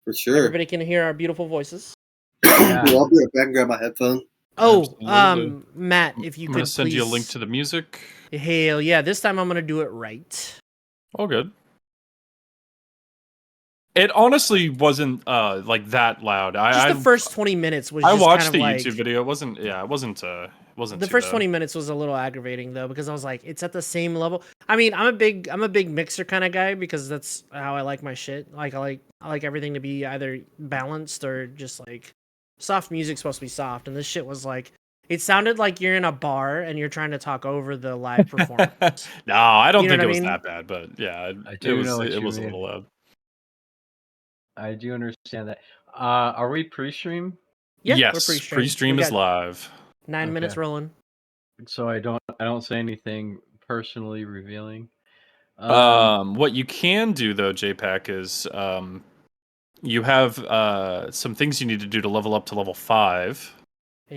For sure. Everybody can hear our beautiful voices. Yeah. Well, I'll be right back and grab my headphone. Oh, Matt, if you I'm could gonna send please... you a link to the music. Hell yeah, this time I'm gonna do it right. All good. It honestly wasn't like that loud. Just the first 20 minutes was. I just watched kind of the like, YouTube video. It wasn't. Yeah, it wasn't. The first 20 minutes was a little aggravating though, because I was like, it's at the same level. I mean, I'm a big mixer kind of guy because that's how I like my shit. Like I like everything to be either balanced or just like soft music's supposed to be soft, and this shit was like, it sounded like you're in a bar and you're trying to talk over the live performance. No, I don't You know think what it I was mean? that bad, but yeah, it was a little loud. I do understand that. Are we pre-stream? Yeah, yes, we're pre-stream is live. 9 minutes rolling. So I don't say anything personally revealing. What you can do though, JPack, is you have some things you need to do to level up to level 5.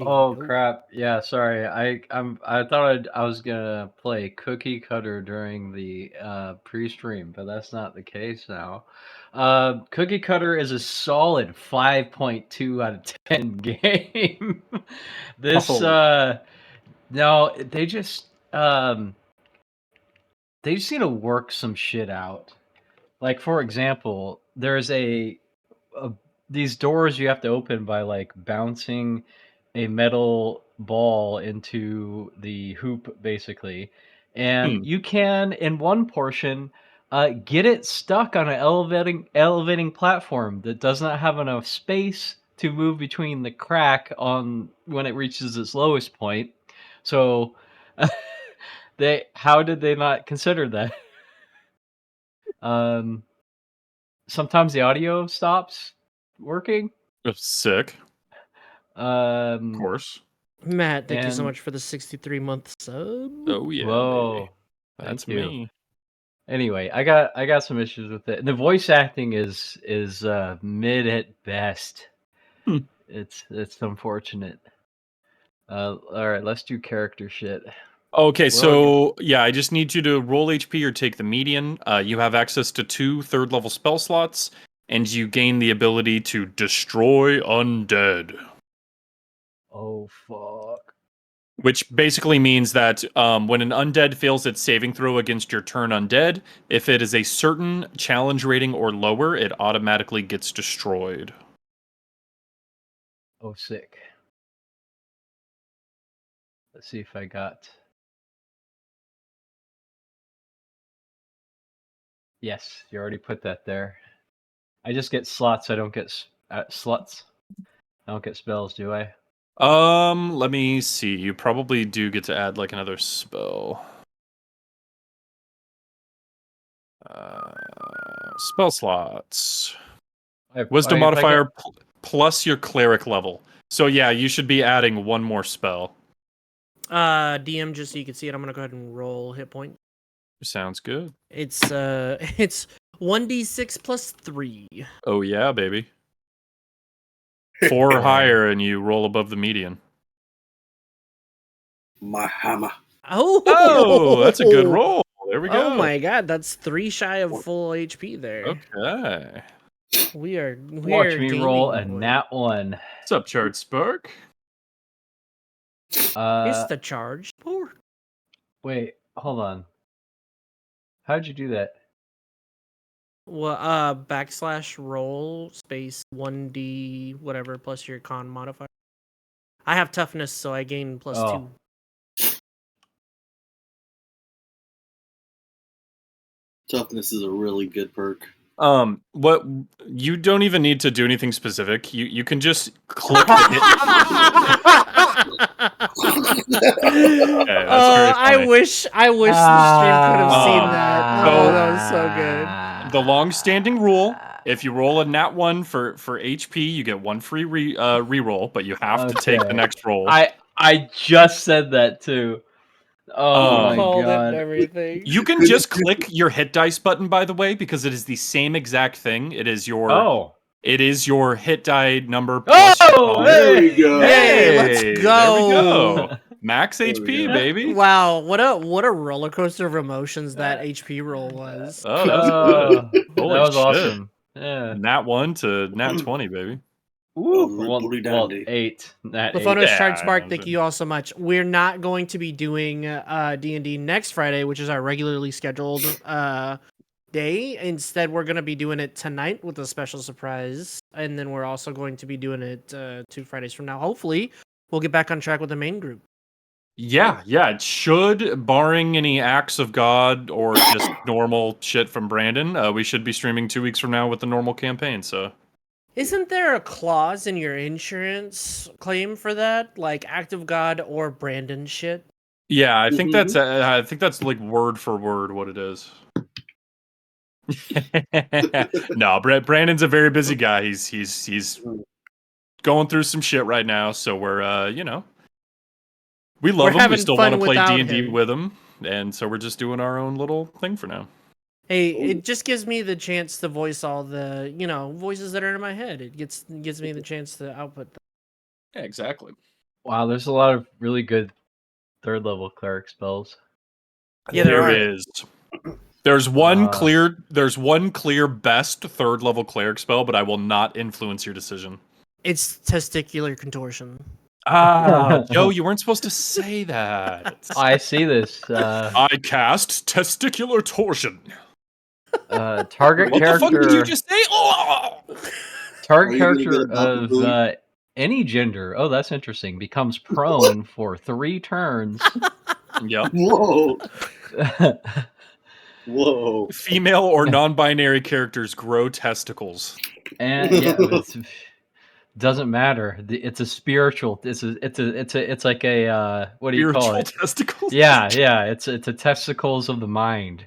Oh crap! Yeah, sorry. I thought I was gonna play Cookie Cutter during the pre-stream, but that's not the case now. Cookie Cutter is a solid 5.2 out of 10 game. This no, they just need to work some shit out. Like for example, there's these doors you have to open by like bouncing a metal ball into the hoop, basically, and you can in one portion get it stuck on an elevating platform that does not have enough space to move between the crack on when it reaches its lowest point. So how did they not consider that? Sometimes the audio stops working. Sick. Of course. Matt, thank you so much for the 63-month sub. Oh yeah. Whoa. That's me. Anyway, I got some issues with it. And the voice acting is mid at best. It's unfortunate. All right, let's do character shit. Okay, so yeah, I just need you to roll HP or take the median. You have access to 2 third-level spell slots, and you gain the ability to destroy undead. Oh fuck! Which basically means that when an undead fails its saving throw against your turn undead, if it is a certain challenge rating or lower, it automatically gets destroyed. Oh, sick. Let's see if I got... Yes, you already put that there. I just get slots, I don't get sluts. I don't get spells, do I? Let me see. You probably do get to add like another spell. Spell slots. Wisdom modifier plus your cleric level. So yeah, you should be adding one more spell. DM, just so you can see it, I'm gonna go ahead and roll hit point. Sounds good. It's 1d6 plus 3. Oh yeah, baby. 4 or higher, and you roll above the median. My hammer. Oh, that's a good roll. There we go. Oh my god, that's 3 shy of full HP there. Okay. We are Watch me roll a nat 1. What's up, Chart Spark? It's the charge. Wait, hold on. How'd you do that? Well, backslash roll space 1d whatever plus your con modifier. I have toughness, so I gain plus 2. Toughness is a really good perk. What you don't even need to do anything specific. You can just click the hit. I wish the stream could have seen that. Oh, that was so good. The long-standing rule: if you roll a nat 1 for HP, you get 1 free reroll, but you have to take the next roll. I just said that too. Oh my god! Everything. You can just click your hit dice button, by the way, because it is the same exact thing. It is your it is your hit die number. Plus there we go. Hey, let's go. There we go. Max HP, baby. Wow, what a roller coaster of emotions that HP roll was. Oh, that was awesome. Nat 1 to Nat 20, baby. Ooh, Riddly well, dandy. 8. Nat 8. Lefonos Yeah, Charge I Spark, know, thank so- you all so much. We're not going to be doing D&D next Friday, which is our regularly scheduled day. Instead, we're going to be doing it tonight with a special surprise. And then we're also going to be doing it 2 Fridays from now. Hopefully, we'll get back on track with the main group. Yeah, it should, barring any acts of God or just normal shit from Brandon, we should be streaming 2 weeks from now with the normal campaign, so... Isn't there a clause in your insurance claim for that? Like Act of God or Brandon shit? Yeah, I think that's like word for word what it is. No, Brandon's a very busy guy. He's going through some shit right now, so we're we love him. We having still fun want to play without D&D him. with him, and so we're just doing our own little thing for now. Hey, it just gives me the chance to voice all the, voices that are in my head. It gives me the chance to output them. Yeah, exactly. Wow, there's a lot of really good 3rd level cleric spells. Yeah, there is. There's one clear best 3rd level cleric spell, but I will not influence your decision. It's testicular contortion. Joe, you weren't supposed to say that. I see this. I cast testicular torsion. Target What character. the fuck did you just say? Oh! Target Are you gonna character get a bump of buoy? any gender. Oh, that's interesting. Becomes prone for 3 turns. Yep. Whoa. Whoa. Female or non-binary characters grow testicles. And yeah, doesn't matter. It's a spiritual. It's like a what do you call Spiritual it? testicles? Yeah. It's a testicles of the mind.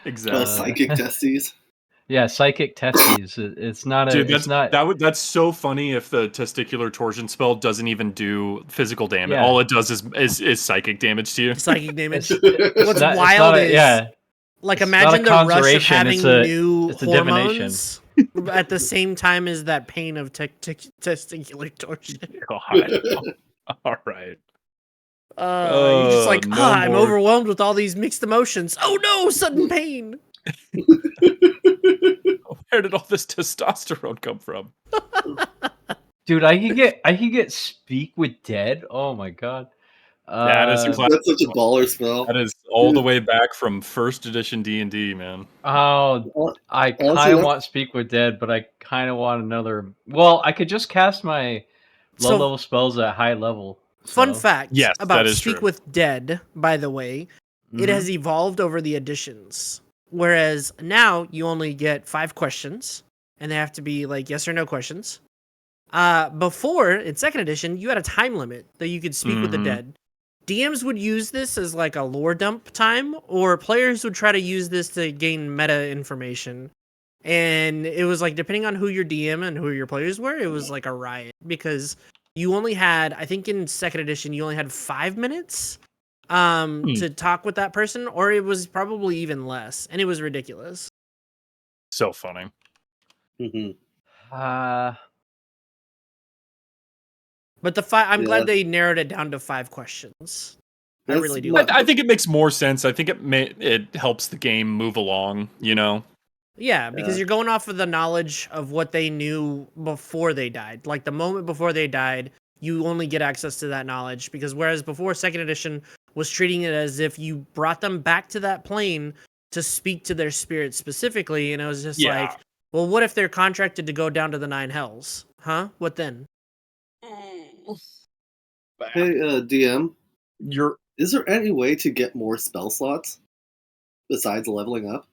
Exactly. Psychic testes. Yeah, psychic testes. It's not a. Dude, it's not. that's so funny if the testicular torsion spell doesn't even do physical damage. Yeah. All it does is psychic damage to you. Psychic damage. It's What's not- it's wild not a- is, yeah. like, it's imagine the not a rush of conjuration, having new it's a divination. hormones at the same time as that pain of testicular torsion. God. All right. You're just like, no I'm more. overwhelmed with all these mixed emotions. Oh no, sudden pain. Where did all this testosterone come from? Dude, I could get speak with dead. Oh my god. That is a classic. That's such a baller spell. That is all the way back from 1st edition D&D, man. Oh, I kind Honestly, of that's- want speak with dead, but I kind of want another. Well, I could just cast my low So- level spells at high level. Fun so- fact Yes, about that is Speak true. with Dead, by the way, it Mhm. has evolved over the editions. Whereas now you only get 5 questions, and they have to be like yes or no questions. Before, in 2nd edition, you had a time limit that you could speak with the Mhm. dead. DMs would use this as like a lore dump time, or players would try to use this to gain meta information. And it was like, depending on who your DM and who your players were, it was like a riot because you only had, I think in 2nd edition, you only had 5 minutes to talk with that person, or it was probably even less, and it was ridiculous. So funny. Mhm. But I'm Yeah. glad they narrowed it down to 5 questions. I That's really do. what- I think it makes more sense. I think it helps the game move along, you know? Yeah, because Yeah. you're going off of the knowledge of what they knew before they died. Like the moment before they died, you only get access to that knowledge. Because whereas before, 2nd edition was treating it as if you brought them back to that plane to speak to their spirit specifically, and it was just Yeah. like, well, what if they're contracted to go down to the 9 hells? Huh? What then? Hey, DM, You're is there any way to get more spell slots besides leveling up?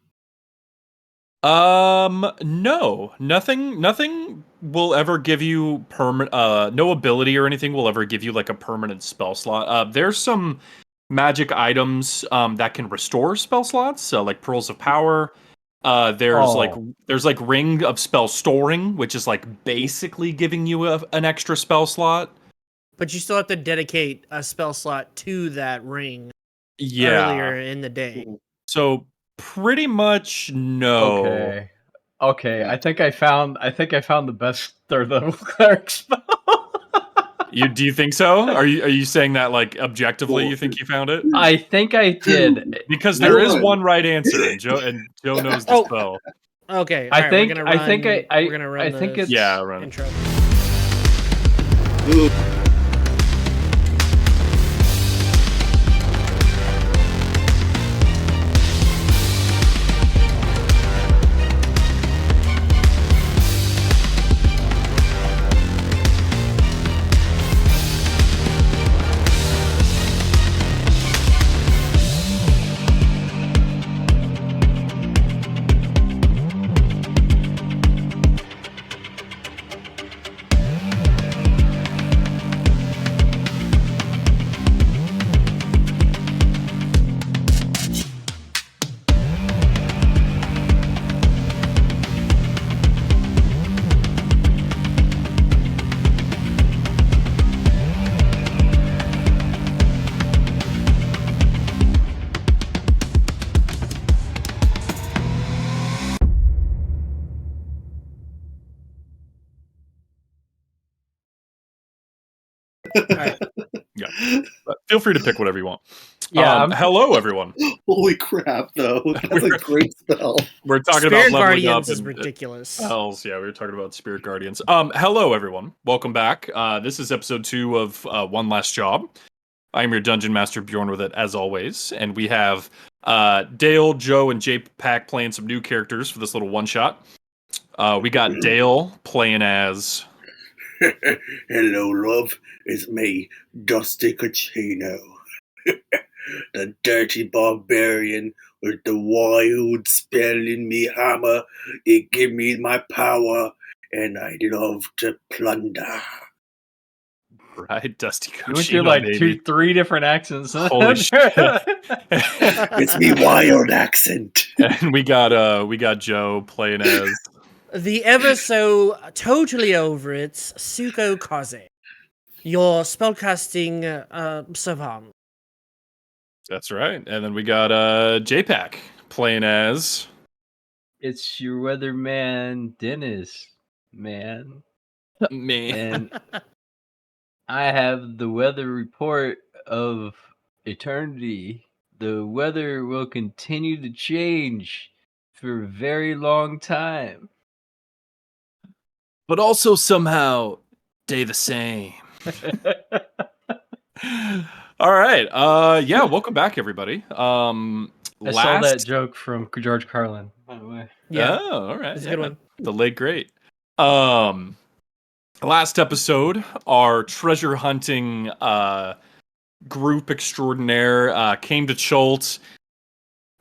no. Nothing will ever give you no ability or anything will ever give you like a permanent spell slot. There's some magic items that can restore spell slots, so like pearls of power. There's like ring of spell storing, which is like basically giving you an extra spell slot. But you still have to dedicate a spell slot to that ring Yeah. earlier in the day. So pretty much no. Okay. I think I found the best 3rd level cleric spell. Do you think so? Are you saying that like objectively you think you found it? I think I did. Because there is Hold on. one right answer, and Joe knows the Oh. spell. Okay. I alright, think- we're gonna I run, think I- we're gonna run I think the it's- Yeah, run it. intro. Ooh. Alright. But feel free to pick whatever you want. Yeah, Hello, everyone. Holy crap, though. That's a great spell. We're talking Spirit about leveling Guardians up is and ridiculous. spells. Yeah, we were talking about Spirit Guardians. Hello, everyone. Welcome back. This is episode 2 of One Last Job. I'm your Dungeon Master, Bjorn, with it, as always. And we have Dale, Joe, and J-Pack playing some new characters for this little one-shot. We got Dale playing as... Hello, love. It's me, Dusty Cachino. The dirty barbarian with the wild spell in me hammer. It give me my power, and I love to plunder. Right, Dusty you went through Koshino, like baby. 3 different accents. Holy shit. It's me wild accent. And we got Joe playing as... The ever so totally over it, Suko Kaze. Your spellcasting savant. That's right. And then we got J-Pack playing as... It's your weatherman, Dennis, man. Me. And I have the weather report of eternity. The weather will continue to change for a very long time. But also somehow stay the same. All right. Yeah, welcome back, everybody. I saw that joke from George Carlin, by the way. Yeah, Oh, all right. it's a Yeah, good one. the late great. Last episode, our treasure hunting group extraordinaire came to Cholt.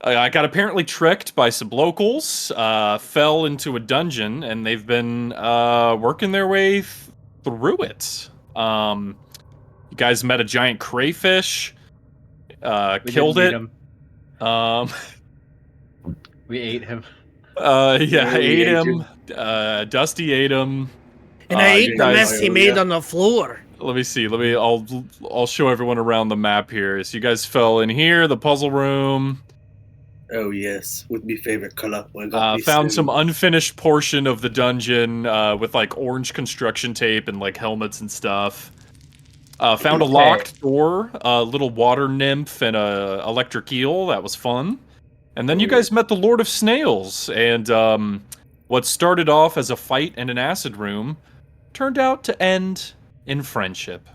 I got apparently tricked by some locals, fell into a dungeon, and they've been working their way through it. You guys met a giant crayfish, We killed didn't it. meet him. We ate him. Yeah, Yeah, we ate ate him. Dusty ate him. And I you ate the guys- mess he made on the floor. Let me see. I'll show everyone around the map here. So you guys fell in here, the puzzle room. Oh, yes, with me favorite color. Found some unfinished portion of the dungeon with like orange construction tape and like helmets and stuff. Found a locked door, a little water nymph, and a electric eel. That was fun. And then you guys met the Lord of Snails, and what started off as a fight in an acid room turned out to end in friendship.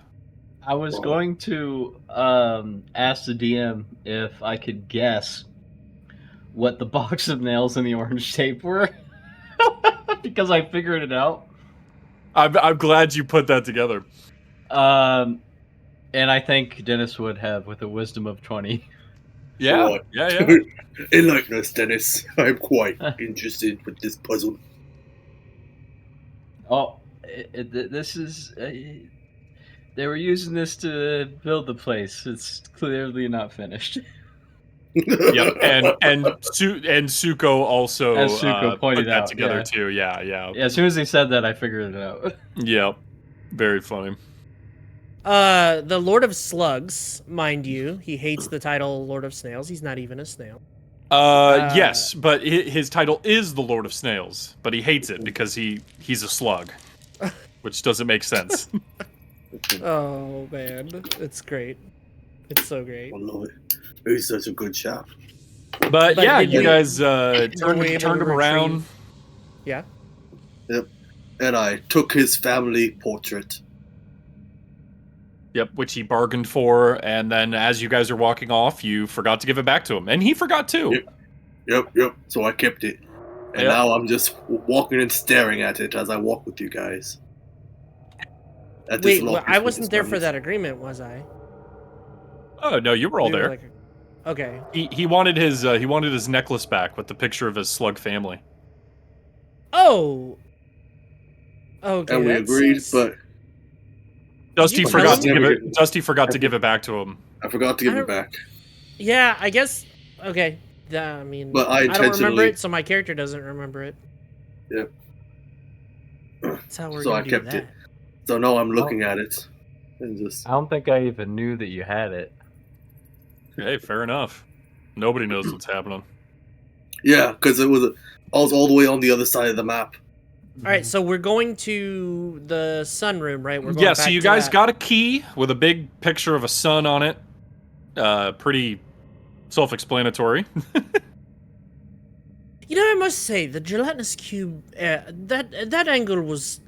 I was going to ask the DM if I could guess what the box of nails and the orange tape were, because I figured it out. I'm glad you put that together. And I think Dennis would have with a wisdom of 20. Yeah, What? yeah. Enlighten us, Dennis. I'm quite interested with this puzzle. Oh, this is. They were using this to build the place. It's clearly not finished. Yep, and Suko also As Suko pointed put that out, together yeah. too. Yeah. Yeah, as soon as they said that, I figured it out. Yep, very funny. The Lord of Slugs, mind you, he hates the title Lord of Snails. He's not even a snail. Yes, but his title is the Lord of Snails, but he hates it because he's a slug, which doesn't make sense. Oh man, it's great. It's so great. I love it. He's such a good chap. But yeah, did you we- guys were we able turned to him around. retrieve Yeah. Yep. And I took his family portrait. Yep, which he bargained for, and then as you guys are walking off, you forgot to give it back to him, and he forgot too. Yep. So I kept it. And Yep. now I'm just walking and staring at it as I walk with you guys. Wait, well, I wasn't there for that agreement, was I? Oh no, you were all We were there. like, okay. He wanted his necklace back with the picture of his slug family. Oh. Okay. And we agreed, but Dusty you forgot tell to him? give it. Dusty forgot to give it back to him. I forgot to give it back. Yeah, I guess. Okay. I mean, But I don't remember intentionally- it, so my character doesn't remember it. Yep. That's how we're So gonna I do kept that. it. So now I'm looking at it. And just I don't think I even knew that you had it. Hey, fair enough. Nobody knows what's happening. yeah, because I was all the way on the other side of the map. All right, so we're going to the sunroom, right? We're going Yeah, back so you to guys that. got a key with a big picture of a sun on it. Pretty self-explanatory. You know, I must say, the gelatinous cube, that angle was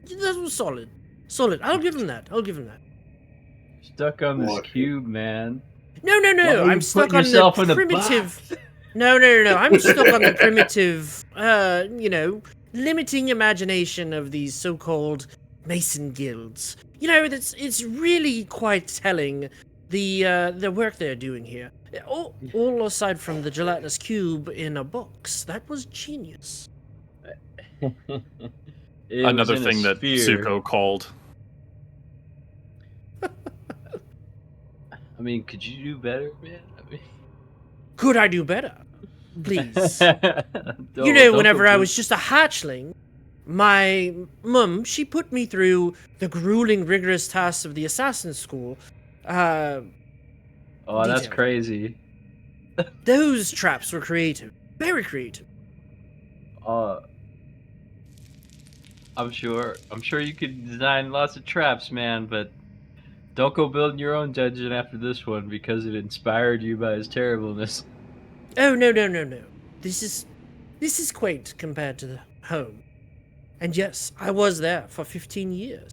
solid. Solid. I'll give him that. Stuck on this What? cube, man. No. Why are you I'm stuck putting on yourself the in a primitive. box? No. I'm stuck on the primitive. Limiting imagination of these so-called Mason guilds. You know, it's really quite telling the work they're doing here. All aside from the gelatinous cube in a box, that was genius. It Another was in a thing that sphere. Zuko called. I mean, could you do better, man? I mean... Could I do better? Please. Don't Whenever I feel was just a hatchling, my mum, she put me through the grueling, rigorous tasks of the assassin school. Oh, that's detail. crazy. Those traps were creative. Very creative. I'm sure you could design lots of traps, man, but don't go building your own dungeon after this one because it inspired you by its terribleness. Oh, no. This is quaint compared to the home. And yes, I was there for 15 years.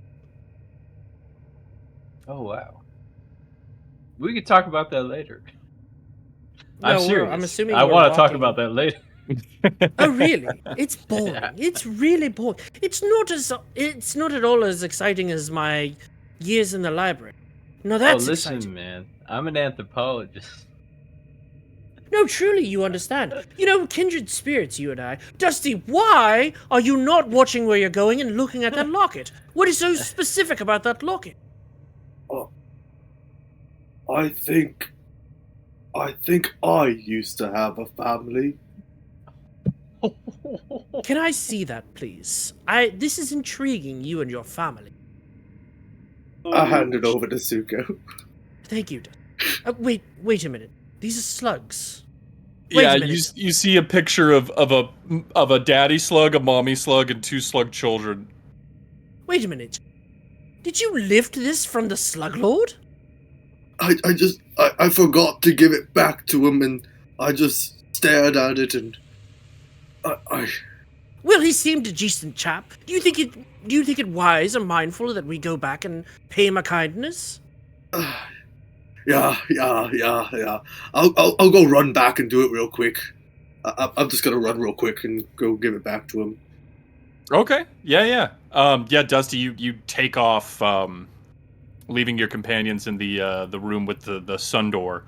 Oh, wow. We could talk about that later. No, I'm serious. I'm assuming I we're want to talk walking. about that later. Oh, really? It's boring. Yeah. It's really boring. It's not at all as exciting as my years in the library. No, that's listen, exciting. man. I'm an anthropologist. No, truly, you understand. Kindred spirits, you and I. Dusty, why are you not watching where you're going and looking at that locket? What is so specific about that locket? I think I used to have a family. Can I see that, please? This is intriguing, you and your family. I hand it over to Zuko. Thank you. Wait a minute. These are slugs. Wait Yeah, a minute. you see a picture of a daddy slug, a mommy slug, and 2 slug children. Wait a minute. Did you lift this from the Slug Lord? I forgot to give it back to him, and I just stared at it, and I Well, he seemed a decent chap. Do you think it wise and mindful that we go back and pay him a kindness? Yeah. I'll go run back and do it real quick. I'm just gonna run real quick and go give it back to him. Okay. Yeah. Dusty, you take off, leaving your companions in the room with the sun door.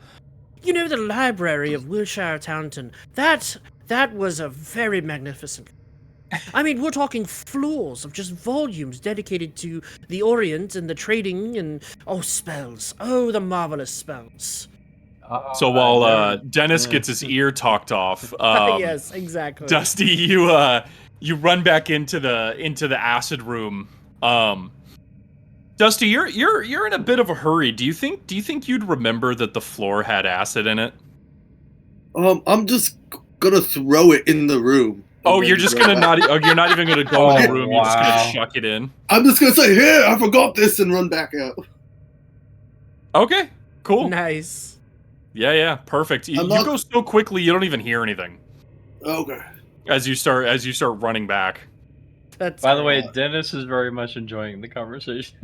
The library of Wilshire Taunton. That was a very magnificent. I mean, we're talking floors of just volumes dedicated to the Orient and the trading and spells. Oh, the marvelous spells. So while Dennis gets his ear talked off, Yes, exactly. Dusty, you run back into the acid room. Dusty, you're in a bit of a hurry. Do you think you'd remember that the floor had acid in it? I'm just gonna throw it in the room. Oh, you're just gonna you're not even gonna go in the room. You're just Wow. gonna chuck it in. I'm just gonna say, "Here, I forgot this," and run back out. Okay, cool. Nice. Yeah, perfect. You not- go so quickly you don't even hear anything Okay. as you start running back. That's By the way, great. Dennis is very much enjoying the conversation.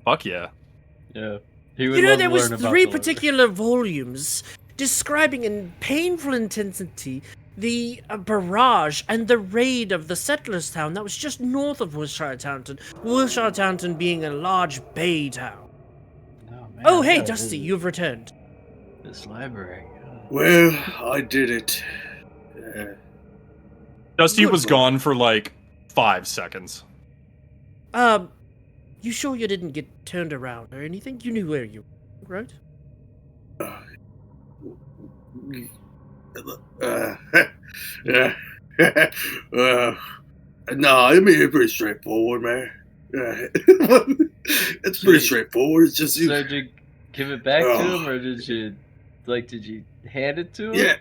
Fuck yeah. Yeah. He would You know, love there to was learn about 3 the lore. particular volumes describing in painful intensity the barrage and the raid of the settlers' town that was just north of Wilshire Townton. Wilshire Townton being a large bay town. Oh, man, Oh, I hey, gotta Dusty, visit you've returned. this library. Well, I did it. Dusty Good. was gone for like 5 seconds. You sure you didn't get turned around or anything? You knew where you were, right? No, I mean it's pretty straightforward, man. It's So pretty you- straightforward. It's just you. So did you give it back to Oh. him, or did you hand it to him? Yeah,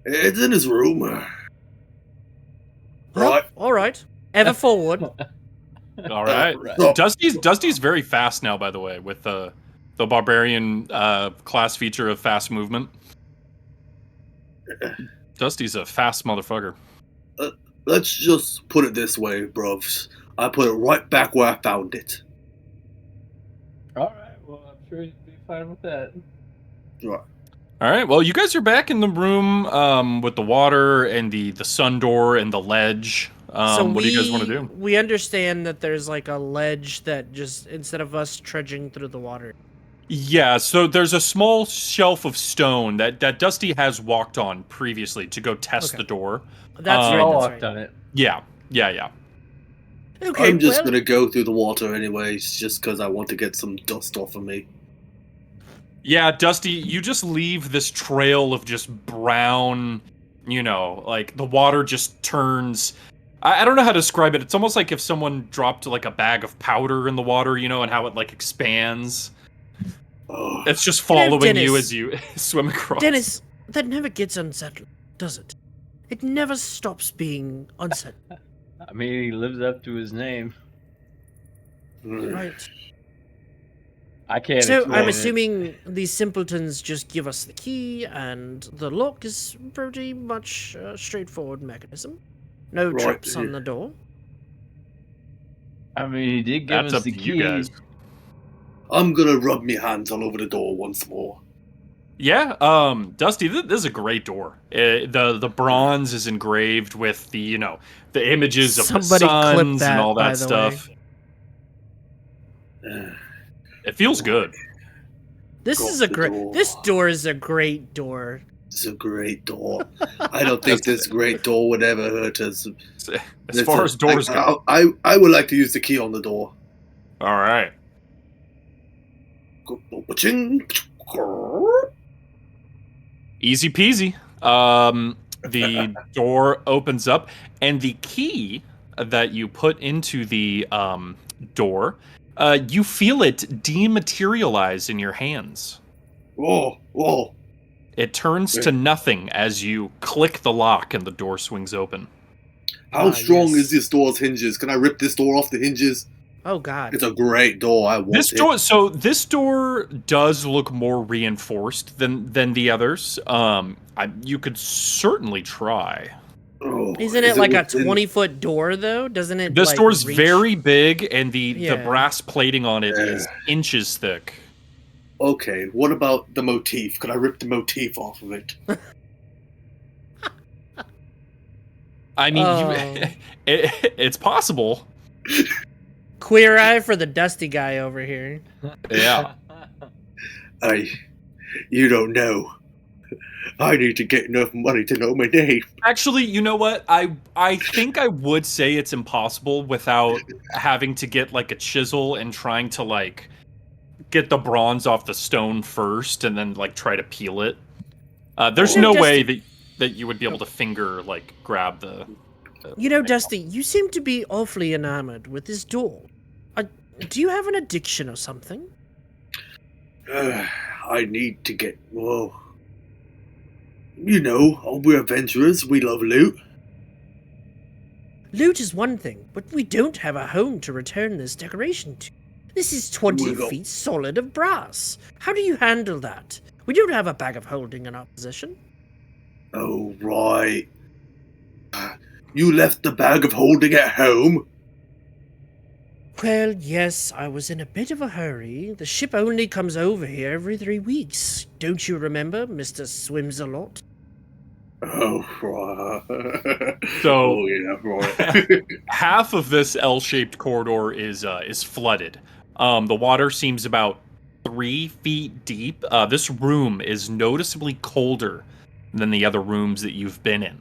it's in his room. Well, Right. all right. Ever forward. All right. So- Dusty's very fast now, by the way, with the barbarian class feature of fast movement. Dusty's a fast motherfucker. Let's just put it this way, bruvs. I put it right back where I found it. All right. Well, I'm sure you'd be fine with that. Right. All right. Well, you guys are back in the room with the water and the sun door and the ledge. What do you guys want to do? We understand that there's like a ledge that just, instead of us trudging through the water. Yeah, so there's a small shelf of stone that Dusty has walked on previously to go test Okay. the door. That's Um, right. All That's walked right. on it. Yeah. Okay, I'm just well, gonna go through the water anyways, just because I want to get some dust off of me. Yeah, Dusty, you just leave this trail of just brown, like the water just turns. I don't know how to describe it. It's almost like if someone dropped like a bag of powder in the water, and how it like expands. Oh, It's just following you Dennis. as you swim across. Dennis, that never gets unsettled, does it? It never stops being unsettled, I mean, he lives up to his name. right? I can't. So explain I'm it. assuming these simpletons just give us the key, and the lock is pretty much a straightforward mechanism. No Right, traps yeah. on the door. I mean, he did give That's us up the to key. you guys. I'm gonna rub my hands all over the door once more. Yeah, Dusty, this is a great door. The bronze is engraved with the the images of Somebody the clip suns that, and all by that the stuff. Uh, It feels good. This Got is a the great. door. This door is a great door. It's a great door. I don't think this great door would ever hurt us. As far as doors go. I would like to use the key on the door. All right. Easy peasy. The door opens up, and the key that you put into the door, you feel it dematerialize in your hands. Whoa. It turns to nothing as you click the lock and the door swings open. How strong yes. is this door's hinges? Can I rip this door off the hinges? Oh God. It's a great door. I want This door does look more reinforced than the others. You could certainly try. Oh, Isn't it like a within- 20-foot door though? Doesn't it? This like, door's reach- very big, and the Yeah. brass plating on it is inches thick. Okay, what about the motif? Could I rip the motif off of it? I mean, Oh. it's possible. Queer eye for the dusty guy over here. Yeah. You don't know. I need to get enough money to know my name. Actually, you know what? I think I would say it's impossible without having to get like a chisel and trying to like get the bronze off the stone first and then like try to peel it. There's You know, no way Dusty- that you would be able to finger like grab the. You know, Dusty, you seem to be awfully enamored with this door. Do you have an addiction or something? I need to get. Well, we're adventurers. We love loot. Loot is one thing, but we don't have a home to return this decoration to. This is 20 Well- feet solid of brass. How do you handle that? We don't have a bag of holding in our possession. Oh, right. You left the bag of holding at home? Well, yes, I was in a bit of a hurry. The ship only comes over here every 3 weeks. Don't you remember, Mr. Swims-a-lot? Oh, right. So- oh yeah, right. Half of this L-shaped corridor is flooded. The water seems about 3 feet deep. This room is noticeably colder than the other rooms that you've been in.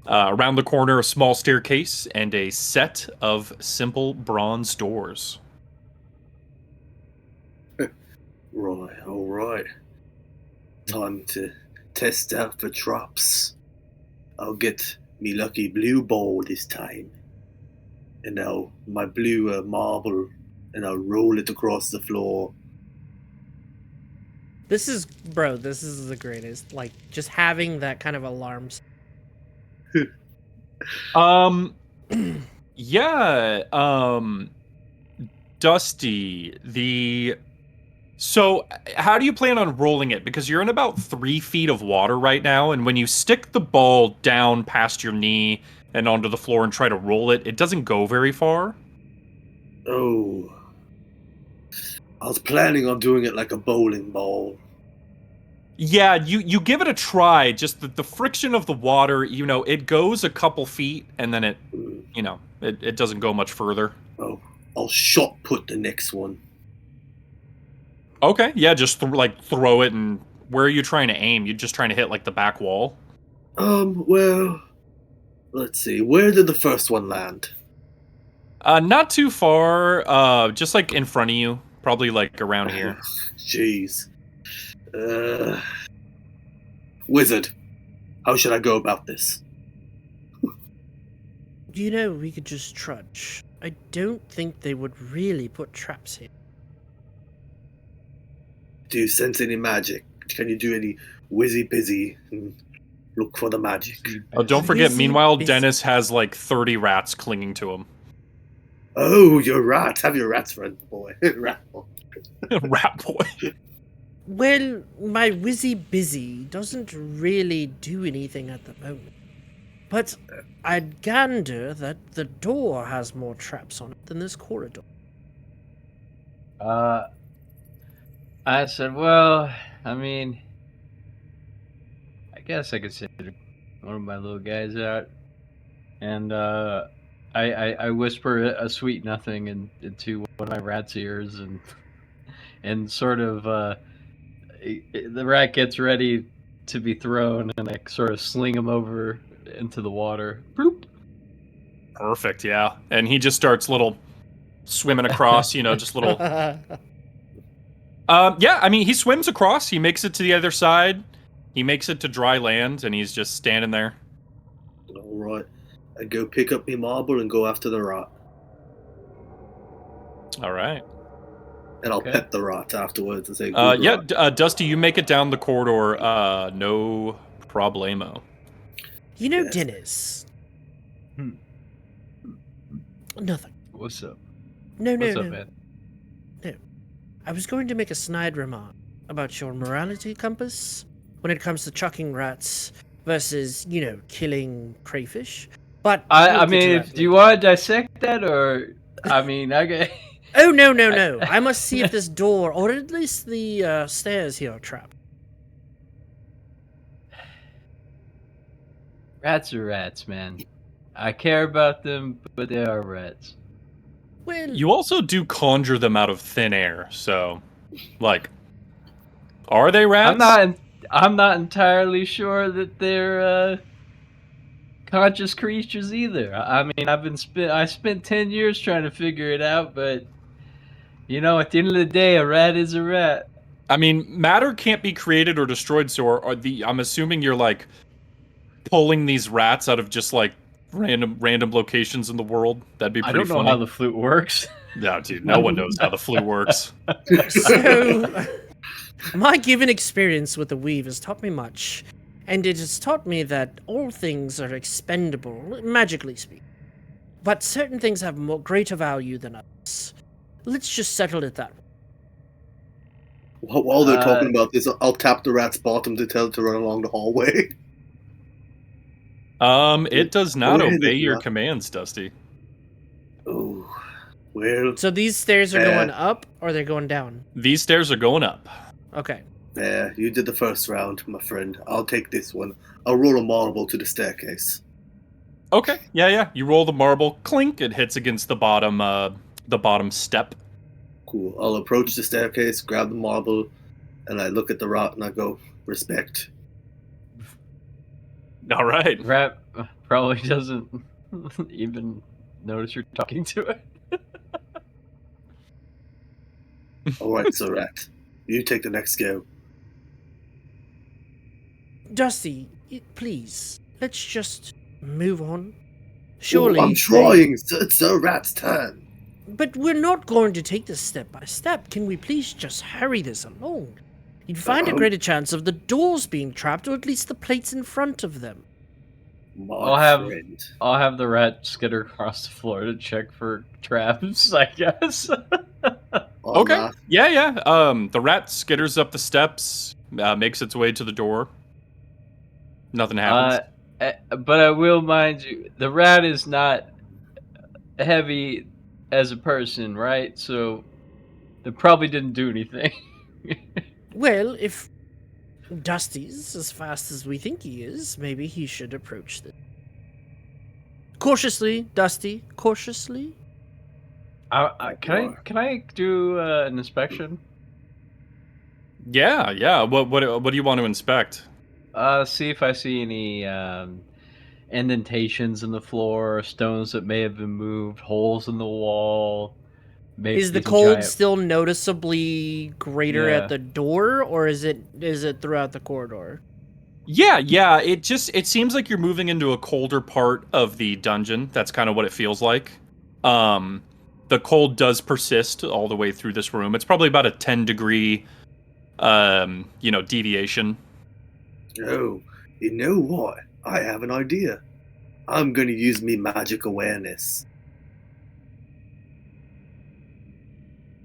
Around the corner, a small staircase and a set of simple bronze doors. Right, all right. Time to test out for traps. I'll get me lucky blue ball this time. And my blue marble, and I'll roll it across the floor. This is the greatest. Like, just having that kind of alarms. Yeah, Dusty, so how do you plan on rolling it? Because you're in about 3 feet of water right now, and when you stick the ball down past your knee and onto the floor and try to roll it, it doesn't go very far. Oh. I was planning on doing it like a bowling ball. Yeah, you give it a try, just the friction of the water, it goes a couple feet, and then it doesn't go much further. Oh, I'll shot put the next one. Okay, yeah, just throw it, and where are you trying to aim? You're just trying to hit, like, the back wall? Well, let's see. Where did the first one land? Not too far, just, like, in front of you. Probably, like, around here. Jeez. Wizard, how should I go about this? We could just trudge. I don't think they would really put traps here. Do you sense any magic? Can you do any whizzy busy and look for the magic? Oh, don't forget, Busy, meanwhile, busy. Dennis has, like, 30 rats clinging to him. Oh, you're rat. Have your rats friend, boy. Rat boy. Rat boy. Well, my Wizzy Busy doesn't really do anything at the moment. But I'd gander that the door has more traps on it than this corridor. I said, well, I mean, I guess I could send one of my little guys out, and I whisper a sweet nothing into one of my rat's ears, and sort of the rat gets ready to be thrown, and I sort of sling him over into the water. Boop. Perfect, yeah. And he just starts little swimming across, just little... Yeah, I mean, he swims across, he makes it to the other side, he makes it to dry land, and he's just standing there. All right. I go pick up my marble and go after the rat. All right. And I'll Okay. pet the rat afterwards and say, good Yeah, rat. Dusty, you make it down the corridor, no problemo. Yes. Dennis. Nothing. What's up? No, What's up, man? I was going to make a snide remark about your morality compass when it comes to chucking rats versus, killing crayfish. But I mean, do you want to dissect that, or I mean, I get. Oh, no. I must see if this door, or at least the stairs here, are trapped. Rats are rats, man. I care about them, but they are rats. Well, You also do conjure them out of thin air, so, like, are they rats? I'm not entirely sure that they're conscious creatures either. I mean, I spent 10 years trying to figure it out, but at the end of the day, a rat is a rat. I mean, matter can't be created or destroyed, so I'm assuming you're, like, pulling these rats out of just, like, random locations in the world. That'd be pretty funny. I don't know how the flute works. No, dude, no one knows how the flute works. So, my given experience with the weave has taught me much, and it has taught me that all things are expendable, magically speaking. But certain things have greater value than others. Let's just settle it that way. While they're talking about this, I'll tap the rat's bottom to tell it to run along the hallway. It does not Go ahead obey if you your like. commands, Dusty. Oh, well, So these stairs are going up or they're going down? These stairs are going up. Okay. there. You did the first round, my friend. I'll take this one. I'll roll a marble to the staircase. Okay, yeah. You roll the marble, clink. It hits against the bottom step. Cool. I'll approach the staircase, grab the marble, and I look at the rat and I go, respect. All right. Rat probably doesn't even notice you're talking to it. All right, so rat, you take the next go. Dusty, please, let's just move on. Surely. I'm trying. It's the rat's turn. But we're not going to take this step by step. Can we please just hurry this along? You'd find a greater chance of the doors being trapped, or at least the plates in front of them. My friend. I'll have the rat skitter across the floor to check for traps, I guess. Okay. Yeah. The rat skitters up the steps, makes its way to the door. Nothing happens. But I will mind you, the rat is not heavy as a person, right? So it probably didn't do anything. Well, if Dusty's as fast as we think he is, maybe he should approach this. Cautiously, Dusty, cautiously. Can I do an inspection? Yeah. What do you want to inspect? See if I see any indentations in the floor, stones that may have been moved, holes in the wall. Maybe Is the cold still noticeably greater at the door, or is it throughout the corridor? Yeah. It seems like you're moving into a colder part of the dungeon. That's kind of what it feels like. The cold does persist all the way through this room. It's probably about a 10-degree, deviation. Oh, you know what? I have an idea. I'm going to use me magic awareness.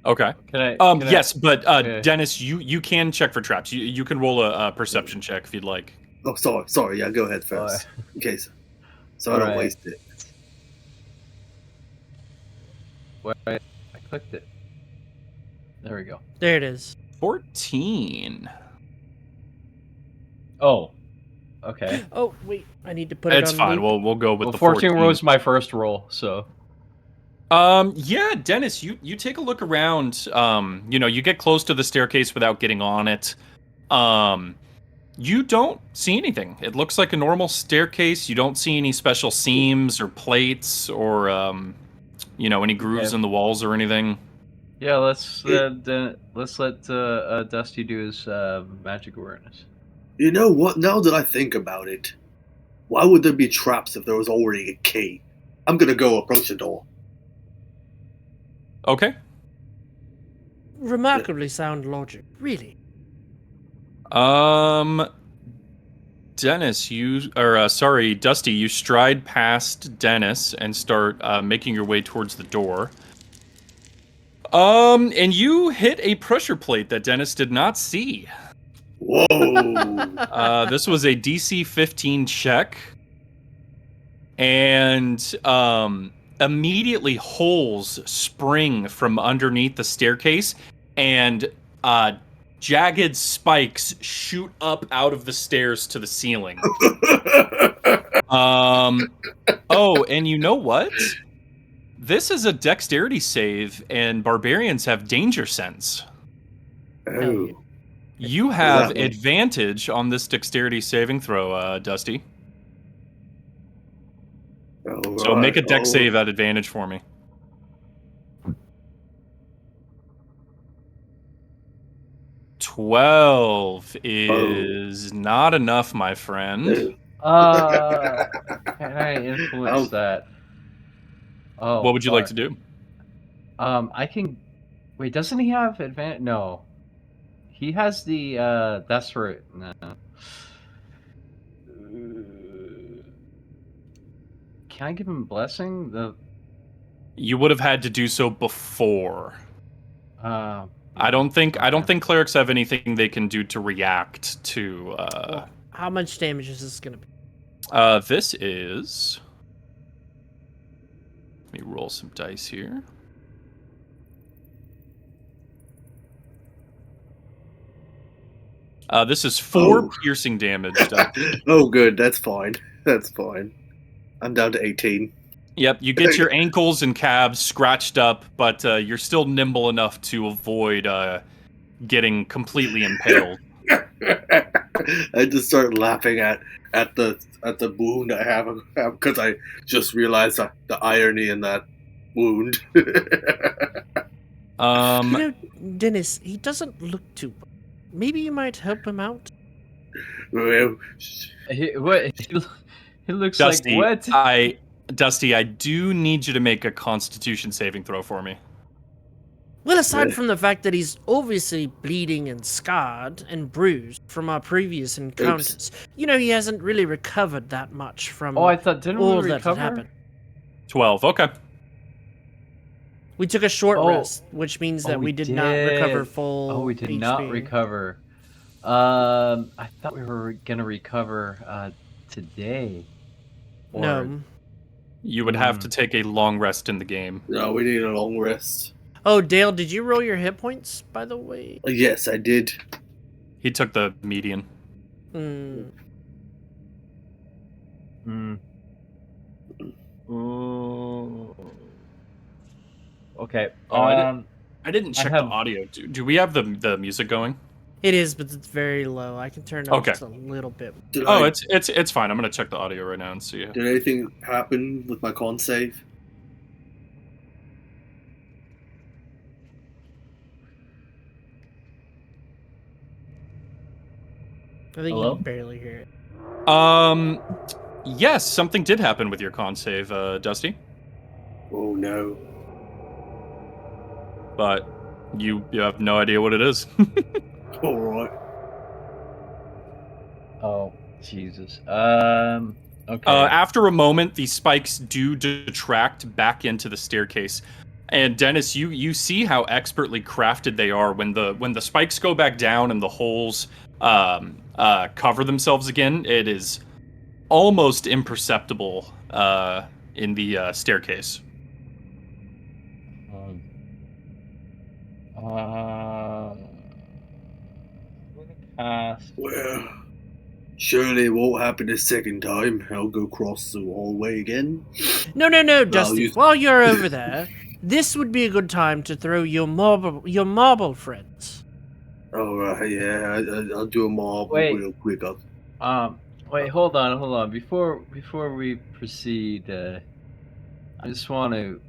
Okay. Yes, but okay. Dennis, you can check for traps. You can roll a perception check if you'd like. Oh, sorry. Yeah, go ahead first, in case, so I don't waste it. Wait, I clicked it. There we go. There it is. 14. Oh, okay. Oh wait, I need to put it on. It's fine. Loop. We'll go with the 14 was my first roll, so. Yeah, Dennis, you take a look around. You get close to the staircase without getting on it. You don't see anything. It looks like a normal staircase. You don't see any special seams or plates or any grooves in the walls or anything. Yeah, let's let Dusty do his magic awareness. You know what? Now that I think about it, why would there be traps if there was already a key? I'm gonna go approach the door. Okay. Remarkably sound logic, really. Dennis, Dusty, you stride past Dennis and start making your way towards the door. And you hit a pressure plate that Dennis did not see. Whoa! This was a DC 15 check, and immediately holes spring from underneath the staircase, and jagged spikes shoot up out of the stairs to the ceiling. Oh, and you know what? This is a dexterity save, and barbarians have danger sense. Oh. You have advantage on this dexterity saving throw, Dusty. So make a dex save at advantage for me. "12 is not enough, my friend." Can I influence that? Oh, what would you like to do? I can. Wait, doesn't he have advantage? No, he has the. That's right. No. Can I give him blessing? You would have had to do so before. I don't think clerics have anything they can do to react to. Well, how much damage is this going to be? This is. Let me roll some dice here. This is 4 piercing damage, Dusty. Oh, good. That's fine. That's fine. I'm down to 18. Yep, you get your ankles and calves scratched up, but you're still nimble enough to avoid getting completely impaled. I just start laughing at the wound I have because I just realized the irony in that wound. Dennis, he doesn't look too. Maybe you might help him out. Well, He looks Dusty, like what? Dusty, I do need you to make a Constitution saving throw for me. Well, aside from the fact that he's obviously bleeding and scarred and bruised from our previous encounters, he hasn't really recovered that much from I thought didn't all we that recover? had happened. 12. Okay. We took a short rest, which means that we did not recover full. Oh, we did HP. not recover. I thought we were gonna recover today. No. You would have to take a long rest in the game. No, we need a long rest. Oh, Dale, did you roll your hit points, by the way? Yes, I did. He took the median. Okay. I didn't check the audio. Do we have the music going? It is, but it's very low. I can turn it up just a little bit. It's fine. I'm gonna check the audio right now and see. Did anything happen with my con save? I think you can barely hear it. Yes, something did happen with your con save, Dusty. Oh no. But you have no idea what it is. Alright. Oh, Jesus. Okay. After a moment, the spikes do detract back into the staircase. And Dennis, you see how expertly crafted they are when the spikes go back down and the holes cover themselves again. It is almost imperceptible in the staircase. Well, surely it won't happen a second time. I'll go cross the hallway again. No, Dusty. While you're over there, this would be a good time to throw your marble friends. Alright, yeah, I'll do a marble real quick. Wait, hold on. Before we proceed, I just want to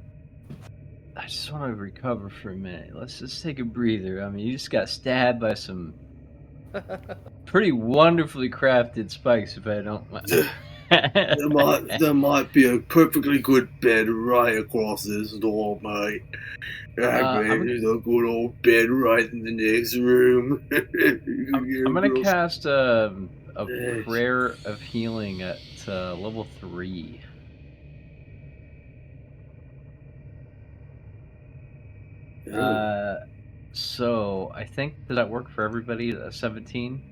recover for a minute. Let's just take a breather. I mean, you just got stabbed by some pretty wonderfully crafted spikes, if I don't mind. There might be a perfectly good bed right across this door, mate. There's a good old bed right in the next room. I'm gonna cast a prayer of healing at level 3. So I think, does that work for everybody? 17.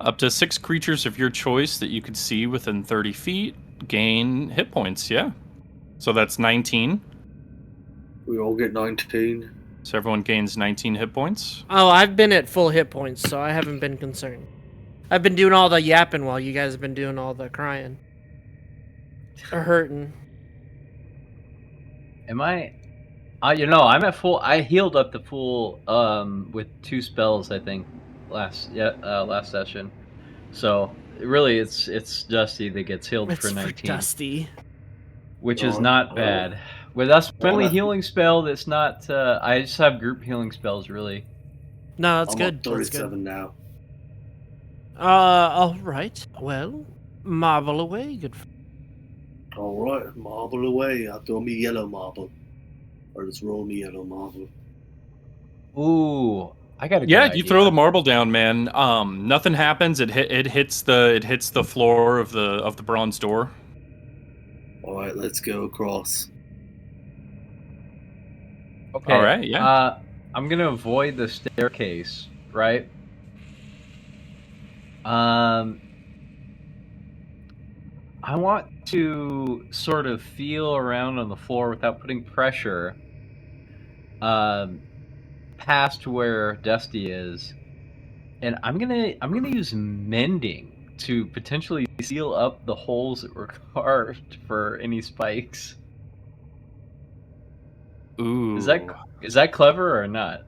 Up to 6 creatures of your choice that you could see within 30 feet gain hit points. Yeah, so that's 19. We all get 19. So everyone gains 19 hit points. Oh, I've been at full hit points, so I haven't been concerned. I've been doing all the yapping while you guys have been doing all the crying or hurting. Am I? I'm at full. I healed up to full with 2 spells, I think, last session. So really, it's Dusty that gets healed for 19. For Dusty, which is not bad. Well, that's the only healing spell that's not. I just have group healing spells, really. No, that's I'm good. Up 37 now. All right. Well, marble away, good. All right, marble away. I'll throw me yellow marble, or just roll me yellow marble. Ooh, I got a Yeah, good you idea. throw the marble down, man. Nothing happens. It hits the floor of the bronze door. All right, let's go across. Okay. All right. Yeah. I'm gonna avoid the staircase, right? I want to sort of feel around on the floor without putting pressure past where Dusty is, and I'm gonna use mending to potentially seal up the holes that were carved for any spikes. Ooh. Is that clever or not?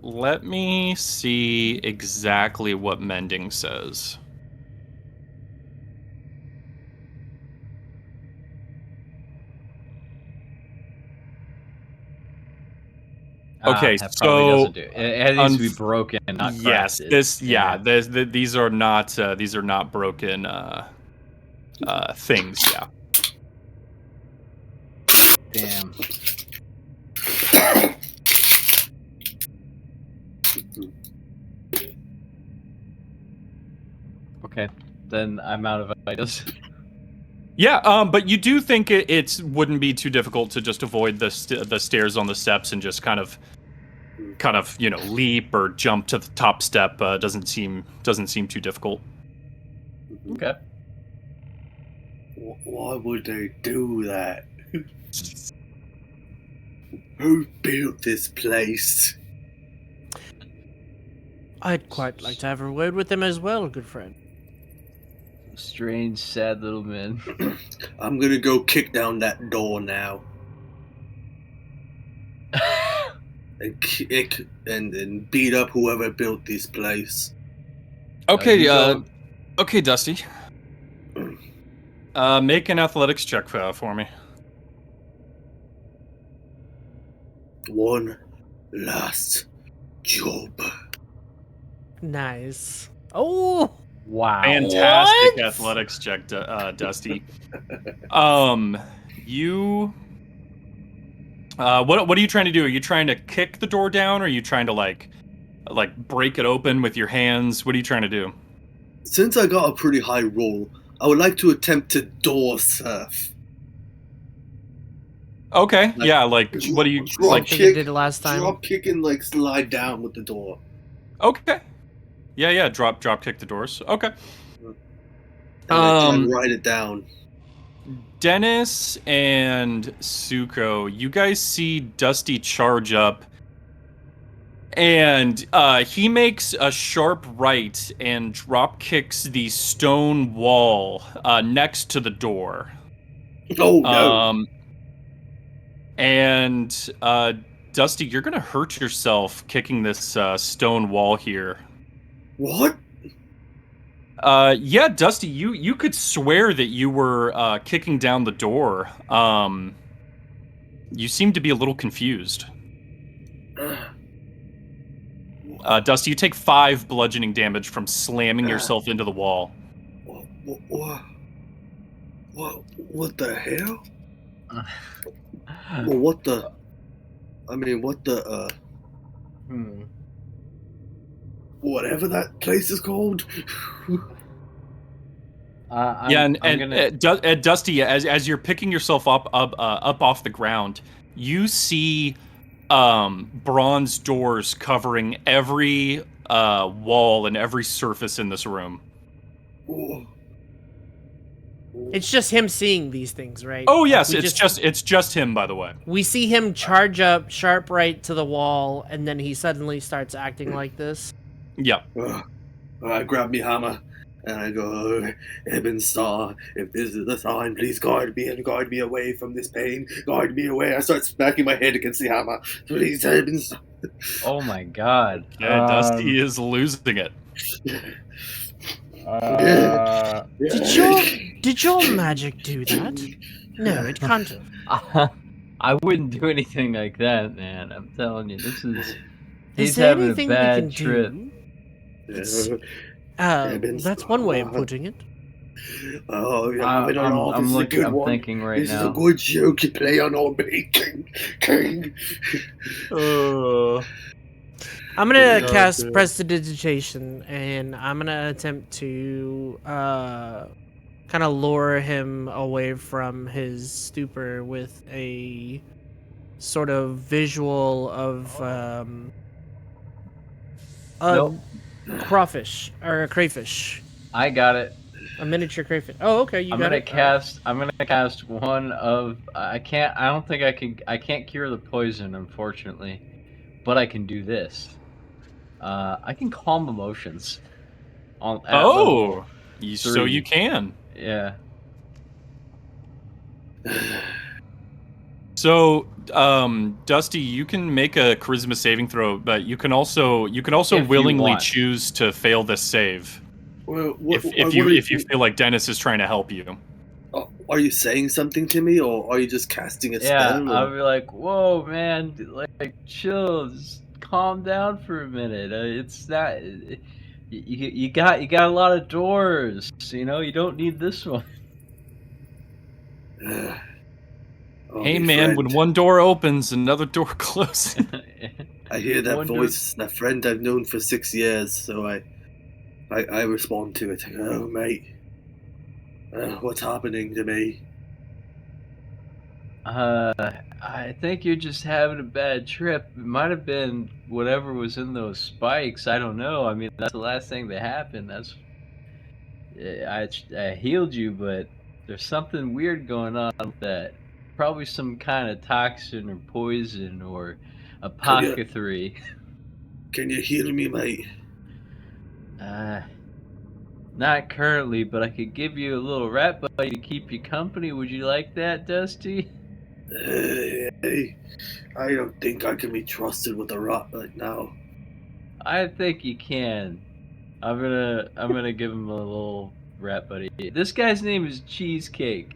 Let me see exactly what mending says. Okay, That probably so doesn't do it. It needs to be broken, not yes, crafted. these are not broken things. Yeah. Damn. Okay, then I'm out of ideas. Yeah, but you do think it wouldn't be too difficult to just avoid the stairs on the steps and just kind of leap or jump to the top step. Doesn't seem too difficult. Okay. Why would they do that? Who built this place? I'd quite like to have a word with them as well, good friend. Strange, sad little men. I'm gonna go kick down that door now. And kick and beat up whoever built this place. Okay, okay, Dusty. Make an athletics check for me. One last job. Nice. Oh, Wow. Fantastic What? athletics check, Dusty. You. What are you trying to do? Are you trying to kick the door down, or are you trying to like break it open with your hands? What are you trying to do? Since I got a pretty high roll, I would like to attempt to door surf. Okay, yeah, like what do you drop like? think you did it last time. Drop kick and like slide down with the door. Okay, yeah, drop kick the doors. Okay. And I try to write it down. Dennis and Suko, you guys see Dusty charge up, and he makes a sharp right and drop kicks the stone wall next to the door. Oh no! And Dusty, you're gonna hurt yourself kicking this stone wall here. What? Yeah, Dusty, you could swear that you were kicking down the door. You seem to be a little confused. Dusty, you take 5 bludgeoning damage from slamming yourself into the wall. What the hell? Well, what the? I mean, what the? Whatever that place is called. Dusty, as you're picking yourself up off the ground, you see bronze doors covering every wall and every surface in this room. It's just him seeing these things, right? Oh yes, it's just him, by the way. We see him charge up sharp right to the wall, and then he suddenly starts acting like this. Yeah. I grab me hammer and I go, Ebon Star, if this is the sign, please guard me and guard me away from this pain. Guard me away. I start smacking my head against the hammer. Please, Ebon Star. Oh my god. Yeah, Dusty is losing it. Did your magic do that? No, it can't have. I wouldn't do anything like that, man. I'm telling you, this is. He's there having a anything we bad can trip. do? That's one way of putting it. Oh, yeah, I don't know. This is a good I'm one. thinking right this now. This is a good joke you play on old me, King. I'm gonna cast Prestidigitation, and I'm gonna attempt to kind of lure him away from his stupor with a sort of visual of Nope. crawfish or a crayfish. I got it. A miniature crayfish. Oh, okay, you I'm got gonna it. cast. I'm gonna cast one of. I can't. I don't think I can. I can't cure the poison, unfortunately, but I can do this. I can calm emotions on at level Oh, so you 3. can. Yeah. So, Dusty, you can make a charisma saving throw, but you can also If you willingly want. choose to fail this save Well, if you feel like Dennis is trying to help you. are you saying something to me, or are you just casting a Yeah, spell? I'll Or be like, "Whoa, man! Like, chill. Just calm down for a minute. It's not. You got a lot of doors. You know, you don't need this one." oh, Hey, me man, when friend, one door opens, another door closes. I hear that Wonder. voice, that friend I've known for 6 years, so I respond to it. I go, oh, mate, what's happening to me? I think you're just having a bad trip. It might have been whatever was in those spikes. I don't know. I mean, that's the last thing that happened. I healed you, but there's something weird going on with that. Probably some kind of toxin or poison or Can you apothecary. can you heal me, mate? Uh, Not currently, but I could give you a little rat buddy to keep you company. Would you like that, Dusty? Hey, I don't think I can be trusted with a rat right now. I think you can. I'm gonna give him a little rat buddy. This guy's name is Cheesecake.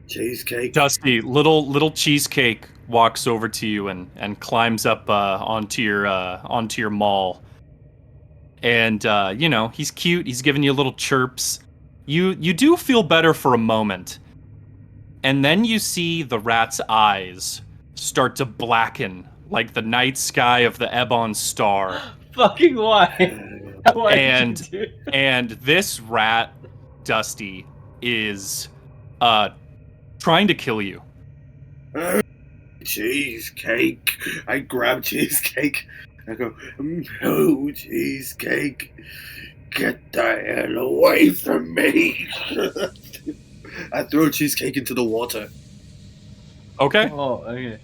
Cheesecake. Dusty, little cheesecake walks over to you and climbs up onto your maul. And you know, he's cute. He's giving you little chirps. You do feel better for a moment. And then you see the rat's eyes start to blacken like the night sky of the Ebon star. Fucking why? Why did you And do? and this rat, Dusty, is trying to kill you. Cheesecake. I grab Cheesecake. I go, no, Cheesecake. Get the hell away from me. I throw Cheesecake into the water. Okay? Oh, okay.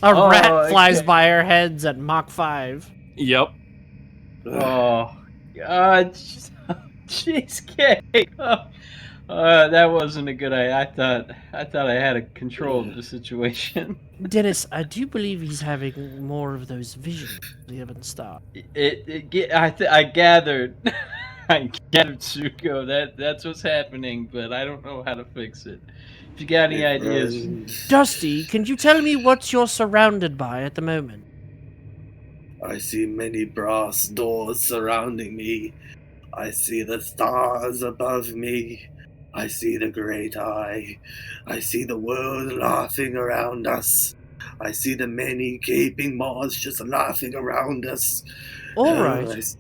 A Oh, rat flies okay. by our heads at Mach 5. Yep. Oh, God, cheesecake. That wasn't a good idea. I thought I had a control of the situation. Dennis, I do believe he's having more of those visions. The Ebon Star. I gathered, I gathered, Suko. That's what's happening, but I don't know how to fix it. If you got any My ideas? friend, Dusty, can you tell me what you're surrounded by at the moment? I see many brass doors surrounding me. I see the stars above me. I see the great eye. I see the world laughing around us. I see the many gaping maws just laughing around us. All Oh, right.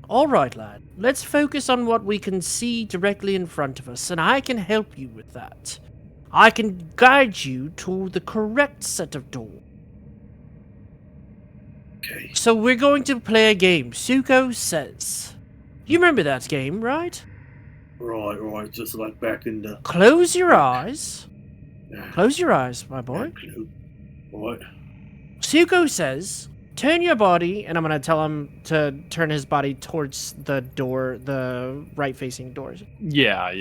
All right, lad. Let's focus on what we can see directly in front of us, and I can help you with that. I can guide you to the correct set of doors. okay. So we're going to play a game. Suko says. You remember that game, right? Right. Just like back in the. Close your eyes. Yeah, Close your eyes, my boy. What? Suko says, turn your body, and I'm going to tell him to turn his body towards the door, the right-facing doors. Yeah.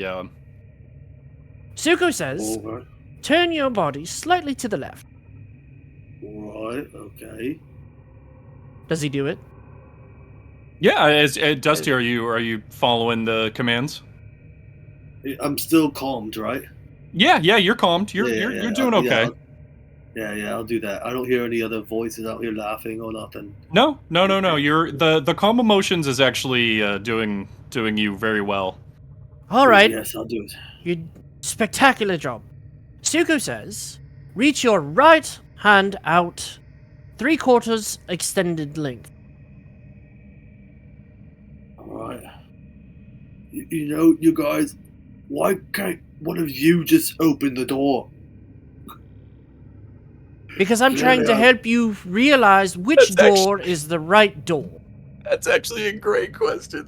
Suko says, Over. turn your body slightly to the left. Right. Okay. Does he do it? Yeah, as Dusty, are you following the commands? I'm still calmed, right? Yeah, you're calmed. You're doing okay. I'll do that. I don't hear any other voices out here laughing or nothing. No. You're the calm emotions is actually doing you very well. All right. Yes, I'll do it. You spectacular job. Suko says, reach your right hand out 3/4 extended length. Alright. You know, you guys, why can't one of you just open the door? Because I'm trying to help you realize which door is the right door. That's actually a great question.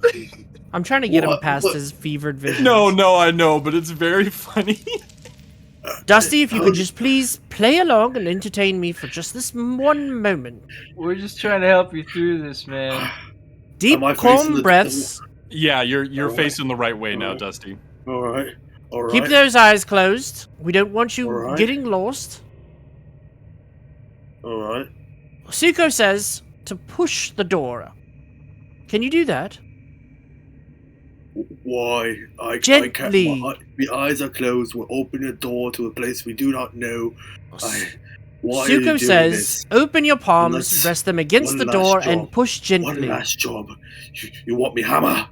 I'm trying to get him What- past what- his fevered visions. No, I know, but it's very funny. Dusty, if you could just please play along and entertain me for just this one moment. We're just trying to help you through this, man. Deep, Am I facing calm breaths. Yeah, you're Alright. facing the right way now, Alright. Dusty. All right. All right. Keep those eyes closed. We don't want you Alright. getting lost. All right. Suko says to push the door. Can you do that? Why? I Gently. can't. My eyes are closed. We're opening a door to a place we do not know. Why are you Suko doing says, this? open your palms, Let's- rest them against one the last door, job. and push One gently. last job. You want me hammer?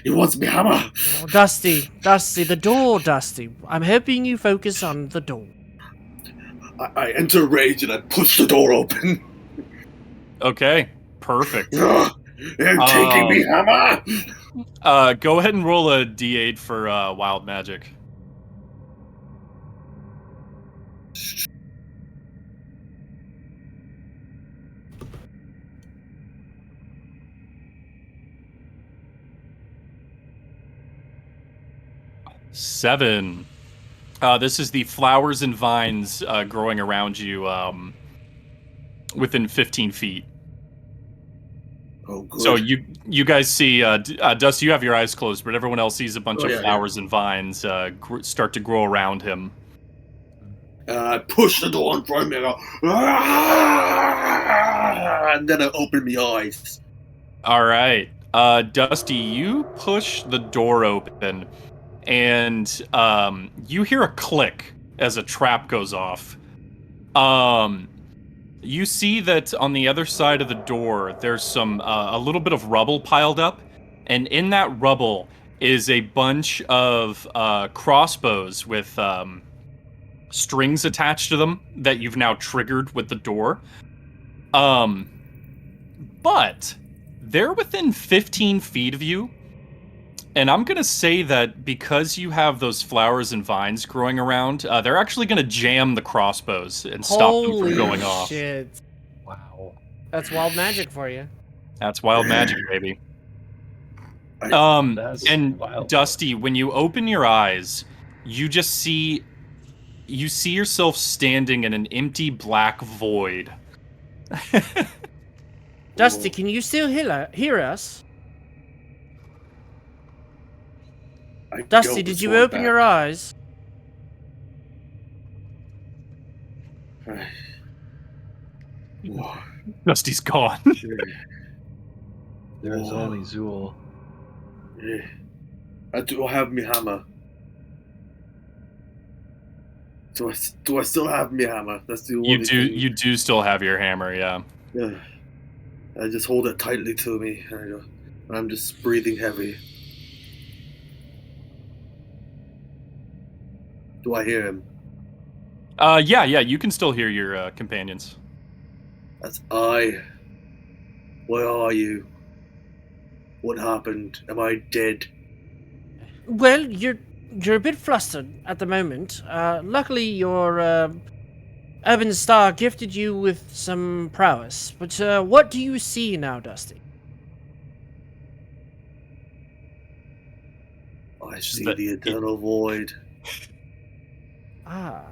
You want me hammer? Oh, Dusty, the door, Dusty. I'm hoping you focus on the door. I enter rage and I push the door open. Okay, perfect. You're taking me hammer. Go ahead and roll a d8 for wild magic. Seven. This is the flowers and vines growing around you within 15 feet. Oh, good. So you guys see, Dusty, you have your eyes closed, but everyone else sees a bunch Oh, of yeah, flowers and vines start to grow around him. I push the door in front of me and go, "Ah!" and then I open my eyes. All right. Dusty, you push the door open, and you hear a click as a trap goes off. You see that on the other side of the door, there's some a little bit of rubble piled up, and in that rubble is a bunch of crossbows with strings attached to them that you've now triggered with the door. But they're within 15 feet of you, and I'm gonna say that because you have those flowers and vines growing around, they're actually gonna jam the crossbows and stop them from going off. Shit. Wow. That's wild magic for you. That's wild magic, baby. That's And wild. Dusty, when you open your eyes, you just see yourself standing in an empty black void. Dusty, can you still hear us? Dusty, did you open your eyes? Dusty's gone. There's Whoa. only Zool. I do have me hammer. Do I still have me hammer? That's the only You thing. do still have your hammer, yeah. Yeah. I just hold it tightly to me, and I'm just breathing heavy. Do I hear him? Yeah, you can still hear your companions. That's I. Where are you? What happened? Am I dead? Well, you're a bit flustered at the moment. Luckily, your Urban Star gifted you with some prowess. But what do you see now, Dusty? I see But the eternal void. Ah,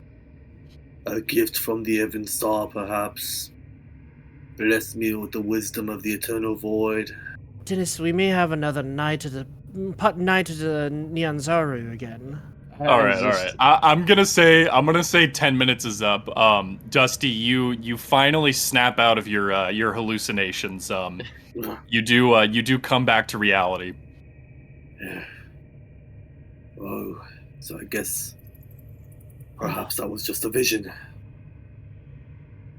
A gift from the Evan Star, perhaps. Bless me with the wisdom of the eternal void. Dennis, we may have another night of the Nyanzaru again. All right. I'm gonna say 10 minutes is up. Dusty, you finally snap out of your hallucinations. You do come back to reality. Oh, so I guess perhaps that was just a vision.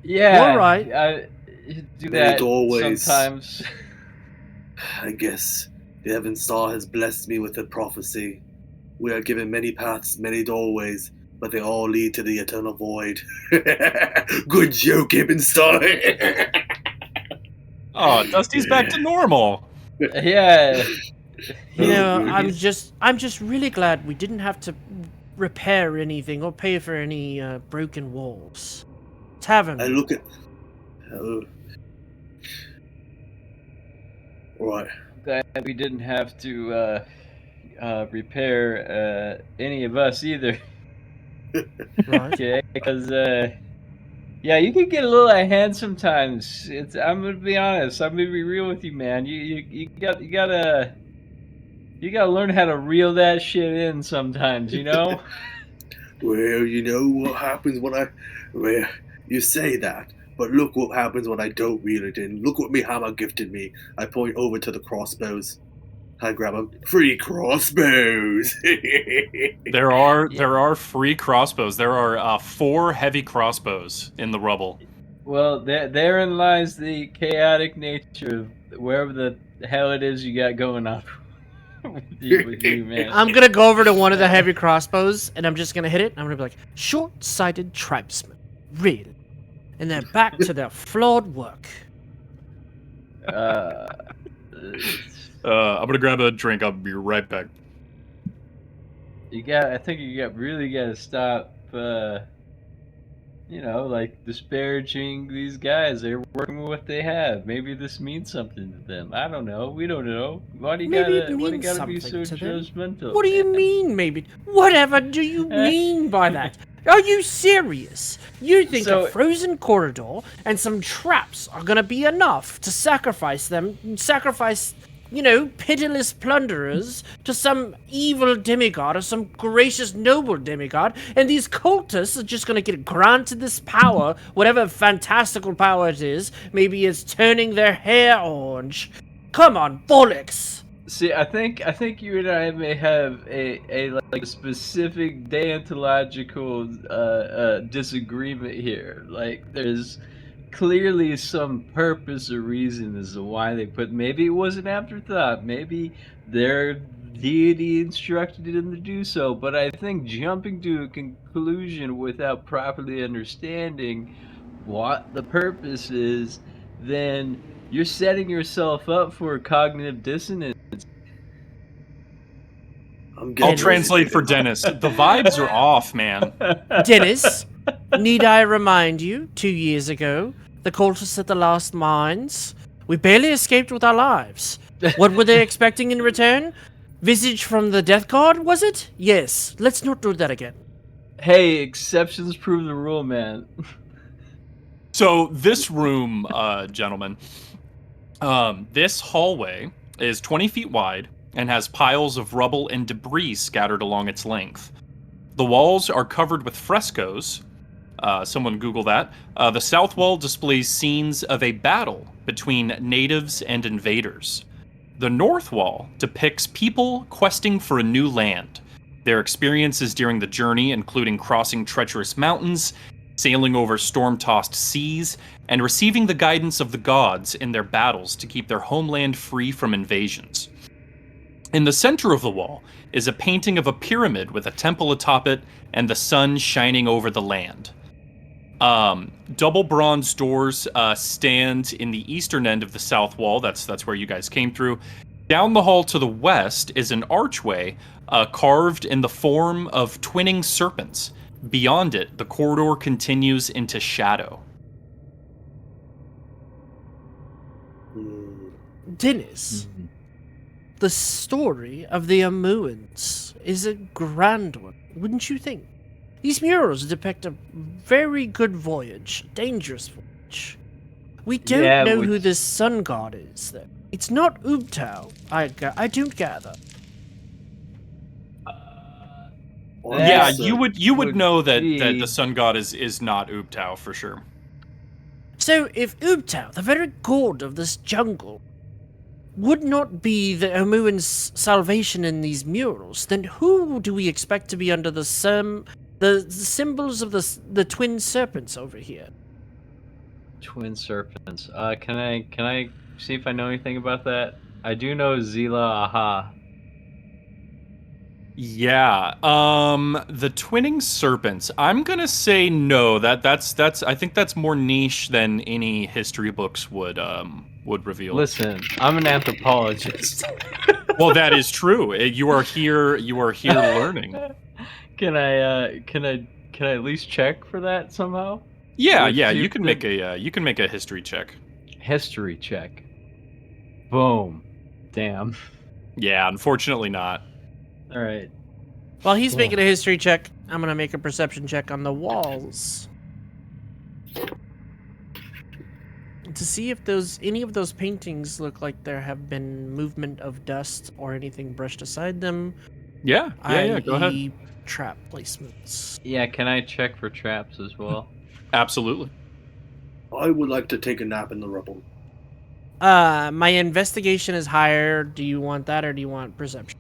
Yeah. All right. I do Many that doorways. sometimes. I guess the Evan Star has blessed me with a prophecy. We are given many paths, many doorways, but they all lead to the eternal void. Good joke, Evan Star. Oh, Dusty's back to normal. Yeah. You know, Oh, I'm just really glad we didn't have to repair anything or pay for any broken walls. Tavern. I look at. Oh. Right. Glad we didn't have to repair any of us either. Right. Okay, because yeah, you can get a little out of hand sometimes. I'm gonna be honest. I'm gonna be real with you, man. You gotta learn how to reel that shit in sometimes. You know. Well, you know what happens when well, you say that, but look what happens when I don't reel it in. Look what me hammer gifted me. I point over to the crossbows. I grab them. Free crossbows! There are Yeah. there are free crossbows. There are 4 heavy crossbows in the rubble. Well, therein lies the chaotic nature of wherever the hell it is you got going on with you, man. I'm gonna go over to one of the heavy crossbows and I'm just gonna hit it. I'm gonna be like, short-sighted tribesmen, really, and then back to their flawed work. Uh, I'm gonna grab a drink. I'll be right back. I think you really gotta stop. Like disparaging these guys. They're working with what they have. Maybe this means something to them. I don't know. We don't know. Maybe it Why do you means gotta be something so to them. judgmental? What do you man? mean, maybe? Whatever do you mean by that? Are you serious? You think So- a frozen corridor and some traps are gonna be enough to sacrifice, pitiless plunderers to some evil demigod or some gracious noble demigod, and these cultists are just gonna get granted this power, whatever fantastical power it is. Maybe it's turning their hair orange. Come on, bollocks! See, I think you and I may have a specific deontological disagreement here. Like, there's clearly some purpose or reason as to why they put. Maybe it was an afterthought. Maybe their deity instructed them to do so. But I think jumping to a conclusion without properly understanding what the purpose is, then you're setting yourself up for cognitive dissonance. I'm I'll getting translate for Dennis. Dennis. The vibes are off, man. Dennis, need I remind you, 2 years ago, the cultists at the Lost Mines, we barely escaped with our lives. What were they expecting in return? Visage from the Death God, was it? Yes, let's not do that again. Hey, exceptions prove the rule, man. So this room, gentlemen, this hallway is 20 feet wide and has piles of rubble and debris scattered along its length. The walls are covered with frescoes. Someone Google that. The south wall displays scenes of a battle between natives and invaders. The north wall depicts people questing for a new land. Their experiences during the journey, including crossing treacherous mountains, sailing over storm-tossed seas, and receiving the guidance of the gods in their battles to keep their homeland free from invasions. In the center of the wall is a painting of a pyramid with a temple atop it and the sun shining over the land. Double bronze doors stand in the eastern end of the south wall. That's where you guys came through. Down the hall to the west is an archway carved in the form of twinning serpents. Beyond it, the corridor continues into shadow. Dennis, the story of the Amuans is a grand one, wouldn't you think? These murals depict a very good voyage, dangerous voyage. We don't know who this sun god is, though. It's not Ubtao, I don't gather. Yeah, you would know that be- the sun god is not Ubtao for sure. So if Ubtao, the very god of this jungle, would not be the Amuan's salvation in these murals, then who do we expect to be under the symbols of the twin serpents over here? Twin serpents. Can I see if I know anything about that? I do know Zila Aha. Yeah, the twinning serpents. I'm gonna say no. That's I think that's more niche than any history books would reveal. Listen, I'm an anthropologist. Well, that is true. You are here learning. Can I at least check for that somehow? Yeah, With you can make a history check. history check. Boom. Damn. Yeah, unfortunately not. All right. While he's making a Damn. history check, I'm gonna make a perception check on the walls to see if any of those paintings look like there have been movement of dust or anything brushed aside them. Yeah, go ahead. i.e. trap placements. Yeah, can I check for traps as well? Absolutely. I would like to take a nap in the rubble. My investigation is higher. Do you want that or do you want perception?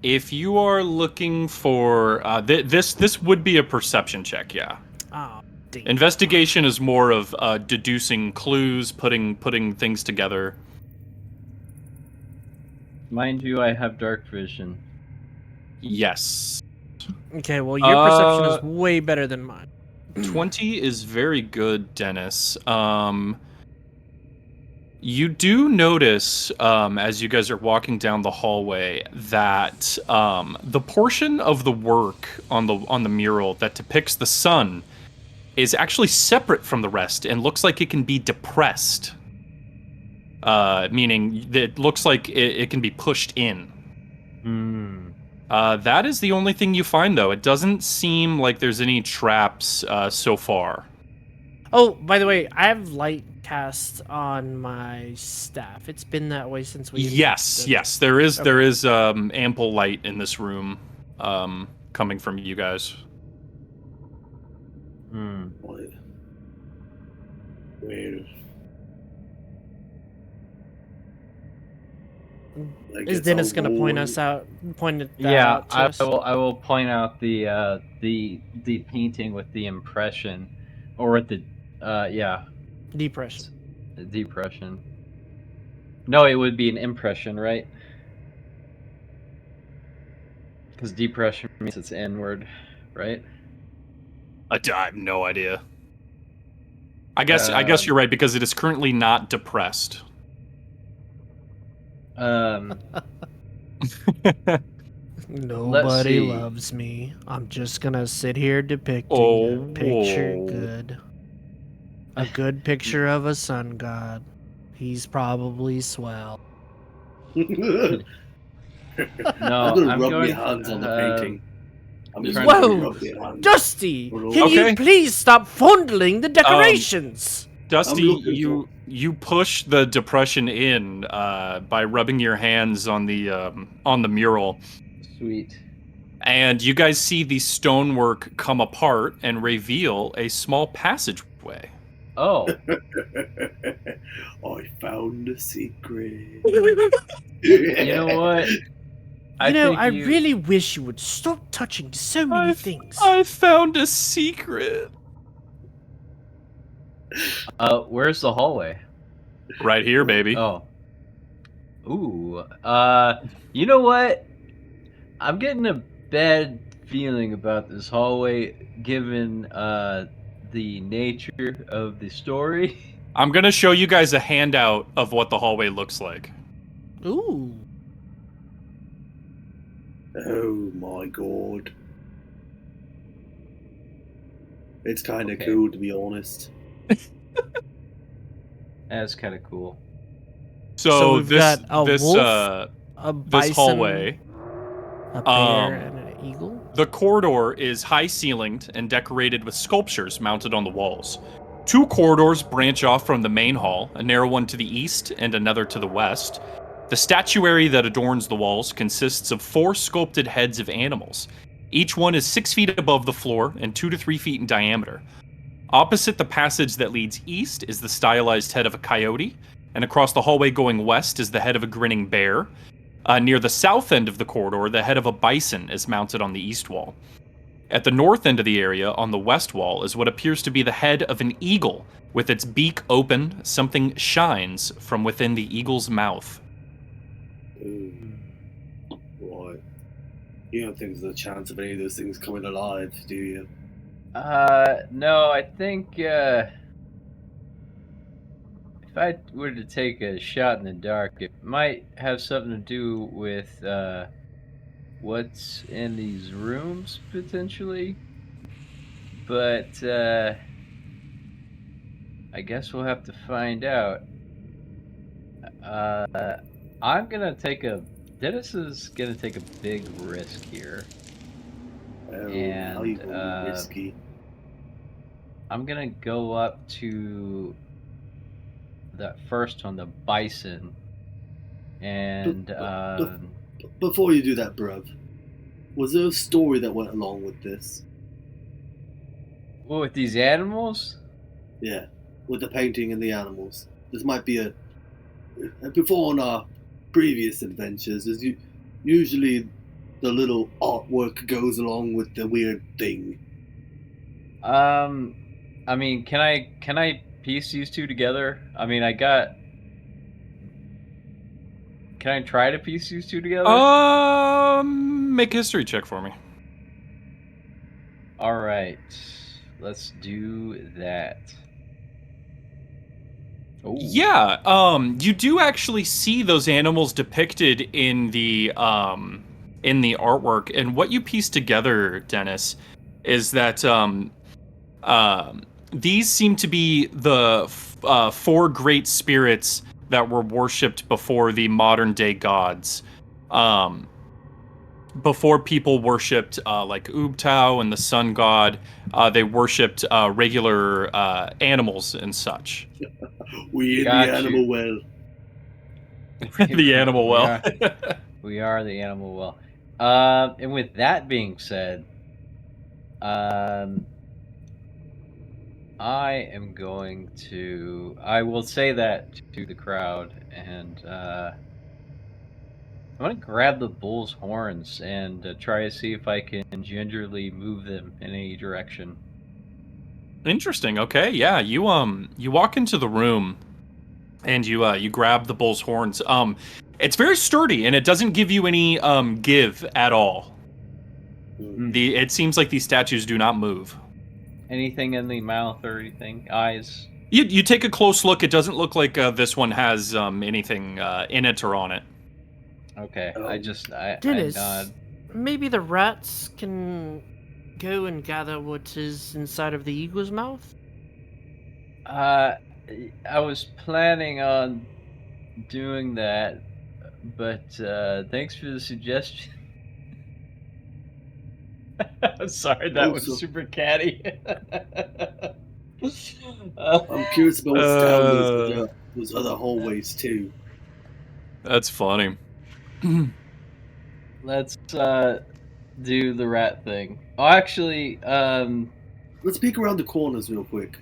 If you are looking for this would be a perception check, yeah. Oh, dang. Investigation is more of deducing clues, putting things together. Mind you, I have dark vision. Yes. Okay, well, your perception is way better than mine. 20 is very good, Dennis. You do notice, as you guys are walking down the hallway, that the portion of the work on the mural that depicts the sun is actually separate from the rest and looks like it can be depressed. Meaning that it looks like it can be pushed in. That is the only thing you find, though. It doesn't seem like there's any traps so far. Oh, by the way, I have light cast on my staff. It's been that way since we. Yes, there is ample light in this room, coming from you guys. Wait. Is Dennis gonna point it out? Yeah, out to us? I will point out the painting with the impression, or with the Depression. depression. No, it would be an impression, right? Because depression means it's N-word, right? I have no idea. I guess you're right, because it is currently not depressed. Nobody loves me. I'm just gonna sit here depicting a picture good. A good picture of a sun god. He's probably swell. No, I'm gonna rub my hands on the painting. I'm just Whoa, gonna rub my hands. Dusty! Can Okay. you please stop fondling the decorations? Dusty, you push the depression in by rubbing your hands on the mural. Sweet. And you guys see the stonework come apart and reveal a small passageway. Oh. I found a secret. You know what? I really wish you would stop touching so many things. I found a secret. Where's the hallway? Right here, baby. Oh. Ooh. You know what? I'm getting a bad feeling about this hallway, given the nature of the story. I'm gonna show you guys a handout of what the hallway looks like. Ooh. Oh my god. It's kind of cool, to be honest. That's kind of cool. So we've got a wolf, a bison, this hallway, a bear, and an eagle. The corridor is high-ceilinged and decorated with sculptures mounted on the walls. 2 corridors branch off from the main hall, a narrow one to the east and another to the west. The statuary that adorns the walls consists of 4 sculpted heads of animals. Each one is 6 feet above the floor and 2 to 3 feet in diameter. Opposite the passage that leads east is the stylized head of a coyote, and across the hallway going west is the head of a grinning bear. Near the south end of the corridor, the head of a bison is mounted on the east wall. At the north end of the area, on the west wall, is what appears to be the head of an eagle. With its beak open, something shines from within the eagle's mouth. Right. You don't think there's a chance of any of those things coming alive, do you? No, I think, if I were to take a shot in the dark, it might have something to do with, what's in these rooms, potentially. But, I guess we'll have to find out. I'm gonna take a. Dennis is gonna take a big risk here. Oh, And how you gonna be risky? I'm gonna go up to that first one, the bison, and Before you do that, bruv, was there a story that went along with this? what, with these animals? Yeah, with the painting and the animals. This might be a before on our previous adventures. Is usually the little artwork goes along with the weird thing. I mean, can I piece these two together? I mean, I got. Can I try to piece these two together? Make a history check for me. All right, let's do that. Ooh. Yeah, you do actually see those animals depicted in the artwork, and what you piece together, Dennis, is that these seem to be the four great spirits that were worshipped before the modern day gods. Before people worshipped like Ubtao and the sun god, they worshipped regular animals and such. We in Got the animal you. well. The animal well. We are the animal well. And with that being said, I am going to. I will say that to the crowd, and I'm gonna grab the bull's horns and try to see if I can gingerly move them in any direction. Interesting. Okay, yeah. You walk into the room and you grab the bull's horns. It's very sturdy and it doesn't give you any give at all. It seems like these statues do not move. Anything in the mouth or anything? Eyes? You take a close look. It doesn't look like this one has anything in it or on it. Okay, I Dennis, nod. maybe the rats can go and gather what is inside of the eagle's mouth? I was planning on doing that, but thanks for the suggestion. I'm sorry, that was super catty. I'm curious about what's down those other hallways too. That's funny. Let's do the rat thing. Oh, actually, Let's peek around the corners real quick.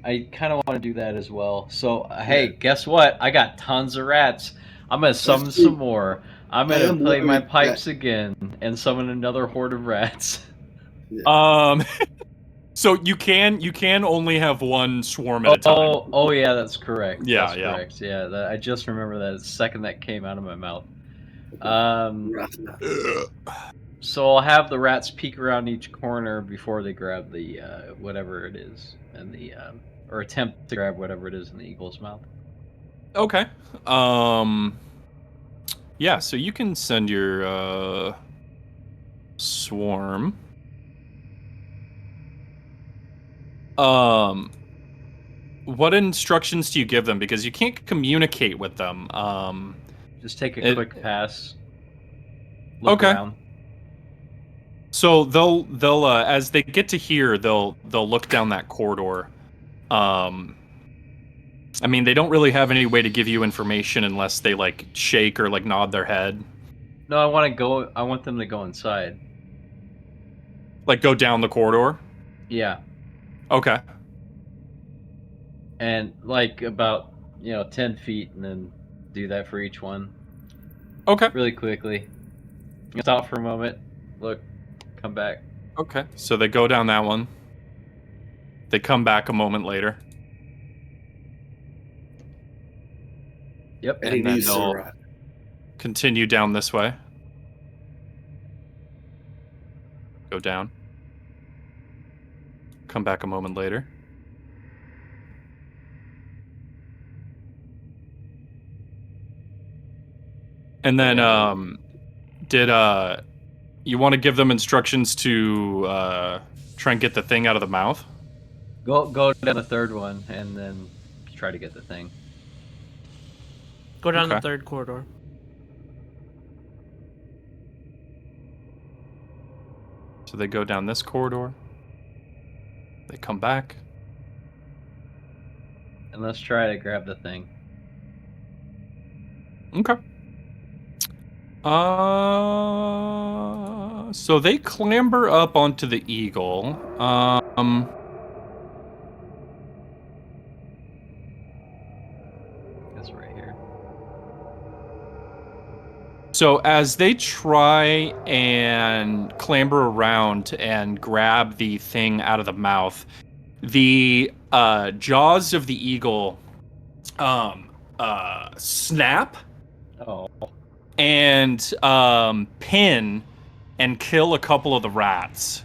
I kind of want to do that as well. So, hey, guess what? I got tons of rats. I'm gonna summon some more. I'm gonna play my pipes again and summon another horde of rats. Yeah. So you can only have one swarm at a time. Oh yeah, that's correct. Yeah, that's correct. Yeah, I just remember that the second that came out of my mouth. So I'll have the rats peek around each corner before they grab the whatever it is, and the or attempt to grab whatever it is in the eagle's mouth. Okay. Yeah, so you can send your swarm. What instructions do you give them? Because you can't communicate with them. Just take a quick pass. Look okay. around. So they'll as they get to here, they'll look down that corridor. I mean, they don't really have any way to give you information unless they like shake or like nod their head. No, I want them to go inside. Like go down the corridor? Yeah. Okay. And like about 10 feet, and then do that for each one. Okay. Really quickly. Stop for a moment. Look. Come back. Okay. So they go down that one. They come back a moment later. Yep. And then they'll continue down this way. Go down. Come back a moment later. And then did you want to give them instructions to try and get the thing out of the mouth? Go down the third one and then try to get the thing. Go down the Okay. third corridor. So they go down this corridor. They come back. And let's try to grab the thing. Okay. So they clamber up onto the eagle. It's right here. So as they try and clamber around and grab the thing out of the mouth, the jaws of the eagle snap Oh. and pin and kill a couple of the rats.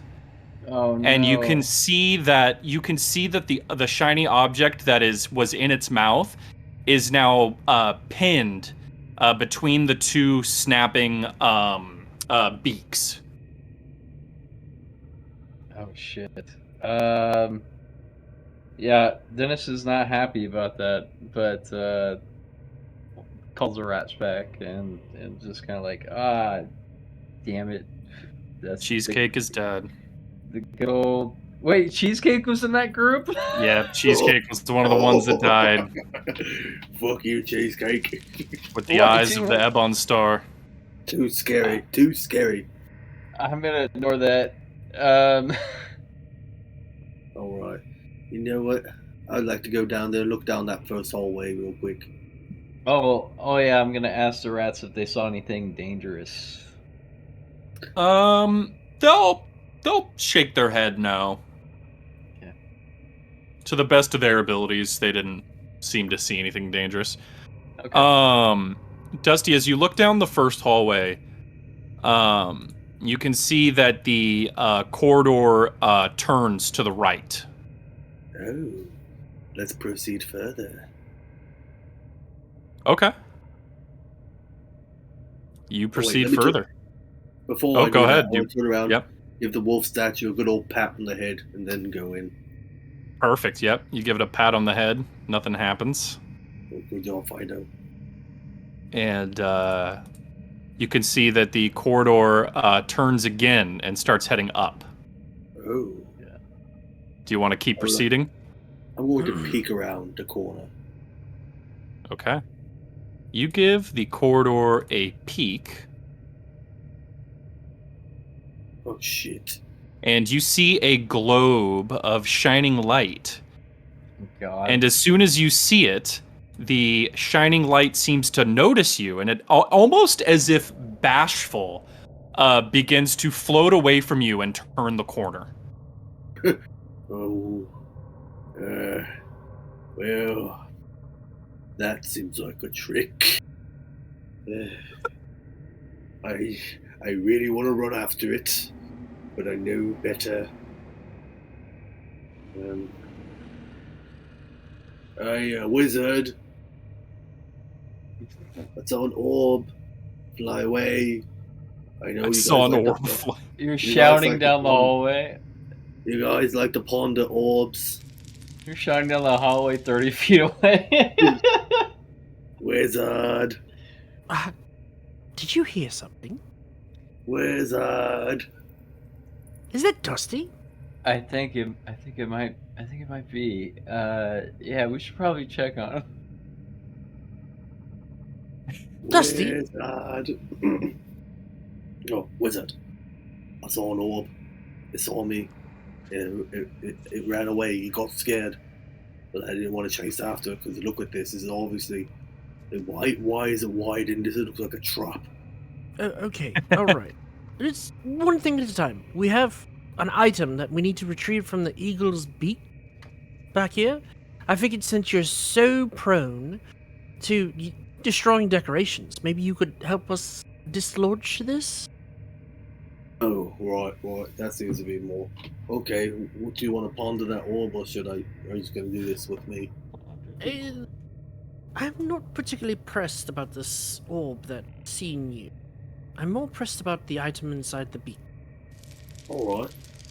Oh no. And you can see that the shiny object that was in its mouth is now pinned between the two snapping beaks. Oh shit. Yeah, Dennis is not happy about that, but calls the rats back and just kind of like, damn it. That's Cheesecake is dead. the good old. Wait, Cheesecake was in that group? Yeah, Cheesecake was one of the ones that died Fuck you, Cheesecake. with the What? eyes of the Ebon Star. Too scary. Too scary. I'm gonna ignore that. Alright. You know what? I'd like to go down there, look down that first hallway real quick. Oh yeah, I'm gonna ask the rats if they saw anything dangerous. They'll shake their head no. Okay. To the best of their abilities, they didn't seem to see anything dangerous. Okay. Dusty, as you look down the first hallway, you can see that the corridor turns to the right. Oh. Let's proceed further. Okay. You proceed let me further. Before I go do that, ahead. I want to turn around, Yep. give the wolf statue a good old pat on the head, and then go in. Perfect. Yep. You give it a pat on the head. Nothing happens. We don't find out. And you can see that the corridor turns again and starts heading up. Oh. Yeah. Do you want to keep proceeding? I'm going to peek around the corner. Okay. You give the corridor a peek, Oh shit. and you see a globe of shining light. God. And as soon as you see it, the shining light seems to notice you, and it almost as if bashful begins to float away from you and turn the corner. Oh. Well, that seems like a trick. I really want to run after it, but I know better. Wizard. I saw an orb fly away. I know I you saw guys an like orb fly. You're guys shouting like to down the pond- hallway. You guys like to ponder orbs. You're shouting down the hallway 30 feet away. Wizard. Did you hear something? Wizard. Is that Dusty? I think it might be. Yeah, we should probably check on him. Dusty? Wizard. Oh, wizard. I saw an orb. It saw me. It ran away. He got scared. But I didn't want to chase after it because look at this. This is obviously. Why is it widened? Does it look like a trap? Okay, alright. It's one thing at a time. We have an item that we need to retrieve from the eagle's beak back here. I figured since you're so prone to destroying decorations, maybe you could help us dislodge this? Oh, right. That seems to be more. Okay, what do you want to ponder that orb, or are you just going to do this with me? I'm not particularly pressed about this orb that's seen you. I'm more pressed about the item inside the beak. All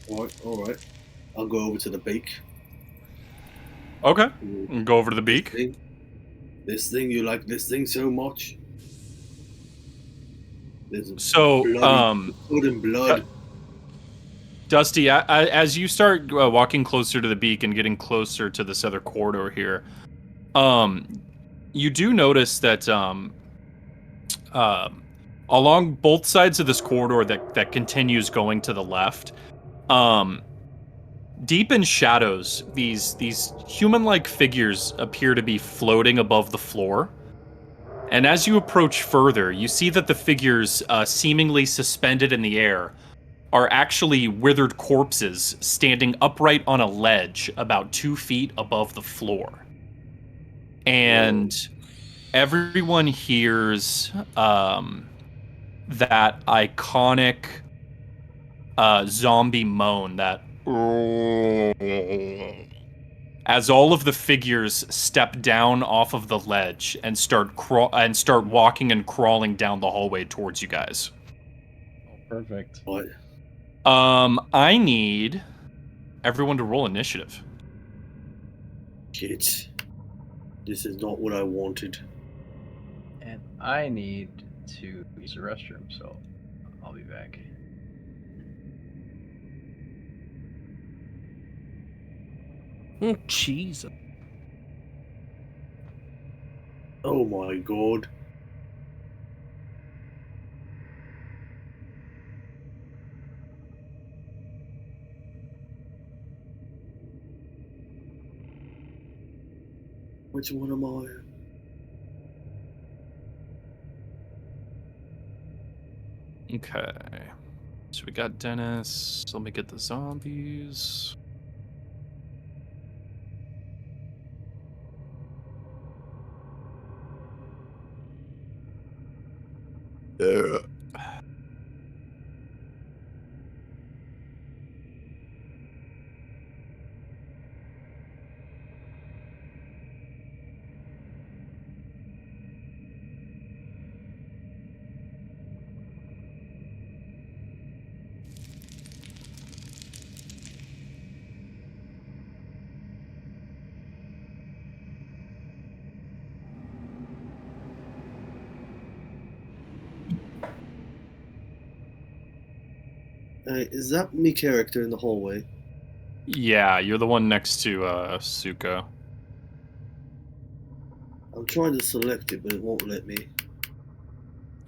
right. I'll go over to the beak. Okay. Go over to the beak. This thing, you like this thing so much? There's So, food and blood. Dusty, as you start walking closer to the beacon, getting closer to this other corridor here, you do notice that along both sides of this corridor that continues going to the left, deep in shadows, these human-like figures appear to be floating above the floor. And as you approach further, you see that the figures, seemingly suspended in the air, are actually withered corpses standing upright on a ledge about 2 feet above the floor. And everyone hears that iconic zombie moan, that as all of the figures step down off of the ledge and start walking and crawling down the hallway towards you guys. Oh, perfect. What? I need everyone to roll initiative. Shit. This is not what I wanted. And I need to use the restroom, so I'll be back. Jeez. Oh my god. Which one am I? Okay. So we got Dennis. Let me get the zombies. Is that me character in the hallway? Yeah, you're the one next to Suko. I'm trying to select it, but it won't let me.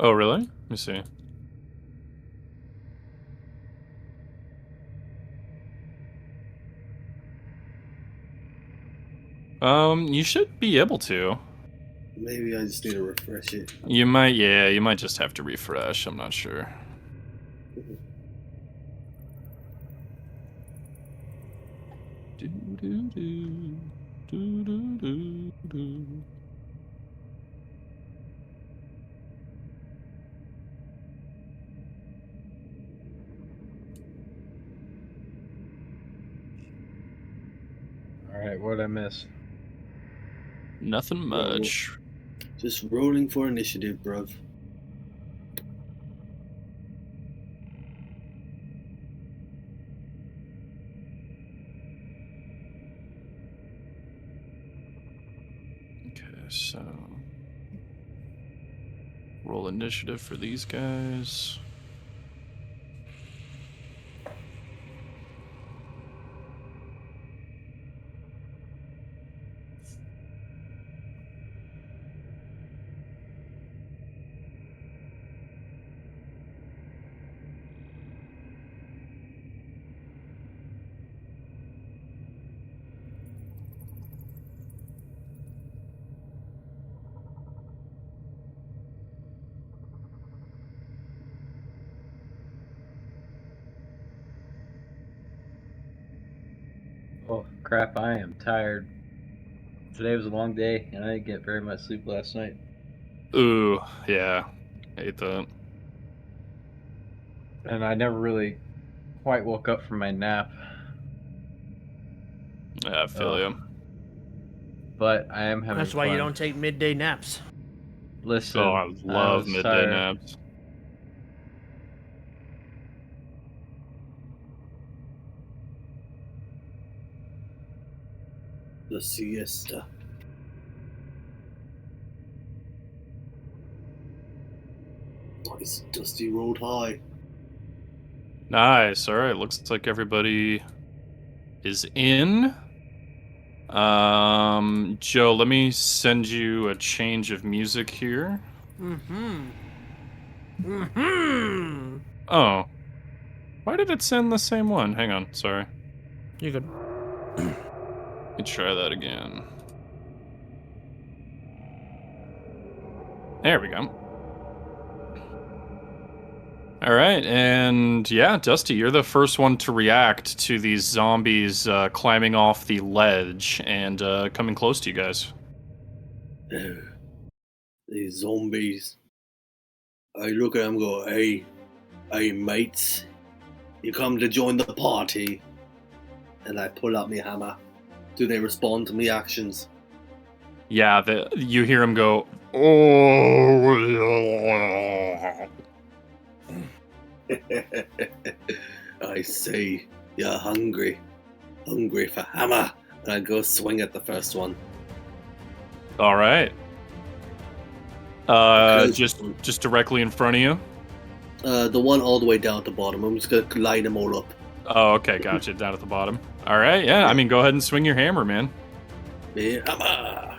Oh, really? Let me see. You should be able to. Maybe I just need to refresh it. You might just have to refresh. I'm not sure. Alright, what did I miss? Nothing much. Just rolling for initiative, bruv. Okay, so roll initiative for these guys. Oh, crap, I am tired. Today was a long day, and I didn't get very much sleep last night. Ooh, yeah. Hate that. And I never really quite woke up from my nap. Yeah, I feel you. But I am having That's why fun. you don't take midday naps. Listen, Oh, I love was midday tired. naps. The siesta. Nice. Dusty rolled high. Nice. All right. Looks like everybody is in. Joe, let me send you a change of music here. Oh. Why did it send the same one? Hang on. Sorry. You good? Let me try that again. There we go. All right, and yeah, Dusty, you're the first one to react to these zombies climbing off the ledge and coming close to you guys. These zombies. I look at them and go, hey mates, you come to join the party? And I pull out my hammer. Do they respond to me actions? Yeah, you hear him go, oh. I see, you're hungry. Hungry for hammer. And I go swing at the first one. All right. Just directly in front of you? The one all the way down at the bottom. I'm just going to line them all up. Oh, okay, gotcha. Down at the bottom. All right, yeah. I mean, go ahead and swing your hammer, man. Hammer.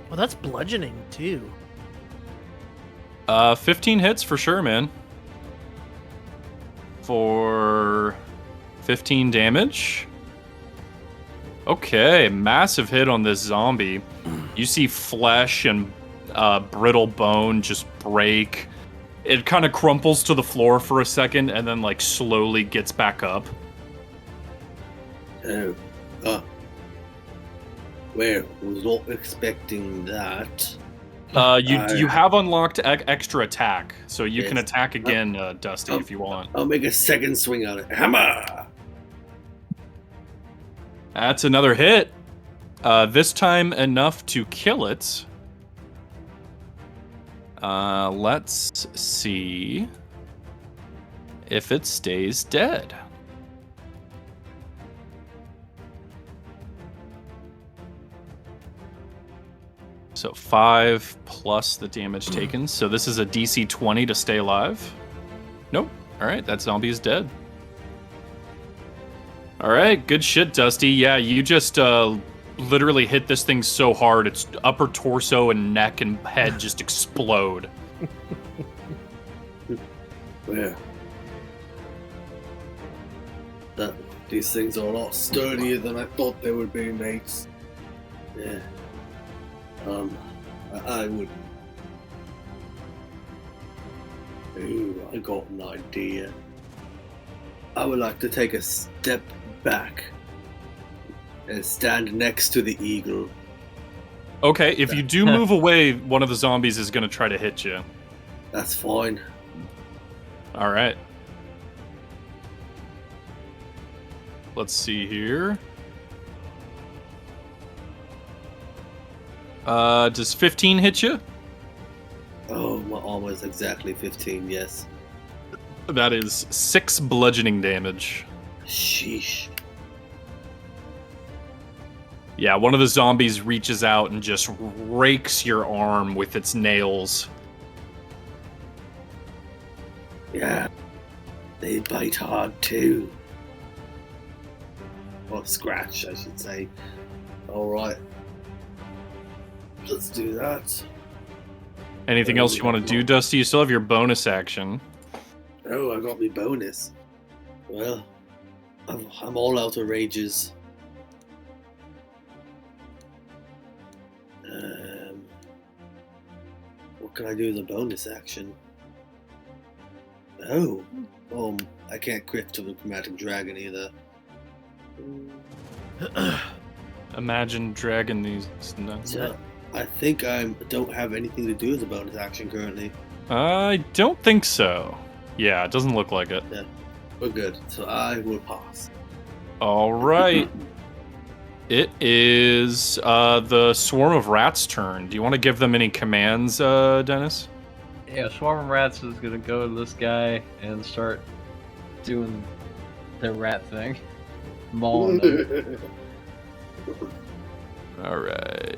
Well, that's bludgeoning too. 15 hits for sure, man. For 15 damage. Okay, massive hit on this zombie. You see flesh and brittle bone just break. It kind of crumples to the floor for a second and then like slowly gets back up. Oh. Well, was not expecting that. You have unlocked extra attack, so you can Yes. attack again, Dusty, if you want. I'll make a second swing at it. Hammer! That's another hit. This time enough to kill it. Let's see if it stays dead. So 5 plus the damage taken. So this is a DC 20 to stay alive. Nope. All right, that zombie is dead. All right, good shit, Dusty. Yeah, you just literally hit this thing so hard, its upper torso and neck and head just explode. Well, these things are a lot sturdier than I thought they would be, mates. Yeah. I would. Ooh, I got an idea. I would like to take a step back and stand next to the eagle. Okay, if you do move away, one of the zombies is going to try to hit you. That's fine. All right. Let's see here. Does 15 hit you? Oh, my armor is exactly 15, yes. That is 6 bludgeoning damage. Sheesh. Yeah, one of the zombies reaches out and just rakes your arm with its nails. Yeah. They bite hard too. Or scratch, I should say. Alright. Let's do that. Anything else you want to do, Dusty? You still have your bonus action. Oh, I got me bonus. Well, I'm all out of rages. What can I do as a bonus action? Oh, I can't crit to the chromatic dragon either. Imagine dragging these nuts. So, I think I don't have anything to do as a bonus action currently. I don't think so. Yeah, it doesn't look like it. Yeah, we're good. So I will pass. All right. It is the swarm of rats' turn. Do you want to give them any commands, Dennis? Yeah, Swarm of Rats is gonna go to this guy and start doing the rat thing. Mauling him. All right.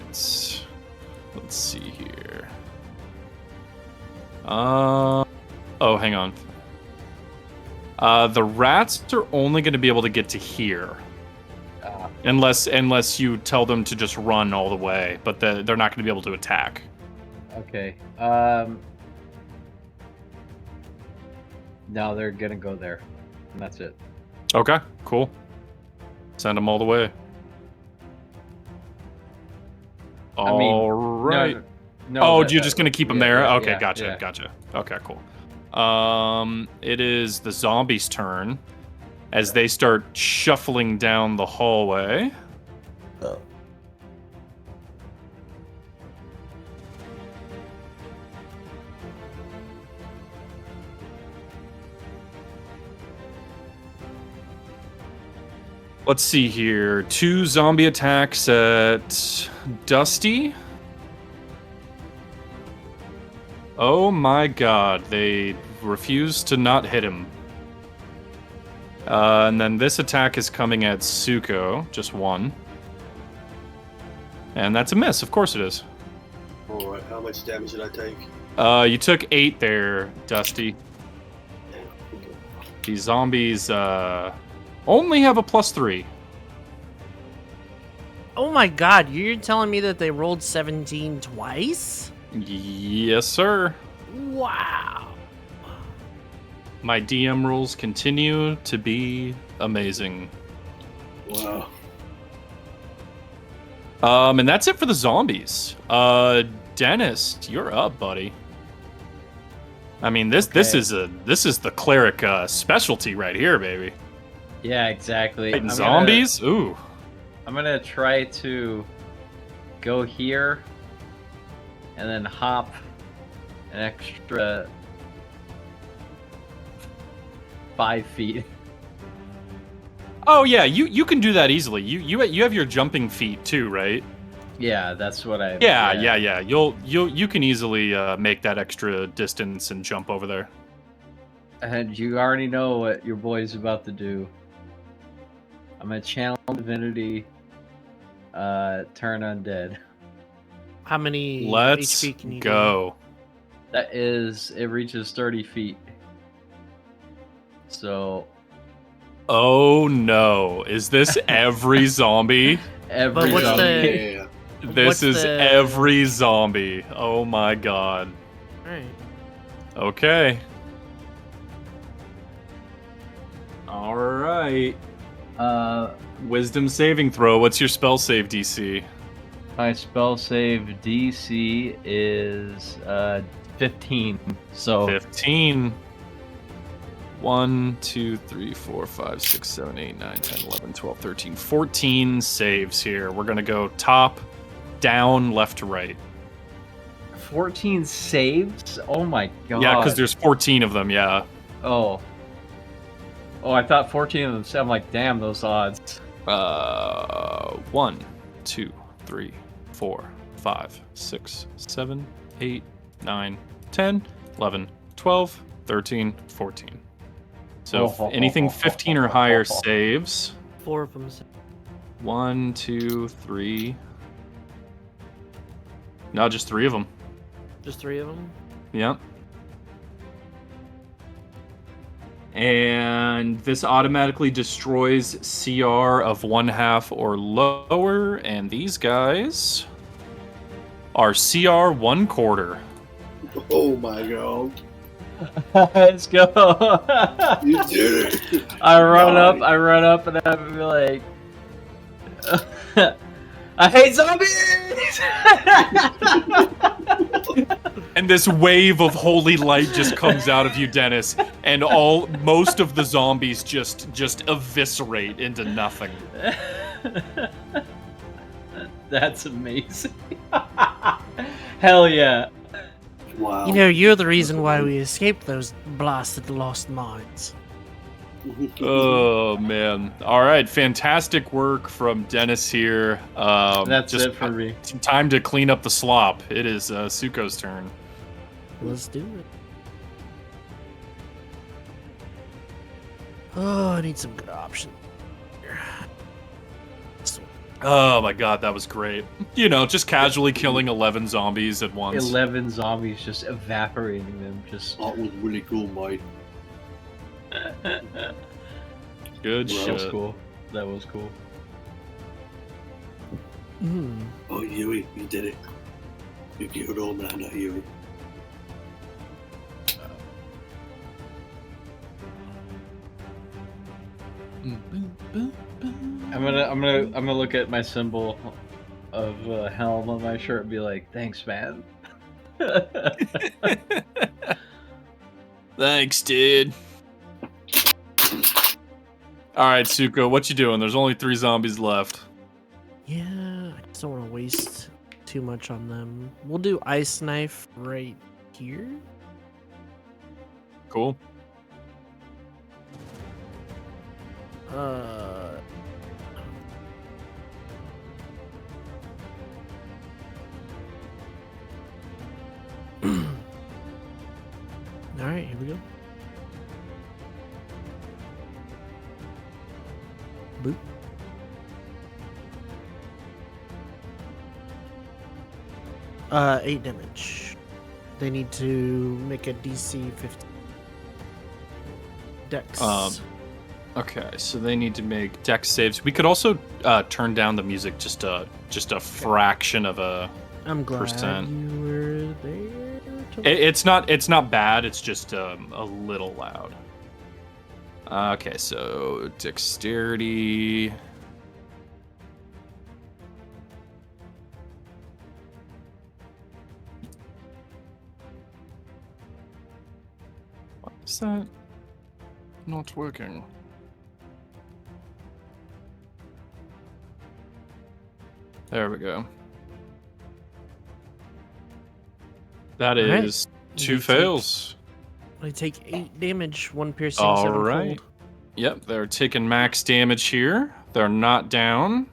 Let's see here. Oh, hang on. The rats are only going to be able to get to here. Unless you tell them to just run all the way, but they're not going to be able to attack. Okay. No, they're gonna go there, and that's it. Okay, cool. Send them all the way. All right. No, you're just gonna keep them there? yeah, Okay, yeah, gotcha, yeah. gotcha. Okay, cool. It is the zombies' turn as they start shuffling down the hallway. Let's see here. 2 zombie attacks at Dusty. Oh my god, they refuse to not hit him. And then this attack is coming at Suko, just 1. And that's a miss, of course it is. Alright, how much damage did I take? You took 8 there, Dusty. These zombies only have a +3. Oh my god, you're telling me that they rolled 17 twice? Yes, sir. Wow. My DM rules continue to be amazing. Wow. And that's it for the zombies. Dennis, you're up, buddy. I mean, this is the cleric specialty right here, baby. Yeah, exactly. Fighting zombies? Ooh. I'm gonna try to go here and then hop an extra 5 feet. Oh yeah, you can do that easily. You have your jumping feet too, right? Yeah, that's what I. Yeah. You can easily make that extra distance and jump over there. And you already know what your boy's about to do. I'm gonna channel divinity, turn undead. How many Let's HP can you go. That is, it reaches 30 feet. So. Oh no! Is this every zombie? Every But what's zombie. the- This is every zombie. Oh my god. Alright. Okay. All right. Wisdom saving throw. What's your spell save DC? My spell save DC is 15. So 15. 1, 2, 3, 4, 5, 6, 7, 8, 9, 10, 11, 12, 13, 14 saves here. We're going to go top, down, left to right. 14 saves? Oh my god. Yeah, because there's 14 of them, yeah. Oh, I thought 14 of them. I'm like, damn, those odds. 1, 2, 3, 4, 5, 6, 7, 8, 9, 10, 11, 12, 13, 14. So if anything 15 or higher saves. 4 of them. 1, 2, 3. No, just 3 of them. Just 3 of them? Yep. And this automatically destroys CR of 1/2 or lower, and these guys are CR 1/4. Oh my god. Let's go. You did it. I run up, and I'm like, I hate zombies. And this wave of holy light just comes out of you, Dennis, and most of the zombies just eviscerate into nothing. That's amazing. Hell yeah. Wow. You know, you're the reason why we escaped those blasted lost mines. Oh man! All right, fantastic work from Dennis here. That's just it for me. Time to clean up the slop. It is Suko's turn. Let's do it. Oh, I need some good options. Oh my god, that was great. You know, just casually killing 11 zombies at once. 11 zombies just evaporating them. Just That was really cool, mate. Good Well, shit. That was cool. That was cool. Oh, Yui, you did it. You killed all man, not Yui. I'm gonna look at my symbol of helm on my shirt and be like, "Thanks, man." Thanks, dude. Alright, Suko, what you doing? There's only 3 zombies left. Yeah, I just don't want to waste too much on them. We'll do ice knife right here. Cool. All right, here we go. Boop. Uh, 8 damage. They need to make a DC 15. Dex. Okay, so they need to make dex saves. We could also turn down the music just a fraction of a I'm glad percent. you were there. It's not bad. It's just a little loud. Okay, so dexterity. Why is that not working? There we go. That Alright. is 2 They fails. They take 8 damage, 1 piercing, All 7 right. cold. Yep, they're taking max damage here. They're not down.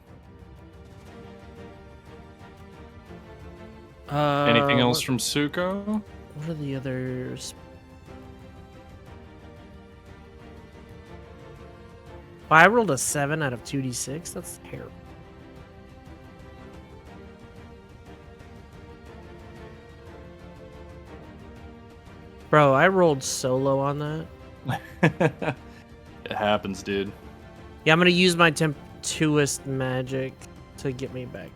Anything else from Suko? What are the others? Well, I rolled a 7 out of 2d6. That's terrible. Bro, I rolled so low on that. It happens, dude. Yeah, I'm gonna use my tempestuous magic to get me back.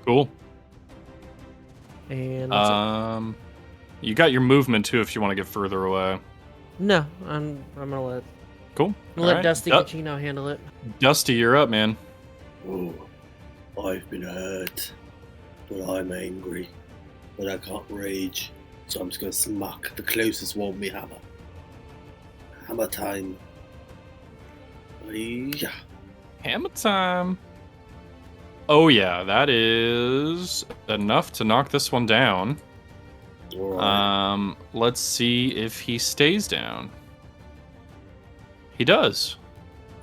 Cool. And that's it. You got your movement too if you want to get further away. No, I'm gonna let Cool. let Alright. Dusty Cucino handle it. Dusty, you're up, man. Oh, I've been hurt, but I'm angry. But I can't rage, so I'm just gonna smack the closest one with me hammer. Hammer time. Yeah. Hammer time. Oh yeah, that is enough to knock this one down. All right. Let's see if he stays down. He does.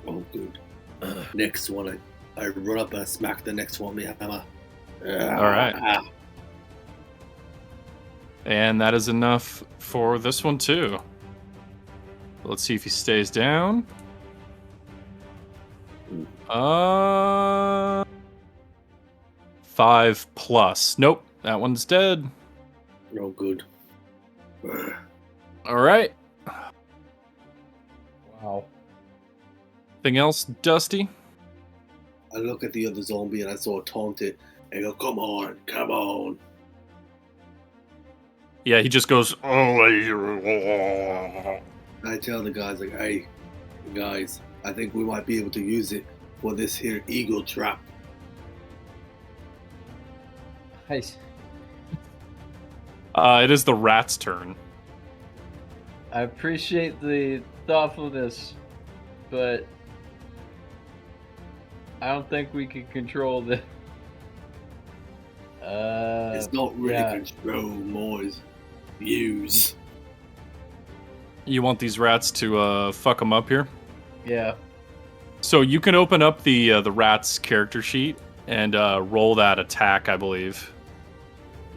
Oh, good. Next one, I run up and smack the next one with me hammer. All right. And that is enough for this one too. Let's see if he stays down. 5 plus. Nope, that one's dead. No good. All right. Wow. Anything else, Dusty? I look at the other zombie and I saw it taunted and go, come on, come on. Yeah, he just goes. Oh, I tell the guys, like, hey, guys, I think we might be able to use it for this here eagle trap. Nice. It is the rat's turn. I appreciate the thoughtfulness, but I don't think we can control the. It's not really yeah. control, more is use. You want these rats to fuck them up here? Yeah. So you can open up the rat's character sheet and roll that attack, I believe.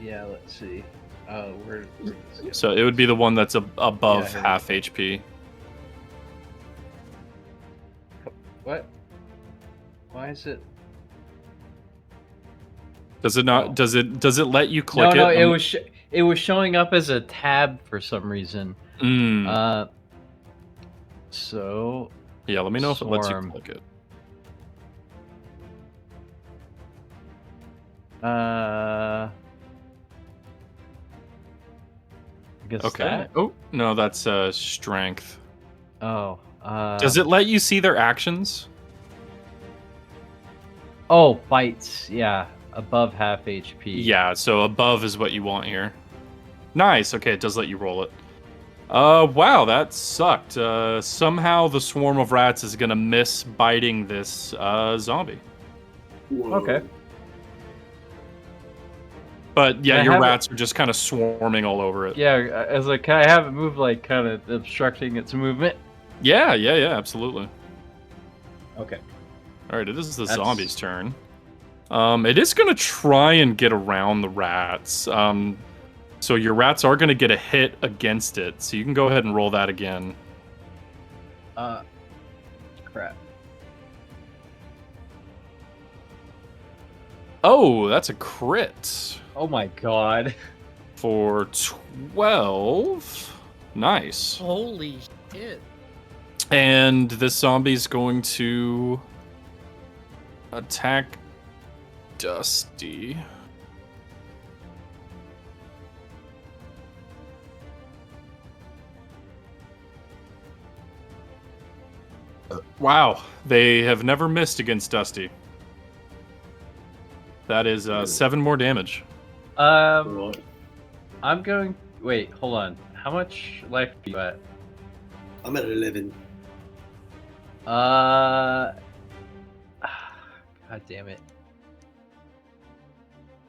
Yeah. Let's see. Where So it would be the one that's above here. half HP. What? Why is it? Does it not? Oh. Does it let you click No, it? it was showing up as a tab for some reason. Mm. So Yeah, let me know if it lets you Swarm. click it. I guess Okay. that. Oh no, that's strength. Oh. Does it let you see their actions? Oh, bites. Yeah, above half HP. Yeah, so above is what you want here. Nice. Okay, it does let you roll it. Wow, that sucked. Somehow the swarm of rats is gonna miss biting this zombie. Whoa. Okay. But yeah, Can I your have it- rats are just kind of swarming all over it. Yeah, I was like, can I have it move like kind of obstructing its movement? Yeah, absolutely. Okay. All right, it is the That's- zombie's turn. It is gonna try and get around the rats. So your rats are gonna get a hit against it. So you can go ahead and roll that again. Crap. Oh, that's a crit Oh my god. for 12. Nice. Holy shit. And this zombie's going to attack Dusty. Wow, they have never missed against Dusty. That is 7 more damage. Right. I'm going. Wait, hold on. How much life are you at? I'm at 11. God damn it.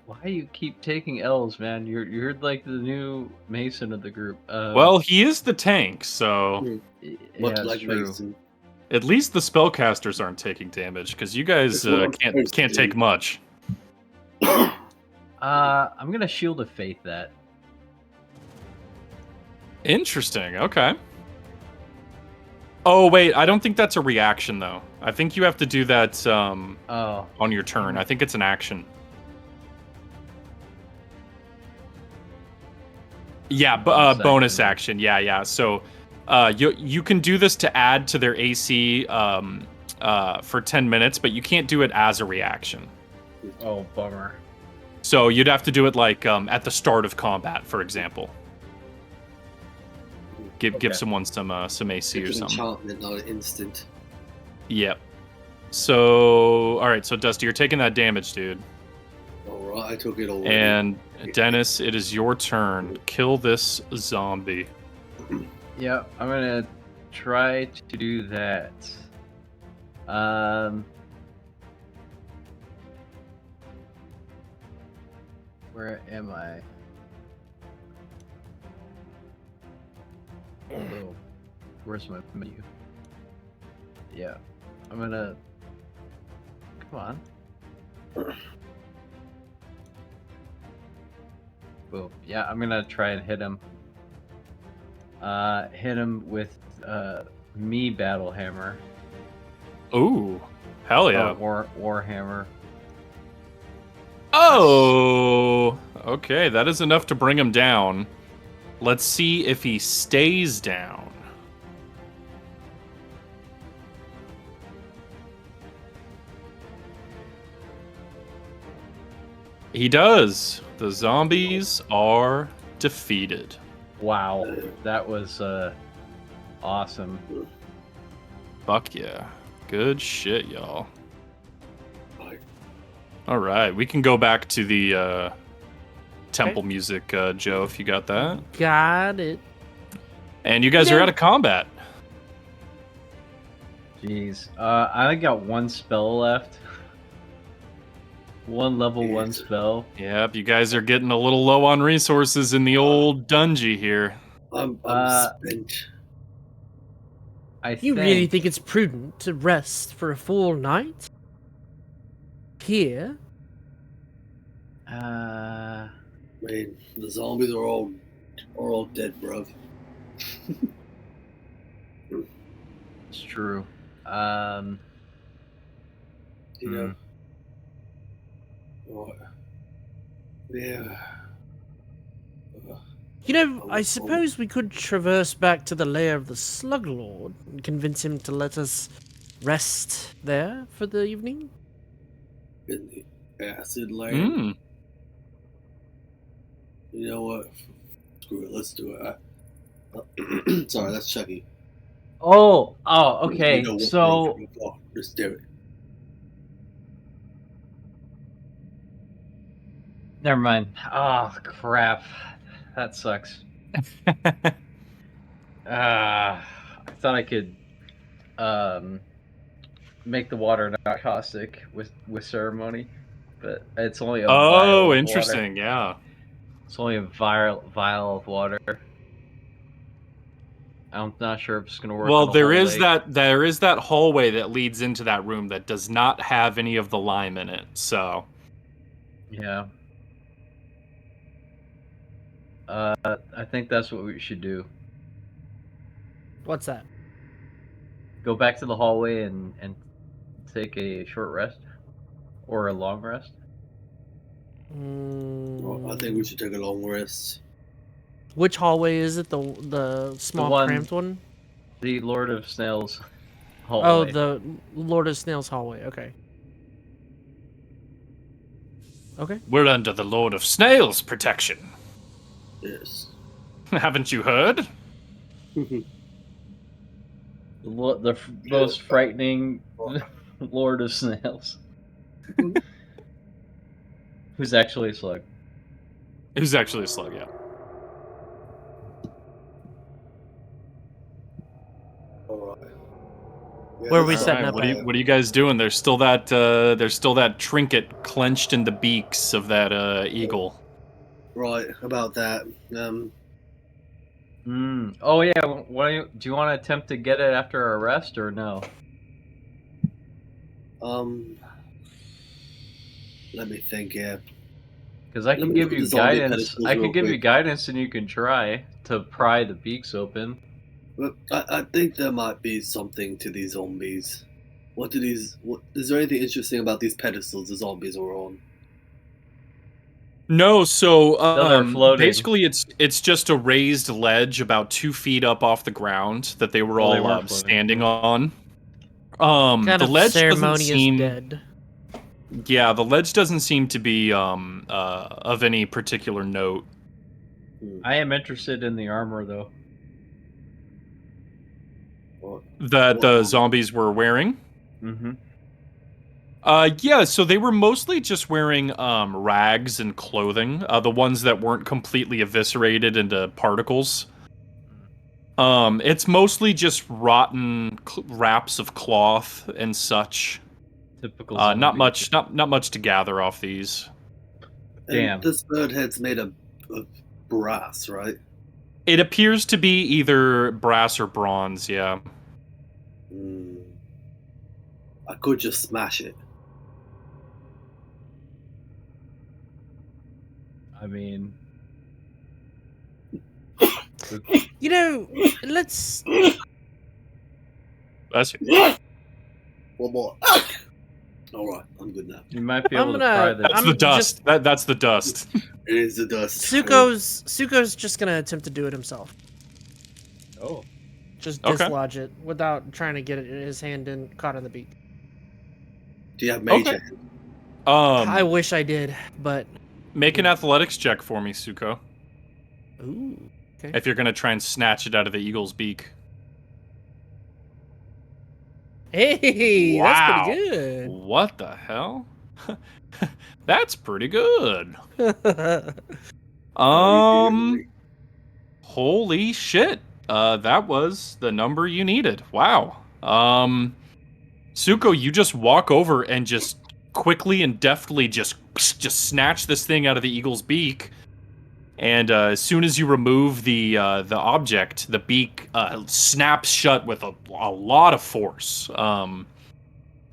Why do you keep taking L's, man? You're like the new Mason of the group. Well, he is the tank, so yeah, Much it's like true. Mason. at least the spellcasters aren't taking damage because you guys That's what I'm supposed to can't do. take much. I'm gonna Shield of Faith that. Interesting. Okay. Oh wait, I don't think that's a reaction though. I think you have to do that Oh. on your turn. I think it's an action. Yeah, bonus action. Yeah. So, you can do this to add to their AC for 10 minutes, but you can't do it as a reaction. Oh, bummer. So you'd have to do it like at the start of combat, for example. Give someone some AC or It's an something. enchantment, not an instant. Yep. So, all right. So Dusty, you're taking that damage, dude. Alright, I took it already. And Dennis, it is your turn. Kill this zombie. Yeah, I'm gonna try to do that. Where am I? Oh, where's my menu? Yeah, I'm gonna. Come on. Boom. Yeah, I'm gonna try and hit him. Hit him with me battle hammer. Ooh, hell yeah! Warhammer. Oh, okay. That is enough to bring him down. Let's see if he stays down. He does. The zombies are defeated. Wow, that was awesome. Fuck yeah. Good shit, y'all. Right. All right, we can go back to the temple music, Joe, if you got that. Got it. And you guys are out of combat. Jeez, I only got one spell left. One level 1 spell. Yep, you guys are getting a little low on resources in the old dungeon here. I'm spent. You really think it's prudent to rest for a full night? Here? Man, the zombies are all dead, bruv. It's true. You know. What? Yeah. I suppose we could traverse back to the lair of the Slug Lord and convince him to let us rest there for the evening. In the acid land. Mm. You know what? Screw it. Let's do it. Sorry, that's Chucky. Oh, You okay. know what? So Let's do it. never mind. Oh crap, that sucks. I thought I could make the water not caustic with ceremony, but it's only a vial Oh, of water. interesting. Yeah. It's only a vial of water. I'm not sure if it's gonna work. Well, on the whole lake. there is that hallway that leads into that room that does not have any of the lime in it. So Yeah. I think that's what we should do. What's that? Go back to the hallway and take a short rest or a long rest. Well, I think we should take a long rest. Which hallway is it? The small one- cramped one? The Lord of Snails Oh, hallway. the Lord of Snails hallway. Okay. Okay. we're under the Lord of Snails' protection. Yes. Haven't you heard? The most frightening Lord of Snails. Who's actually a slug. Who's actually a slug? Yeah. All right. Yeah, Where are we let's setting Alright, up at? what are you guys doing? There's still that trinket clenched in the beaks of that eagle. Right about that. Oh yeah. Do you want to attempt to get it after our rest or no? Let me think. Yeah. Because I Let can me give look at you the zombie guidance. pedestals I real can give you quick. guidance, and you can try to pry the beaks open. But I think there might be something to these zombies. What is there anything interesting about these pedestals the zombies are on? No, so No, they're floating. basically it's just a raised ledge about 2 feet up off the ground that they were Oh, they all were floating. standing on. Kind The of ledge doesn't ceremonious seem dead. Yeah, the ledge doesn't seem to be of any particular note. I am interested in the armor though. That the What? zombies were wearing. Mm-hmm. Yeah, so they were mostly just wearing rags and clothing, the ones that weren't completely eviscerated into particles. It's mostly just rotten wraps of cloth and such. Typical Not zombie. not much to gather off these. And Damn. this bird head's made of brass, right? It appears to be either brass or bronze, yeah. I could just smash it. I mean, Let's. That's it. One more. All right, I'm good now. you might be I'm able to gonna- pry the. That's the dust. That's the dust. It is the dust. Suko's just gonna attempt to do it himself. Oh. Just Okay. dislodge it without trying to get it in his hand and caught in the beak. Do you have mage Okay. hand? I wish I did, but Make an athletics check for me, Suko. ooh, okay. If you're gonna try and snatch it out of the eagle's beak. Hey, Wow. that's pretty good. What the hell? That's pretty good. Holy shit. That was the number you needed. Wow. Suko, you just walk over and just quickly and deftly just snatch this thing out of the eagle's beak. And as soon as you remove the object, the beak snaps shut with a lot of force.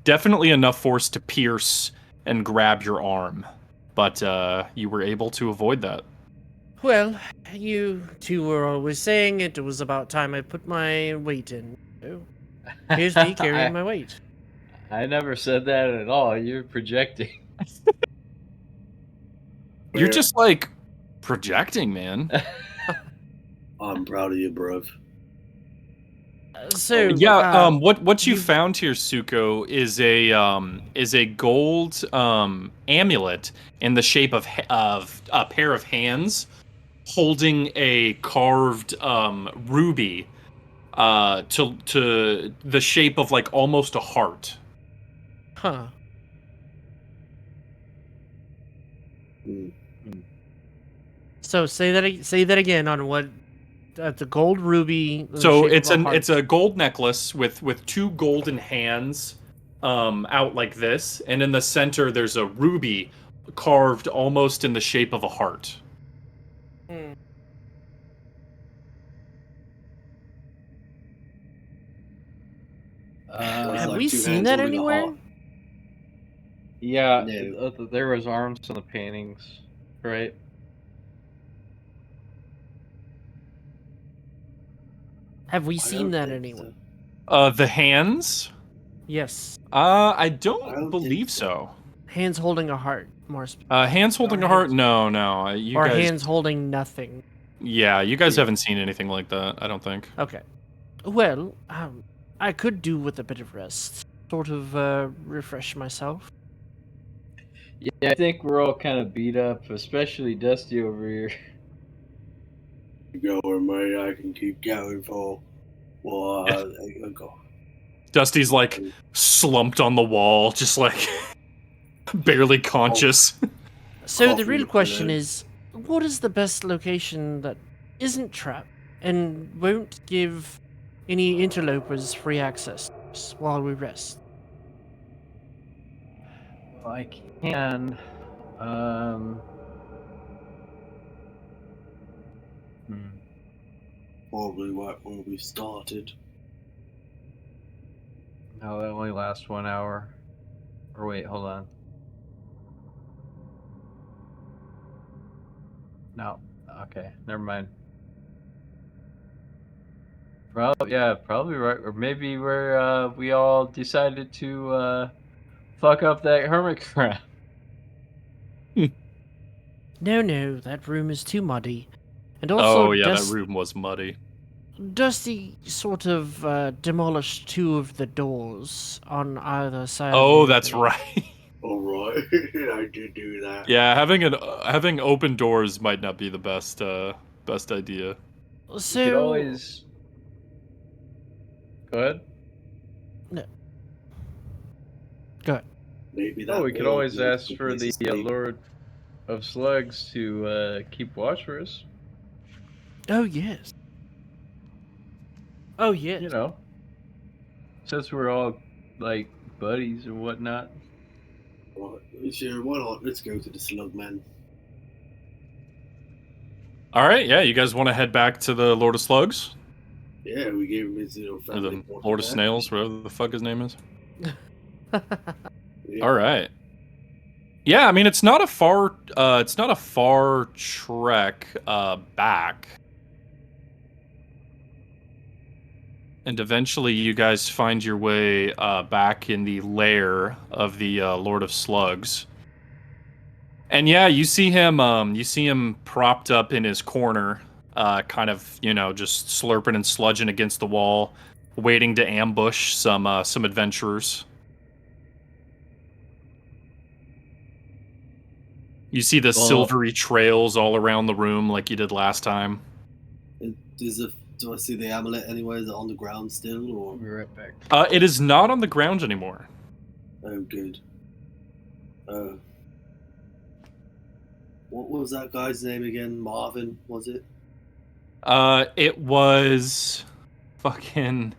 Definitely enough force to pierce and grab your arm, but you were able to avoid that. Well, you two were always saying it was about time I put my weight in. So, here's me carrying my weight. I never said that at all. You're projecting. You're just like projecting, man. I'm proud of you, bruv. So what you you- found here, Suko, is a gold amulet in the shape of a pair of hands holding a carved ruby to the shape of like almost a heart. Huh. Mm. So say that again on what the gold ruby. in the So shape of a heart. it's a gold necklace with two golden hands out like this, and in the center there's a ruby carved almost in the shape of a heart. Hmm. Have like we two seen hands that holding a anywhere? heart. Yeah, No. there was arms on the paintings, right? Have we I seen don't that think anywhere? so. The hands? Yes. I I don't don't believe think so. so. Hands holding a heart, more Hands holding Or a heart? hands- No. You or guys, hands holding nothing. yeah, you guys Yeah. haven't seen anything like that. I don't think. Okay. Well, I could do with a bit of rest. Sort of refresh myself. Yeah, I think we're all kind of beat up, especially Dusty over here. Go where Murray I can keep going for. Well, I go. Dusty's like slumped on the wall, just like barely conscious. So the Coffee real up question below. is, what is the best location that isn't trapped and won't give any interlopers free access while we rest? Well, I can. Probably right where we started. No, that only lasts 1 hour. Or wait, hold on. No. Okay, never mind. Probably right. Or maybe where we all decided to fuck up that hermit crab. No, that room is too muddy. And also, Oh yeah, that room was muddy. Dusty sort of demolished two of the doors on either side of Oh, the that's opening. right. All right, I did do that. Yeah, having open doors might not be the best idea. We could So, always. Go ahead. no. Go ahead. Maybe that. Oh, we could wall always would make ask the for place the escape. Lord of Slugs to keep watch for us. Oh, yes. Oh, yes. You know, since we're all like buddies and whatnot. Right, sure, why not? Let's go to the Slugman. All right, yeah, you guys want to head back to the Lord of Slugs Yeah, we gave him his or family the portrait Lord of back. Snails, whatever the fuck his name is. Yeah. All right. Yeah, I mean it's not a far trek back. And eventually you guys find your way back in the lair of the Lord of Slugs. And yeah, you see him propped up in his corner, kind of, just slurping and sludging against the wall, waiting to ambush some adventurers. You see the silvery trails all around the room like you did last time. Do I see the amulet anywhere? Is it on the ground still, or? We'll be right back. It is not on the ground anymore. Oh, good. What was that guy's name again? Marvin, was it? It was fucking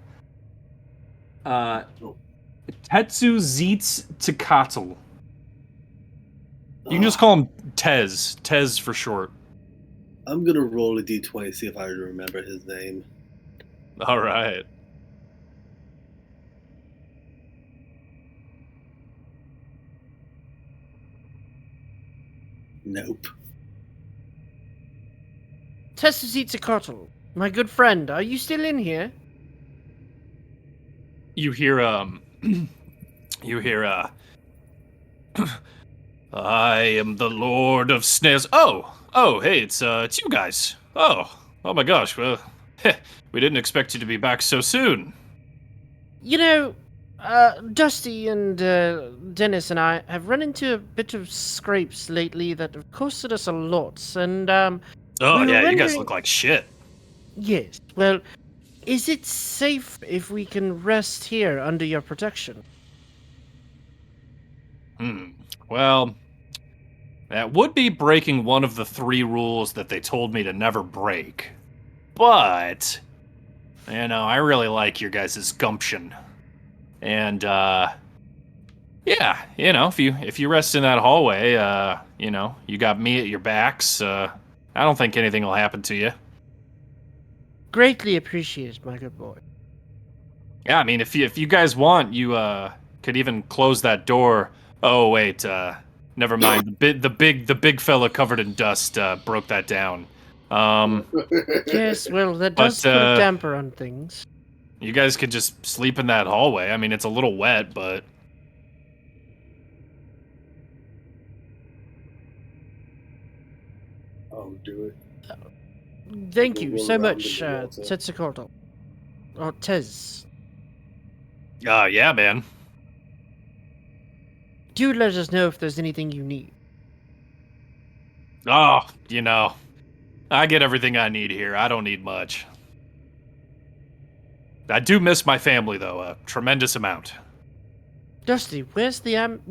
Oh, Tetsu Zeets Tekatl. You can just ah, call him Tez. Tez for short. I'm gonna roll a d20, see if I remember his name. All right. Nope. Tessitzacotl, my good friend, are you still in here? You hear You hear, I am the Lord of Snails. Oh, hey, it's you guys. Oh my gosh, well, we didn't expect you to be back so soon. You know, Dusty and Dennis and I have run into a bit of scrapes lately that have costed us a lot, and Oh, we were yeah, you guys wondering. look like shit. Yes. Well, is it safe if we can rest here under your protection? Well, that would be breaking one of the 3 rules that they told me to never break. But, I really like your guys' gumption. And, yeah, if you rest in that hallway, you got me at your backs, I don't think anything will happen to you. Greatly appreciated, my good boy. Yeah, I mean, if you guys want, you could even close that door. Oh wait, never mind. The big fella covered in dust broke that down. Yes, well, that But does put a damper on things. you guys could just sleep in that hallway. I mean, it's a little wet, but I'll do it. Thank We'll you roll so around much, in the water. Tetsukoto. Or Tez. yeah, man. Do let us know if there's anything you need. Oh, I get everything I need here. I don't need much. I do miss my family though, a tremendous amount. Dusty, where's the amulet?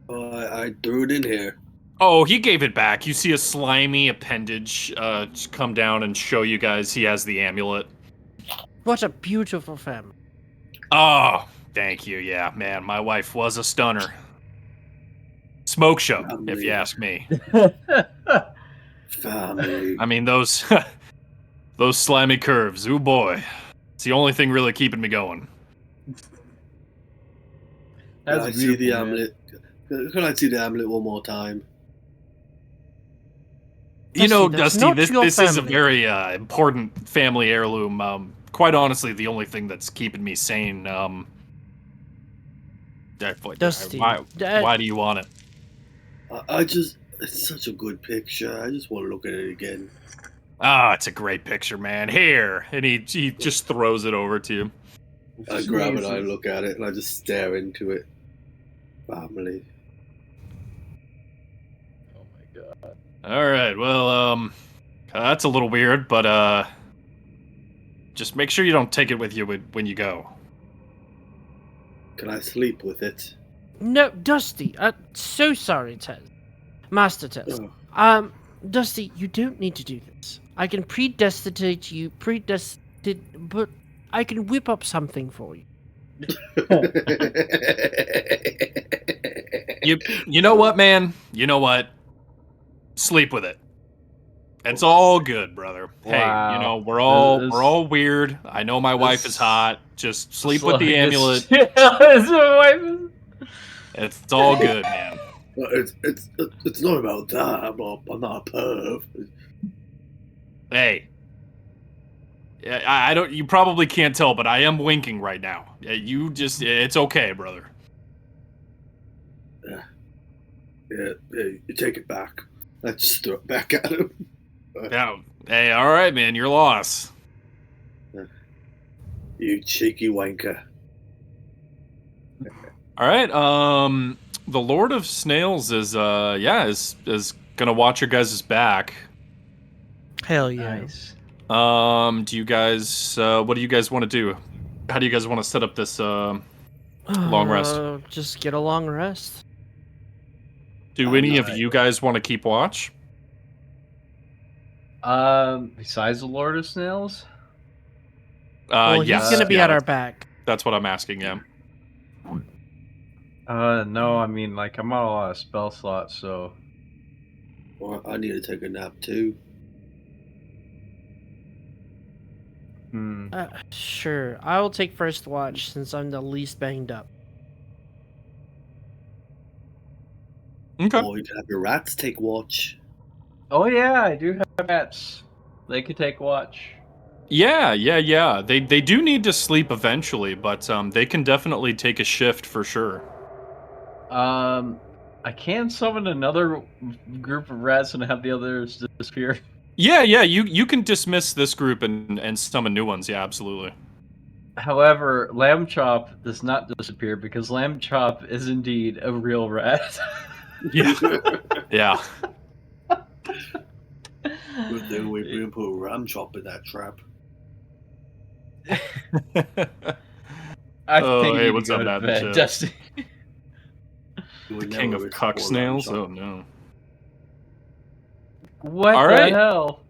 Oh, I threw it in here. Oh, he gave it back. You see a slimy appendage just come down and show you guys he has the amulet. What a beautiful family. Oh, thank you. Yeah, man, my wife was a stunner. Smoke show, if you ask me. Family. I mean, those those slimy curves. Ooh boy, it's the only thing really keeping me going. Can That's I see the beautiful, man. amulet? Can I see the amulet one more time? That's Dusty, not this your this is a family. very important family heirloom. Quite honestly, the only thing that's keeping me sane. Dusty, Why do you want it? It's such a good picture. I just want to look at it again. Ah, it's a great picture, man. Here, and he just throws it over to you. I grab it, I look at it, and I just stare into it. Family. Oh my god. All right, well, that's a little weird, but just make sure you don't take it with you when you go. Can I sleep with it? No, Dusty. So sorry, Tez. Master Tez. Oh. Dusty, you don't need to do this. I can predestinate you. But I can whip up something for you. You know what, man? You know what? Sleep with it. It's all good, brother. Wow. Hey, we're all weird. I know my wife is this- hot. Just sleep with the amulet. It's all good, man. It's not about that. I'm not a perv. Hey. I don't. You probably can't tell, but I am winking right now. It's okay, brother. Yeah, you take it back. Let's just throw it back at him. Yeah. Hey, all right, man. You're lost. You cheeky wanker. All right. The Lord of Snails is gonna watch your guys' back. Hell yeah. Nice. Do you guys? What do you guys want to do? How do you guys want to set up this long rest? Just get a long rest. Do any of you guys want to keep watch? Besides the Lord of Snails? Well, yes. he's gonna be at our back. That's what I'm asking. Yeah. No, I mean, like, I'm on a lot of spell slots, so... Well, I need to take a nap, too. Sure. I will take first watch since I'm the least banged up. Okay. Or you can have your rats take watch. Oh yeah, I do have rats. They could take watch. Yeah. They do need to sleep eventually, but they can definitely take a shift for sure. I can summon another group of rats and have the others disappear. Yeah. You can dismiss this group and summon new ones. Yeah, absolutely. However, Lamb Chop does not disappear because Lamb Chop is indeed a real rat. Yeah. Yeah. Good thing we didn't put a ram chop in that trap. I Oh, think you hey, need what's to go up, to Matt? bed, Dusty. You The would king never of cuck restore ram snails? chop. Oh no. What All the right. hell?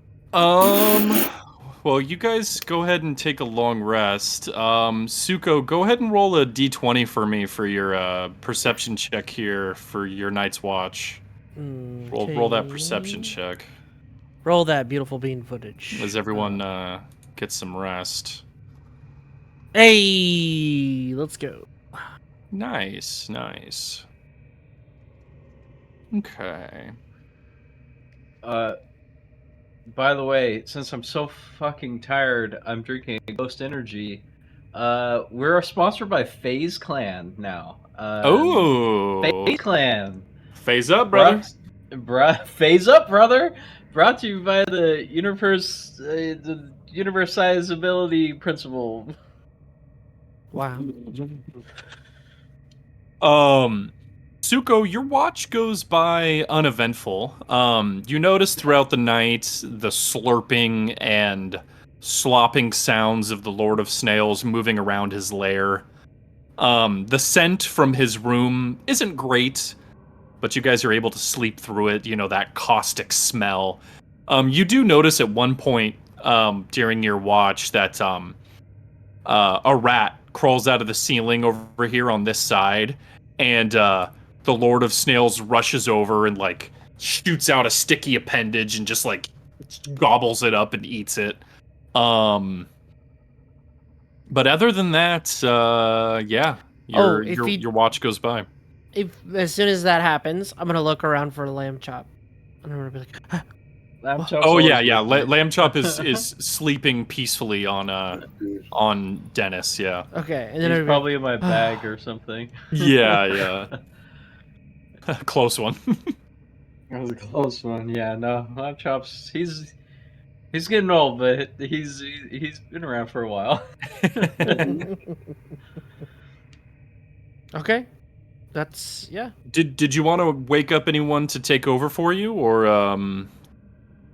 Well, you guys go ahead and take a long rest. Suko, go ahead and roll a d20 for me for your perception check here for your night's watch. Roll that perception check Roll that beautiful bean footage. as everyone gets some rest. Hey, let's go. Nice. Okay. By the way, since I'm so fucking tired, I'm drinking Ghost Energy. We're sponsored by FaZe Clan now. Oh, FaZe Clan. phase up, brother. Phase up, brother. Brought to you by the universalizability principle. Wow. Suko, your watch goes by uneventful. You notice throughout the night the slurping and slopping sounds of the Lord of Snails moving around his lair. The scent from his room isn't great, but you guys are able to sleep through it, you know, that caustic smell. You do notice at one point during your watch that a rat crawls out of the ceiling over here on this side, and the Lord of Snails rushes over and like shoots out a sticky appendage and just like gobbles it up and eats it. But other than that, yeah, your watch goes by. If as soon as that happens, I'm gonna look around for a lamb chop, and I'm gonna be like, Lamb Chop's Oh yeah, always yeah. with me. Lamb Chop is sleeping peacefully on Dennis. Yeah, okay, and then He's I'd be probably like, in my bag or something. yeah. Close one. That was a close one. Yeah, no, Lamb Chop's he's getting old, but he's been around for a while. okay, that's yeah. Did you want to wake up anyone to take over for you, or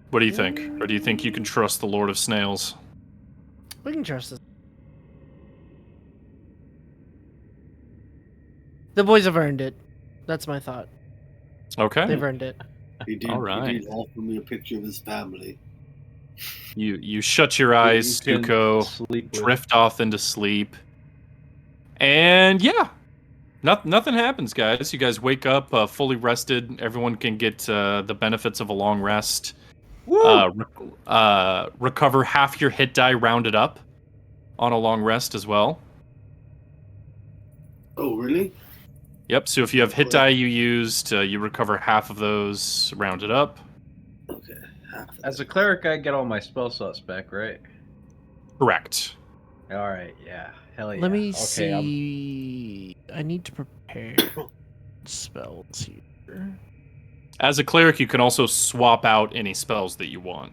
what do you think? Or do you think you can trust the Lord of Snails? We can trust this. The boys have earned it. That's my thought. Okay. They've earned it. He did. All right. He did offer me a picture of his family. You shut your eyes, You can Suko, sleep with. drift off into sleep, and yeah, nothing happens, guys. You guys wake up fully rested. Everyone can get the benefits of a long rest. Recover half your hit die rounded up on a long rest as well. Oh, really? Yep. So if you have hit die you used, you recover half of those rounded up. Okay. As a cleric, I get all my spell slots back, right? Correct. All right, yeah, hell yeah. Let me Okay, see. I need to prepare spells here. As a cleric, you can also swap out any spells that you want.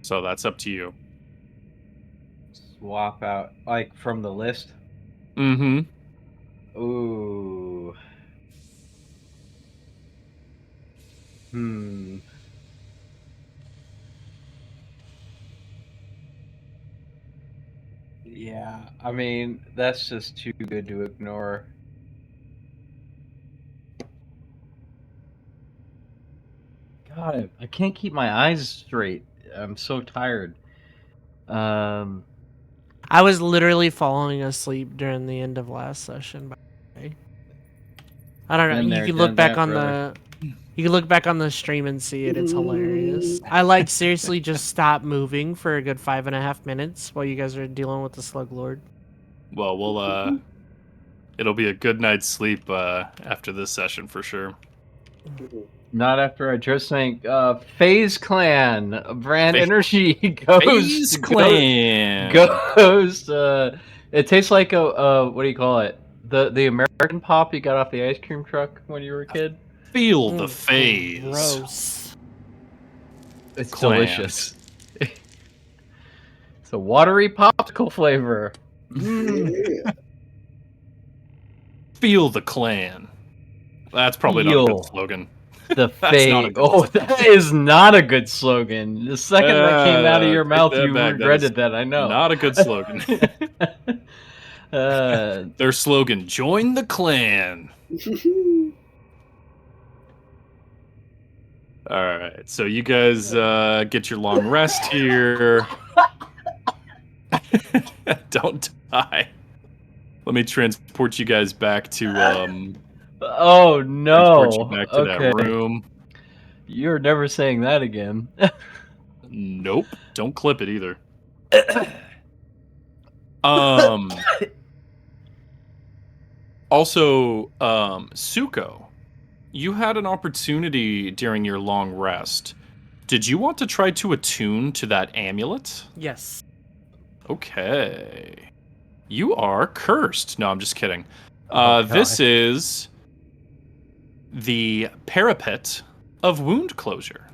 So that's up to you. Swap out like from the list. Mm-hmm. Ooh. Yeah, I mean, that's just too good to ignore. God, I can't keep my eyes straight. I'm so tired. I was literally falling asleep during the end of last session. By the way. I don't know. Been You there, can look done back that, on brother. you can look back on the stream and see it. It's hilarious. I like seriously just stopped moving for a good 5.5 minutes while you guys are dealing with the Slug Lord. Well, it'll be a good night's sleep after this session for sure. Not after I just sank. FaZe Clan brand Fa- energy FaZe Clan. goes. It tastes like a what do you call it? The American pop you got off the ice cream truck when you were a kid. Feel the phase. Gross. It's Clan. delicious. It's a watery popsicle flavor. Mm. Yeah. Feel the clan. That's probably not a good Feel slogan. the That's not a fade. good Oh, that is not a good slogan. The second that came out of your Take mouth, that you back. That is regretted that. I know. not a good slogan. uh, Their slogan: "Join the clan." All right, so you guys get your long rest here. Don't die. Let me transport you guys back to oh no. transport you back to Okay. that room. You're never saying that again. Nope. Don't clip it either. Also, Suko, you had an opportunity during your long rest. Did you want to try to attune to that amulet? Yes. Okay. You are cursed. No, I'm just kidding. Oh, This God. is the parapet of wound closure.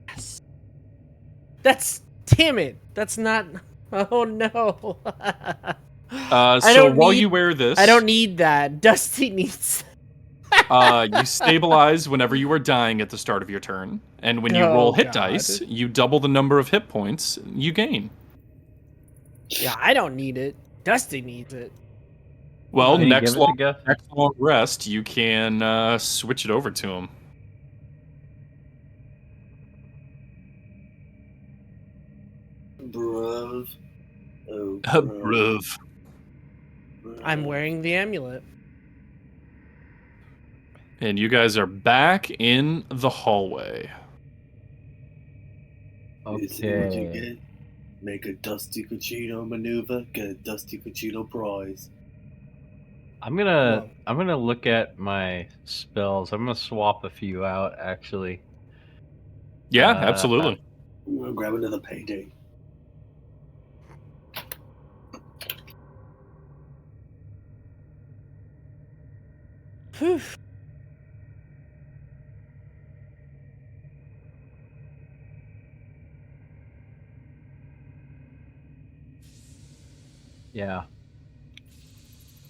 Yes. That's damn it. That's not. Oh no. So while you wear this, I don't need that. Dusty needs. you stabilize whenever you are dying at the start of your turn, and when you roll hit dice, you double the number of hit points you gain. Yeah, I don't need it. Dusty needs it. Well, Can you next give it to Guff? long rest, you can switch it over to him. Bruv. Oh, Bruv. I'm wearing the amulet. And you guys are back in the hallway. You see what you Okay. get? Make a Dusty Cucino maneuver, get a Dusty Cucino prize. I'm gonna look at my spells. I'm gonna swap a few out actually. Yeah, absolutely. I'm gonna grab another payday. Whew. Yeah.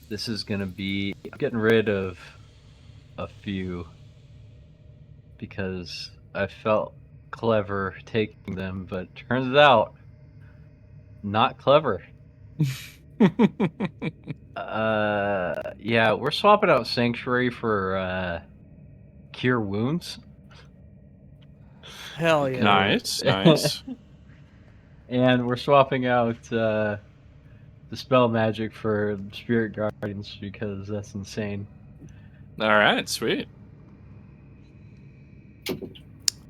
This is gonna be I'm getting rid of a few because I felt clever taking them, but turns out not clever. Yeah, we're swapping out Sanctuary for Cure Wounds. Hell yeah. Nice, nice. And we're swapping out the spell magic for Spirit Guardians because that's insane. All right, sweet.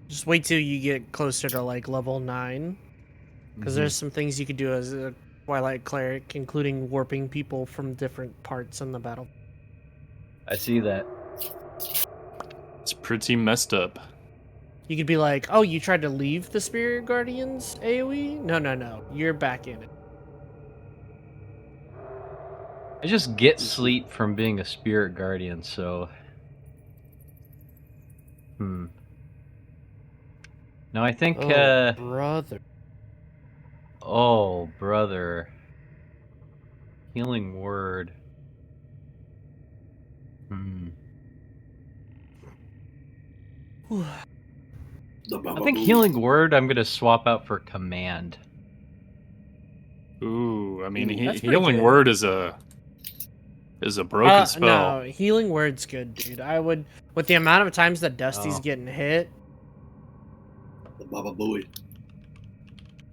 Just wait till you get closer to like level 9. Because there's some things you could do as a Twilight Cleric, including warping people from different parts in the battle. I see that. It's pretty messed up. You could be like, oh, you tried to leave the Spirit Guardians AoE? No. You're back in it. I just get sleep from being a Spirit Guardian, so... No, I think, brother. Oh, brother. Healing Word. I think Healing Word I'm gonna swap out for Command. Ooh, I mean, That's pretty Healing good. Word is a broken spell. No, Healing Word's good, dude. I would, with the amount of times that Dusty's getting hit. The Baba Booey.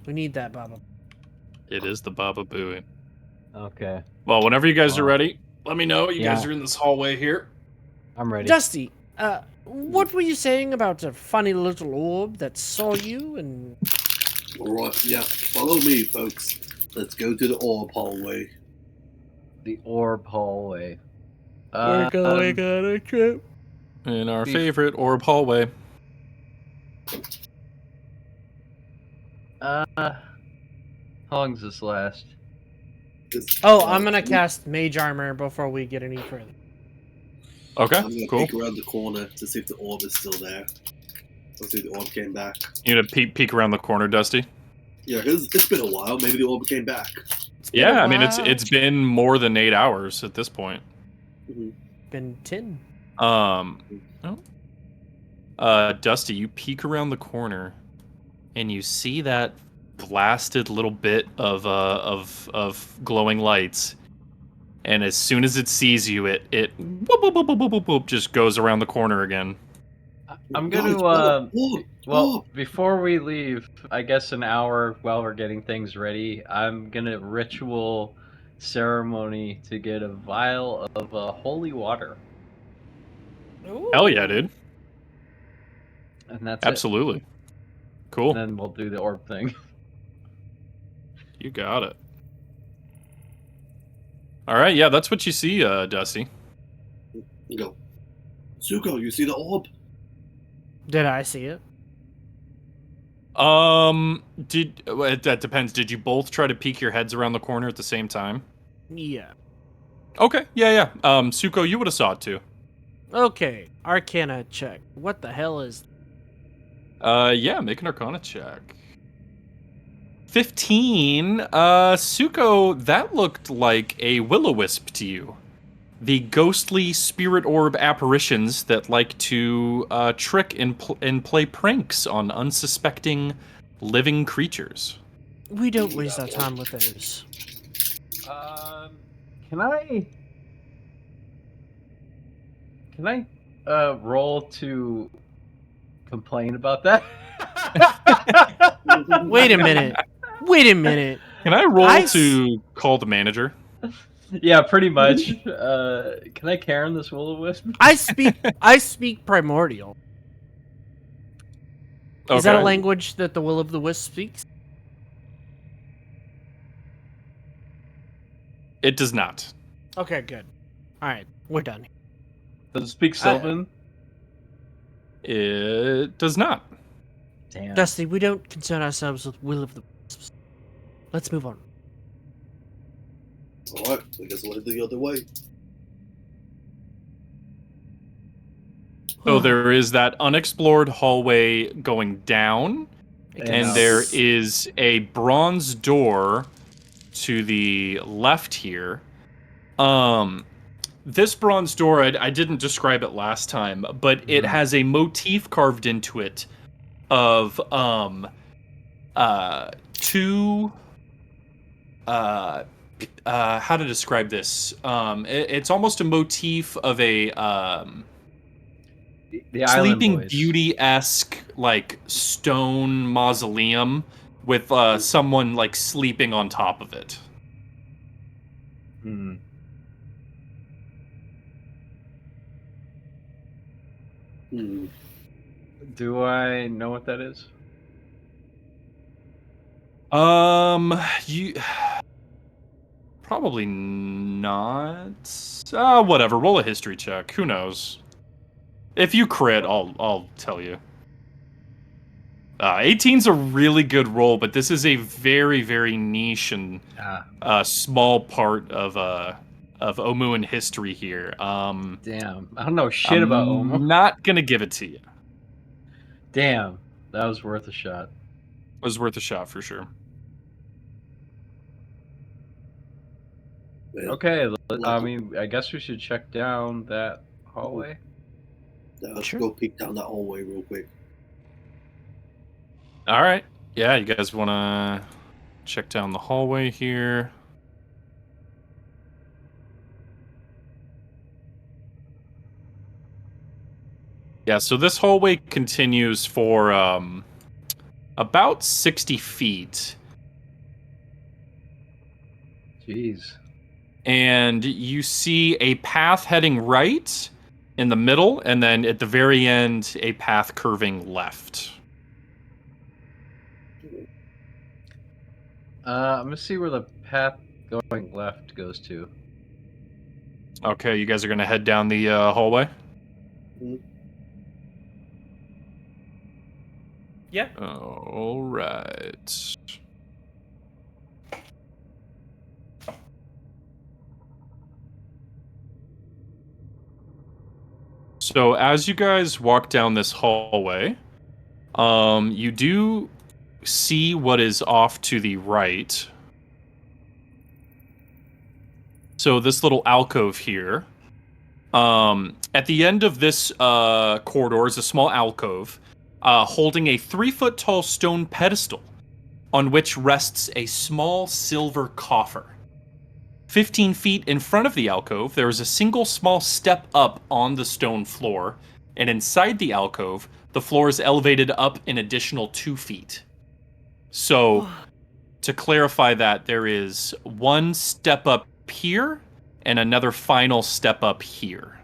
We need that, Baba. It is the Baba Booey. Okay. Well, whenever you guys are ready, let me know. You guys Yeah. are in this hallway here. I'm ready. Dusty, what were you saying about a funny little orb that saw you and... Alright, yeah. Follow me, folks. Let's go to the orb hallway. The Orb Hallway. We're going on a trip. In our favorite orb hallway. How long does this last? Oh, I'm gonna cast Mage Armor before we get any further. Okay, I'm gonna cool. peek around the corner to see if the orb is still there. Let's see if the orb came back. You gonna peek around the corner, Dusty? Yeah, it's been a while. Maybe the orb came back. Yeah, I mean it's been more than 8 hours at this point. Been 10. Dusty, you peek around the corner, and you see that blasted little bit of glowing lights. And as soon as it sees you, it whoop, whoop, whoop, whoop, whoop, whoop, just goes around the corner again. I'm gonna well, before we leave, I guess an hour while we're getting things ready, I'm gonna ritual ceremony to get a vial of holy water. Hell yeah, dude. And that's Absolutely. it. Cool. And then we'll do the orb thing. You got it. All right, yeah, that's what you see, Dusty. Go. Zuko, you see the orb? Did I see it? That depends. Did you both try to peek your heads around the corner at the same time? Yeah. Okay, yeah. Suko, you would have saw it too. Okay, Arcana check. What the hell is... Yeah, make an Arcana check. 15. Suko, that looked like a will-o-wisp to you. The ghostly spirit orb apparitions that like to trick and play pranks on unsuspecting living creatures. We don't waste our time with those. Can I roll to complain about that? Wait a minute. Can I roll to call the manager? Yeah, pretty much. Can I Karen this will-o-wisp? I speak primordial. Okay. Is that a language that the will of the wisp speaks? It does not. Okay, good. All right, we're done. Does it speak Sylvan? It does not. Damn. Dusty, we don't concern ourselves with will of the wisps. Let's move on. Alright, I guess we'll head the other way. So there is that unexplored hallway going down, and there is a bronze door to the left here. This bronze door, I didn't describe it last time, but it has a motif carved into it of two how to describe this? It's almost a motif of a the Sleeping Beauty-esque like stone mausoleum with someone like sleeping on top of it. Do I know what that is? You probably not. Whatever. Roll a history check. Who knows? If you crit, I'll tell you. 18's a really good roll, but this is a very, very niche and small part of Omuan history here. Damn, I don't know shit about Omu. I'm not gonna give it to you. Damn, that was worth a shot. It was worth a shot for sure. Okay, I mean, I guess we should check down that hallway. Let's go peek down that hallway real quick. All right. Yeah, you guys want to check down the hallway here? Yeah, so this hallway continues for about 60 feet. Jeez. And you see a path heading right in the middle, and then at the very end, a path curving left. I'm gonna see where the path going left goes to. Okay, you guys are gonna head down the hallway? Yeah. All right. So as you guys walk down this hallway, you do see what is off to the right. So this little alcove here. At the end of this corridor is a small alcove holding a 3-foot tall stone pedestal on which rests a small silver coffer. 15 feet in front of the alcove, there is a single small step up on the stone floor, and inside the alcove, the floor is elevated up an additional 2 feet. So, to clarify that, there is one step up here and another final step up here.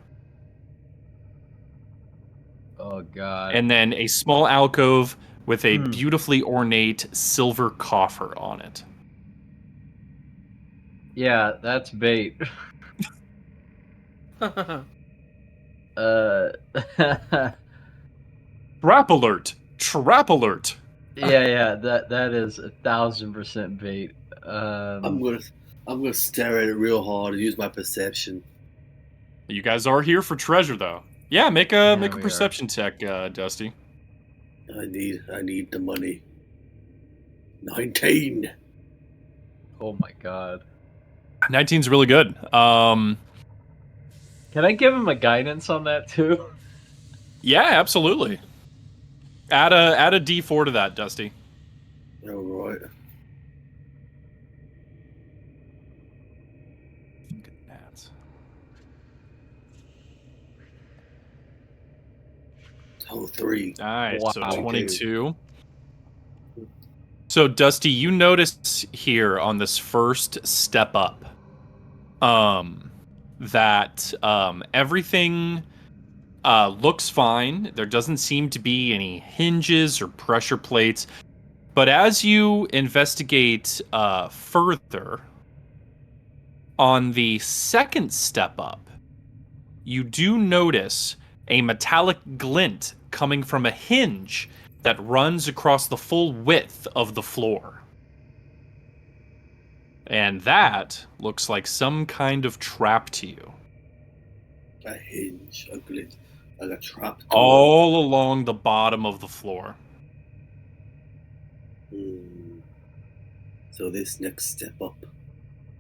Oh god. And then a small alcove with a beautifully ornate silver coffer on it. Yeah, that's bait. Trap alert! Trap alert! Yeah, that is 1000% bait. I'm gonna stare at it real hard and use my perception. You guys are here for treasure, though. Yeah, make a perception check, Dusty. I need the money. 19. Oh my god. 19's really good. Can I give him a guidance on that too? Yeah, absolutely. Add a D4 to that, Dusty. All right. Oh, 3. Nice. Wow. So 22. So Dusty, you notice here on this first step up, that everything looks fine. There doesn't seem to be any hinges or pressure plates. But as you investigate further, on the second step up, you do notice a metallic glint coming from a hinge that runs across the full width of the floor. And that looks like some kind of trap to you. A hinge, a glint, like a trap door. All along the bottom of the floor. So this next step up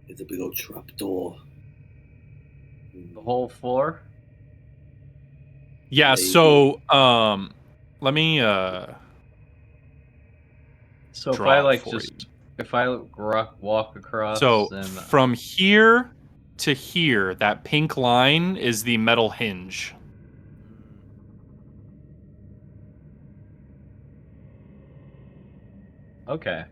is a big old trap door. The whole floor? Yeah, Maybe. so let me So if draw I it like for just you. if I walk across, So then from here to here, that pink line is the metal hinge. okay.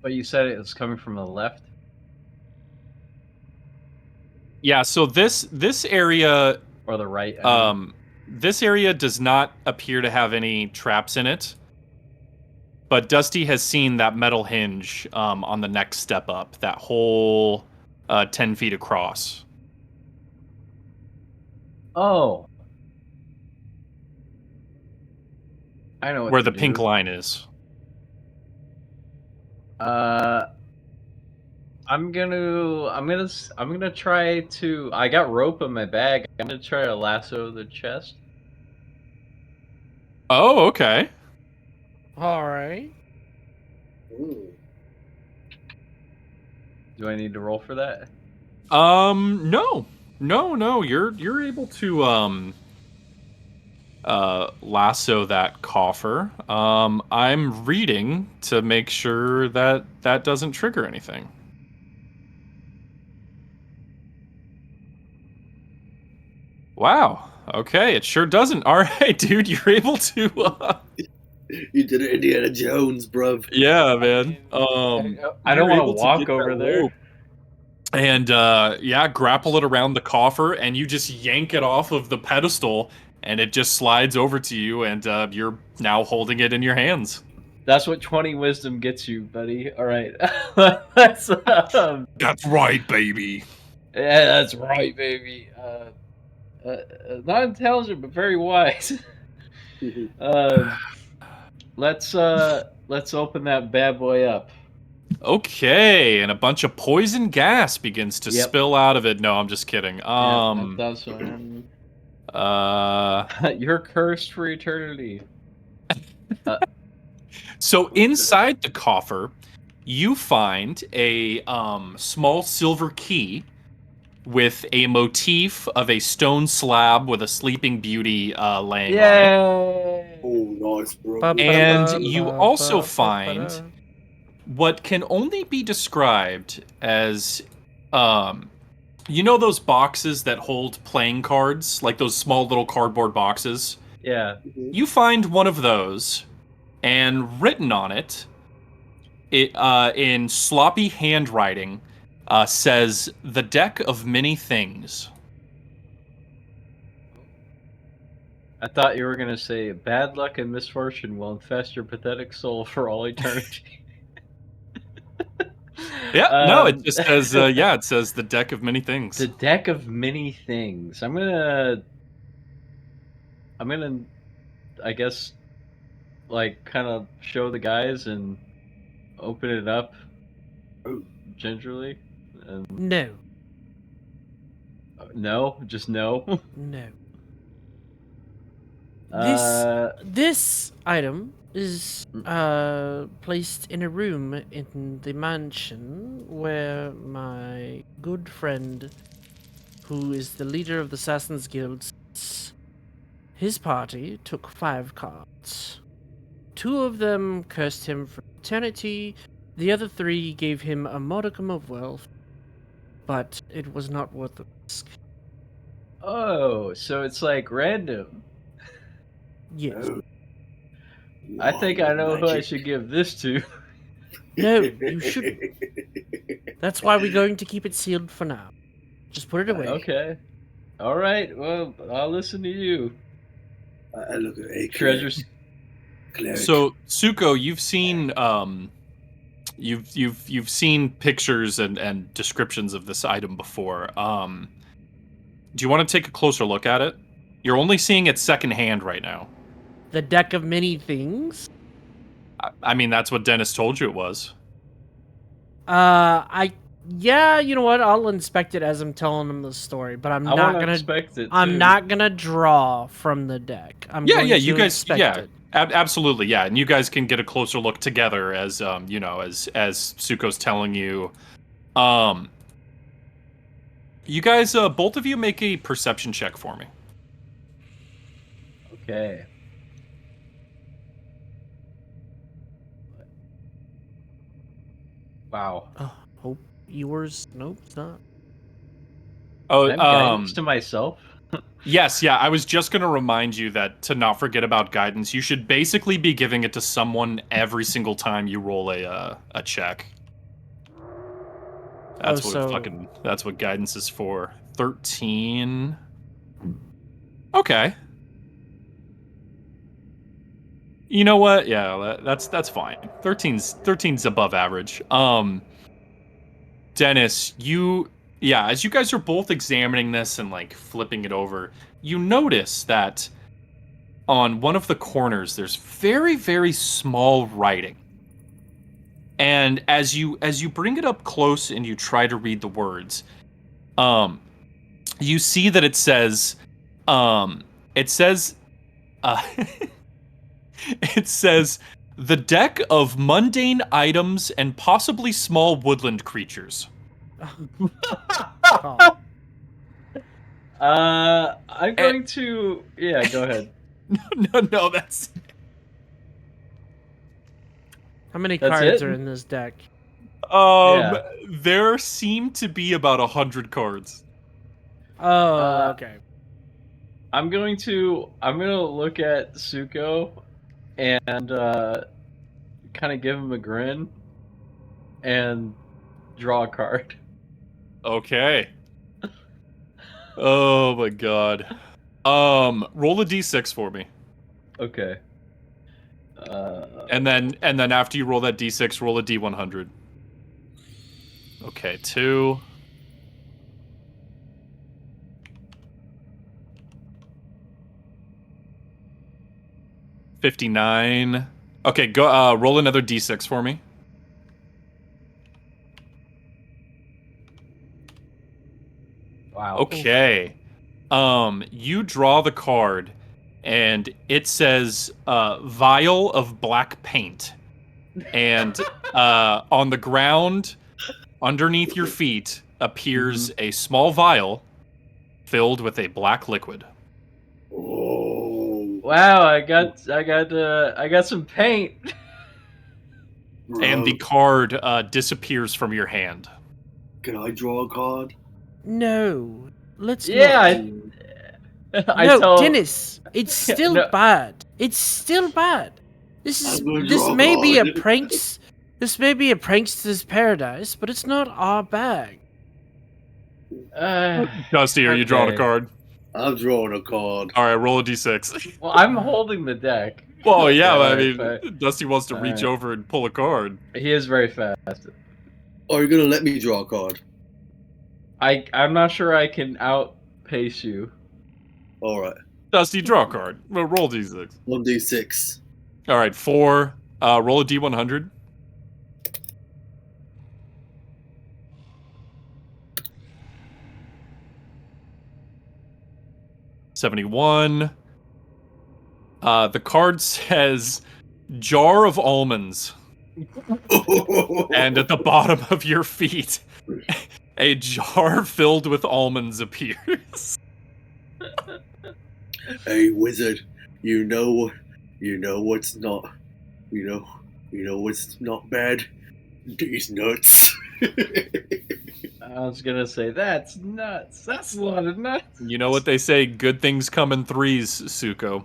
But you said it was coming from the left? Yeah, so this area Or the right? I mean. this area does not appear to have any traps in it. But Dusty has seen that metal hinge on the next step up, that whole 10 feet across. Oh. I know what Where to the pink do. line is. I'm gonna try to. I got rope in my bag. I'm gonna try to lasso the chest. Oh, okay. All right. Do I need to roll for that? No. You're able to lasso that coffer. I'm reading to make sure that that doesn't trigger anything. Wow. Okay, it sure doesn't. All right, dude, you're able to. You did it, Indiana Jones, bruv. Yeah, man. I don't you're want to able walk get over that there. rope and yeah, grapple it around the coffer, and you just yank it off of the pedestal, and it just slides over to you, and you're now holding it in your hands. That's what 20 wisdom gets you, buddy. All right. That's That's right, baby. Yeah, that's right, baby. Not intelligent, but very wise. um, let's open that bad boy up. Okay, and a bunch of poison gas begins to Yep. spill out of it. No, I'm just kidding. Yeah, that's Uh, You're cursed for eternity. so inside the coffer, you find a small silver key with a motif of a stone slab with a sleeping beauty laying on it. Yay! Oh, nice, bro. And you also find what can only be described as, you know those boxes that hold playing cards, like those small little cardboard boxes? Yeah. You find one of those, and written on it, in sloppy handwriting, says "The Deck of Many Things." I thought you were gonna say bad luck and misfortune will infest your pathetic soul for all eternity. Yeah, no, it just says, it says "The Deck of Many Things." The deck of many things. I'm gonna, I guess, like, kind of show the guys and open it up gingerly. And No, no, just no. no. Uh, This item is placed in a room in the mansion where my good friend, who is the leader of the Assassin's Guild, sits. His party took 5 cards. 2 of them cursed him for eternity. The other 3 gave him a modicum of wealth, but it was not worth the risk. oh, so it's like random. Yes. I think I know who I should give this to. No, you shouldn't. That's why we're going to keep it sealed for now. Just put it away. Okay. All right. Well, I'll listen to you. I look at a Treasures. cleric. So, Suko, you've seen you've seen pictures and descriptions of this item before. Do you want to take a closer look at it? You're only seeing it secondhand right now. The deck of many things. I mean, that's what Dennis told you it was. Yeah, you know what? I'll inspect it as I'm telling him the story, but I'm I not wanna gonna. inspect it, I'm too. not gonna draw from the deck. I'm going to you guys, inspect it. Absolutely, yeah, and you guys can get a closer look together as you know, as Suko's telling you. You guys, both of you, make a perception check for me. Okay. Wow. Oh, hope yours. Nope, it's not. Oh, I'm guidance to myself. yes, yeah. I was just gonna remind you that to not forget about guidance. You should basically be giving it to someone every single time you roll a check. That's what guidance is for. 13. Okay. You know what? Yeah, that's fine. 13's above average. Dennis, as you guys are both examining this and like flipping it over, you notice that on one of the corners there's very, very small writing. And as you bring it up close and you try to read the words, you see that it says uh, it says the deck of mundane items and possibly small woodland creatures. Oh. I'm going to. Yeah, go ahead. No, that's. How many That's cards it? are in this deck? Yeah. There seem to be about 100 cards. Oh, okay. I'm gonna look at Suko and kind of give him a grin and draw a card. Okay. Oh my god. Roll a d6 for me. Okay. And then after you roll that d6, roll a d100. Okay, 2. 59. Okay, go roll another d6 for me. Wow. Okay. You draw the card, and it says vial of black paint. And on the ground, underneath your feet, appears a small vial filled with a black liquid. Oh, Wow, I got some paint. And the bro. card disappears from your hand. Can I draw a card? No, let's Yeah, not. I No, tell Dennis, it's still No. bad. It's still bad. I'm gonna This draw a may be a card. pranks. This may be a prankster's paradise, but it's not our bag. Dusty, are you drawing a okay. card? I'm drawing a card. All right, roll a d6. Well, I'm holding the deck. Well, yeah, Okay, I alright, mean, Dusty wants to reach Alright. over and pull a card. He is very fast. Are you gonna let me draw a card? I'm not sure I can outpace you. All right. Dusty, draw a card. Roll d6. 1d6. All right, 4. Roll a d100. $71. The card says jar of almonds. And at the bottom of your feet, a jar filled with almonds appears. Hey, wizard. You know what's not. You know what's not bad. These nuts. I was gonna say that's nuts. That's a lot of nuts. You know what they say, good things come in threes, Suko.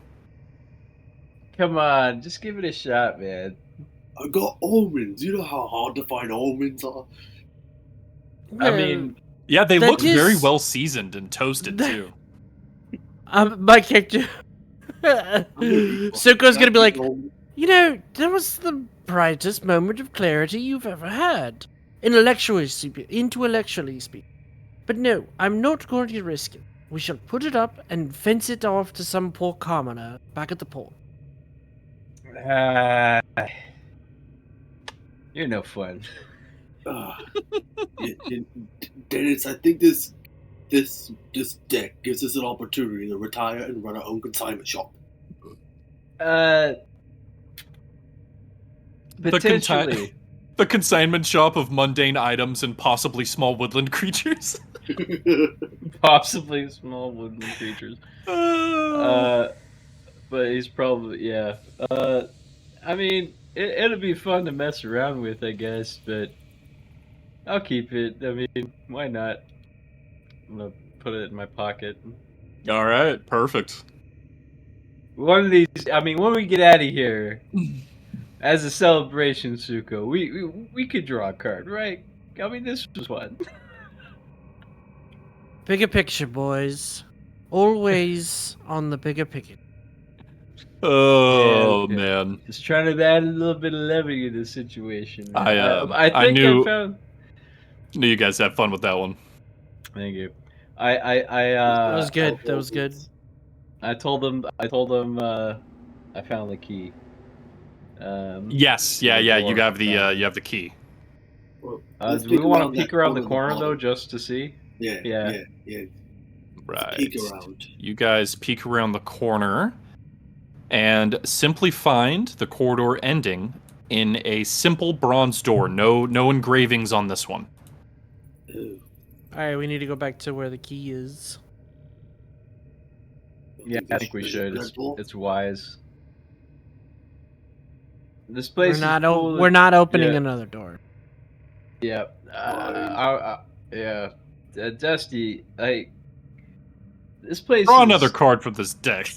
Come on, just give it a shot, man. I got almonds. You know how hard to find almonds are. I mean, Yeah, they That look very is- well seasoned and toasted too. My character. Suko's gonna be like, you know, that was the brightest moment of clarity you've ever had, intellectually speaking. But no, I'm not going to risk it. We shall put it up and fence it off to some poor commoner back at the port. you're no fun. Dennis, I think this deck gives us an opportunity to retire and run our own consignment shop. Potentially. The consignment shop of mundane items and possibly small woodland creatures. Possibly small woodland creatures. But he's probably, yeah. I mean, it'll be fun to mess around with, I guess, but I'll keep it. I mean, why not? I'm gonna put it in my pocket. All right, perfect. One of these, I mean, when we get out of here, as a celebration, Suko, we could draw a card, right? I mean, this was fun. Bigger picture, boys. Always on the bigger picture. Oh okay. man, Just trying to add a little bit of levity to the situation. Man. I I think knew- I found. knew you guys had fun with that one. Thank you. That was good. That was good. I told them. I found the key. Yes, yeah. You door. have the key. Well, Do we want to peek around the at corner though, bottom. just to see? Yeah. Yeah. Right. Peek around. You guys peek around the corner and simply find the corridor ending in a simple bronze door. No engravings on this one. Ew. Alright, we need to go back to where the key is. Yeah, I think we should. Red Bull? It's wise. This place We're not, is full of- we're not opening yeah. another door. Yeah. Yeah. Dusty, this place. Draw is- another card from this deck.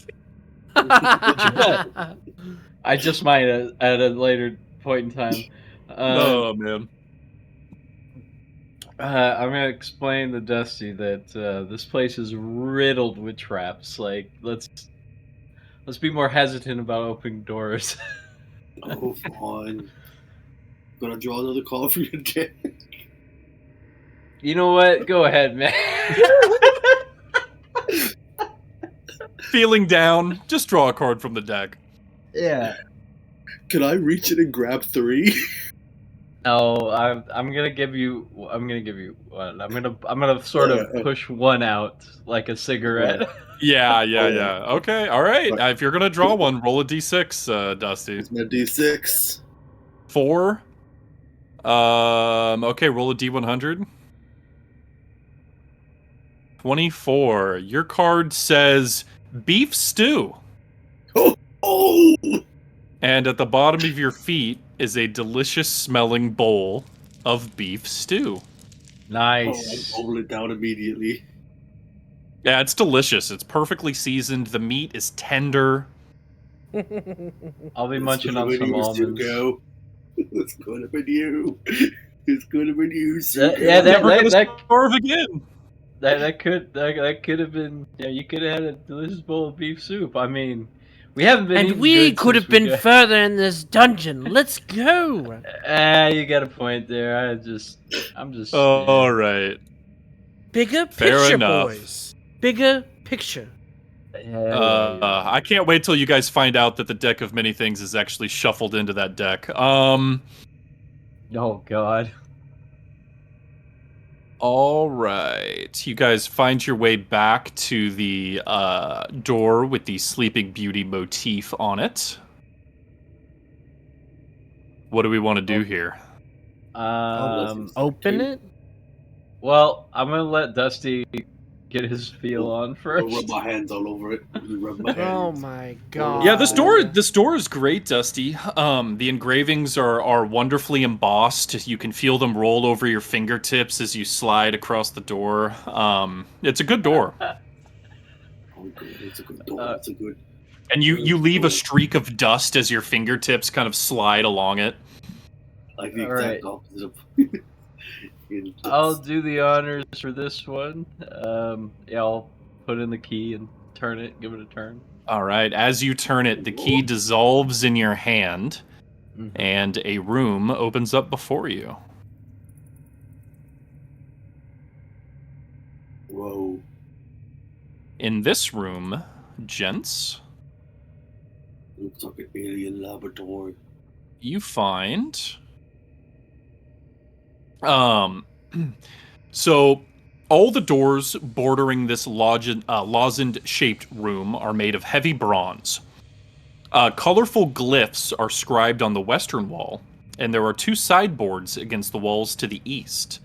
I just might at a later point in time. Oh man. I'm gonna explain to Dusty that this place is riddled with traps. Like, let's be more hesitant about opening doors. Oh, fine. Gonna draw another card for your deck. You know what? Go ahead, man. Feeling down, just draw a card from the deck. Yeah. Can I reach it and grab 3? No, I'm gonna give you one. I'm gonna sort of push one out like a cigarette. Yeah. Alright. Okay, all right. Alright. If you're gonna draw one, roll a d6, Dusty. It's my D6. 4. Okay, roll a d100. 24. Your card says beef stew. Oh! And at the bottom of your feet is a delicious smelling bowl of beef stew. Nice. I'll roll it down immediately. Yeah, it's delicious. It's perfectly seasoned. The meat is tender. I'll be munching on some almonds. It's gonna be you. It's gonna be you, Suko. Yeah, Never gonna starve again. That could have been. Yeah, you could have had a delicious bowl of beef soup. I mean, we haven't been. And we could have been further in this dungeon. Let's go. You got a point there. I'm just. All right. Bigger Fair picture, enough. boys. Bigger picture. I can't wait till you guys find out that the deck of many things is actually shuffled into that deck. Oh God. All right. You guys find your way back to the door with the Sleeping Beauty motif on it. What do we want to do here? Open it? Well, I'm gonna let Dusty get his feel on first. I'll rub my hands all over it. Rub my hands. Oh my God. Yeah, this door is great, Dusty. The engravings are wonderfully embossed. You can feel them roll over your fingertips as you slide across the door. It's a good door. Oh, good. It's a good door. It's a good. And you leave a streak of dust as your fingertips kind of slide along it. Like the exact opposite of. I'll do the honors for this one. Yeah, I'll put in the key and turn it, give it a turn. All right. As you turn it, the key dissolves in your hand, and a room opens up before you. Whoa. In this room, gents, Looks like an alien laboratory. you find so all the doors bordering this lozenge-shaped room are made of heavy bronze. Colorful glyphs are scribed on the western wall, and there are 2 sideboards against the walls to the east.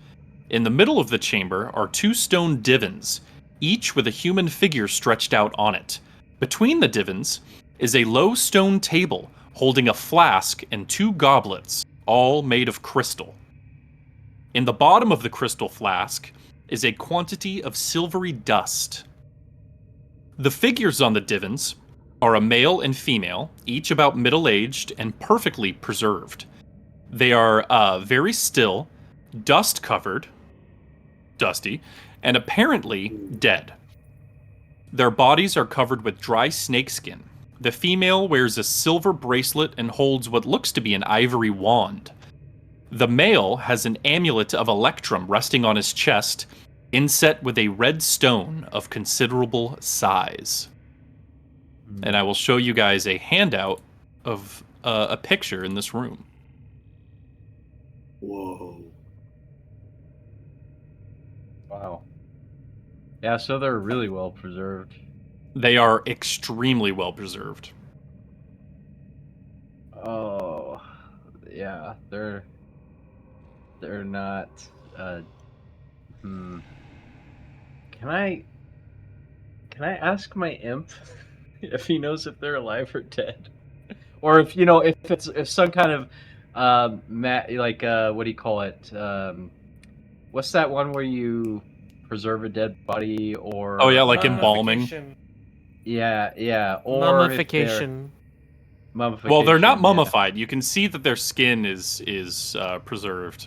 In the middle of the chamber are 2 stone divans, each with a human figure stretched out on it. Between the divans is a low stone table holding a flask and 2 goblets, all made of crystal. In the bottom of the crystal flask is a quantity of silvery dust. The figures on the divans are a male and female, each about middle-aged and perfectly preserved. They are very still, dust-covered, dusty, and apparently dead. Their bodies are covered with dry snakeskin. The female wears a silver bracelet and holds what looks to be an ivory wand. The male has an amulet of electrum resting on his chest, inset with a red stone of considerable size. And I will show you guys a handout of a picture in this room. Whoa. Wow. Yeah, so they're really well preserved. They are extremely well preserved. Oh, yeah, they're not. Can I ask my imp if he knows if they're alive or dead, or if if some kind of what do you call it? What's that one where you preserve a dead body or? Oh yeah, like embalming. Yeah, or Mummification. Mummification. Well, they're not mummified. You can see that their skin is preserved.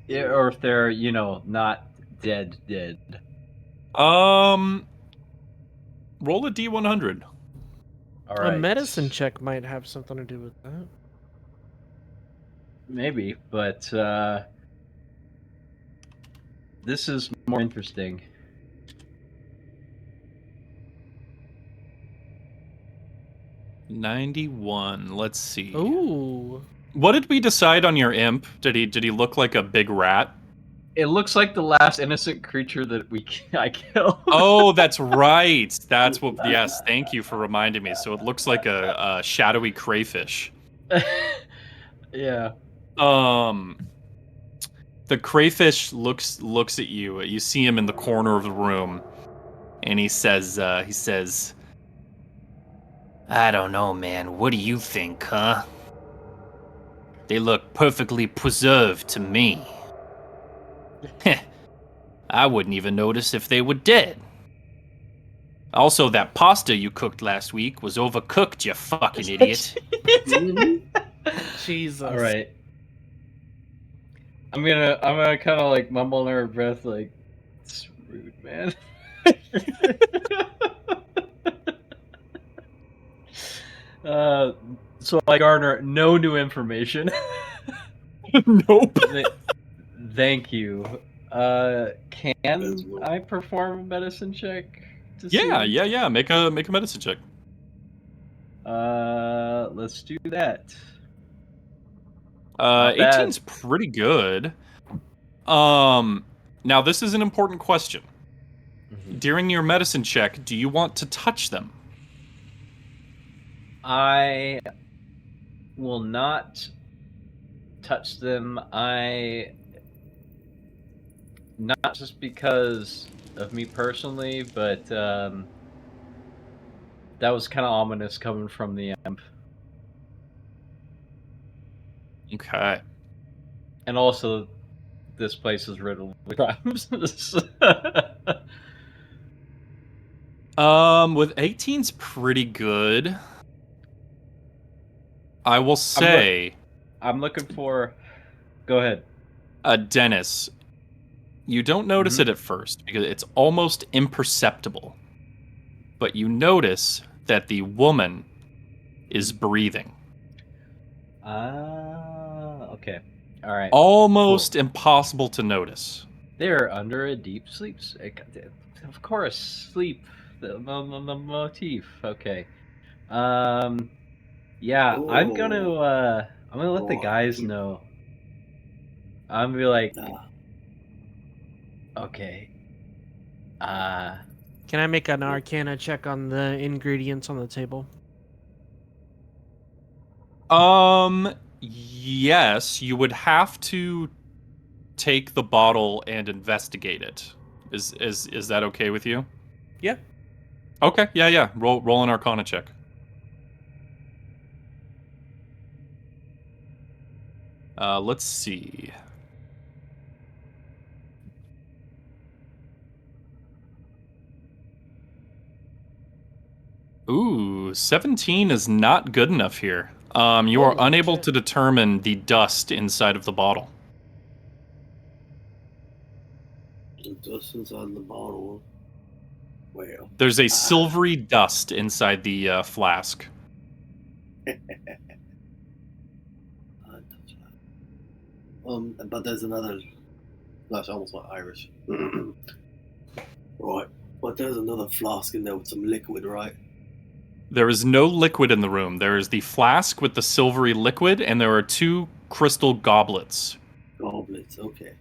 Yeah, or if they're not dead. Roll a d100. All right. A medicine check might have something to do with that. Maybe, but this is more interesting. 91. Let's see. Ooh. What did we decide on your imp? Did he look like a big rat? It looks like the last innocent creature that I killed. Oh, that's right. That's what. Yes, thank you for reminding me. So it looks like a shadowy crayfish. Yeah. The crayfish looks at you. You see him in the corner of the room, and he says, "I don't know, man. What do you think, huh? They look perfectly preserved to me. Heh. I wouldn't even notice if they were dead. Also, that pasta you cooked last week was overcooked, you fucking idiot." Jesus. All right. I'm gonna kind of like mumble under her breath, like, "It's rude, man." So I garner no new information. Nope. Thank you. Can I perform a medicine check to see? Yeah. Make a medicine check. Let's do that. Not bad. 18's pretty good. Now this is an important question. During your medicine check, do you want to touch them? I will not touch them. Not just because of me personally, but that was kind of ominous coming from the imp. Okay. And also, this place is riddled with crimes. With 18's pretty good. I will say, I'm looking for. Go ahead. Dennis, you don't notice it at first because it's almost imperceptible. But you notice that the woman is breathing. Okay. All right. Almost impossible to notice. They're under a deep sleep. Of course, sleep. The motif. Okay. Yeah, I'm gonna let the guys know. I'm gonna be like, okay. Can I make an Arcana check on the ingredients on the table? Yes, you would have to take the bottle and investigate it. Is that okay with you? Yeah. Okay, yeah. Roll an Arcana check. Let's see. Ooh, 17 is not good enough here. You are unable to determine the dust inside of the bottle. The dust inside the bottle. Well, There's a silvery dust inside the flask. But there's another. Gosh, I almost went Irish. Right, but there's another flask in there with some liquid, right? There is no liquid in the room. There is the flask with the silvery liquid, and there are 2 crystal goblets. Goblets, okay.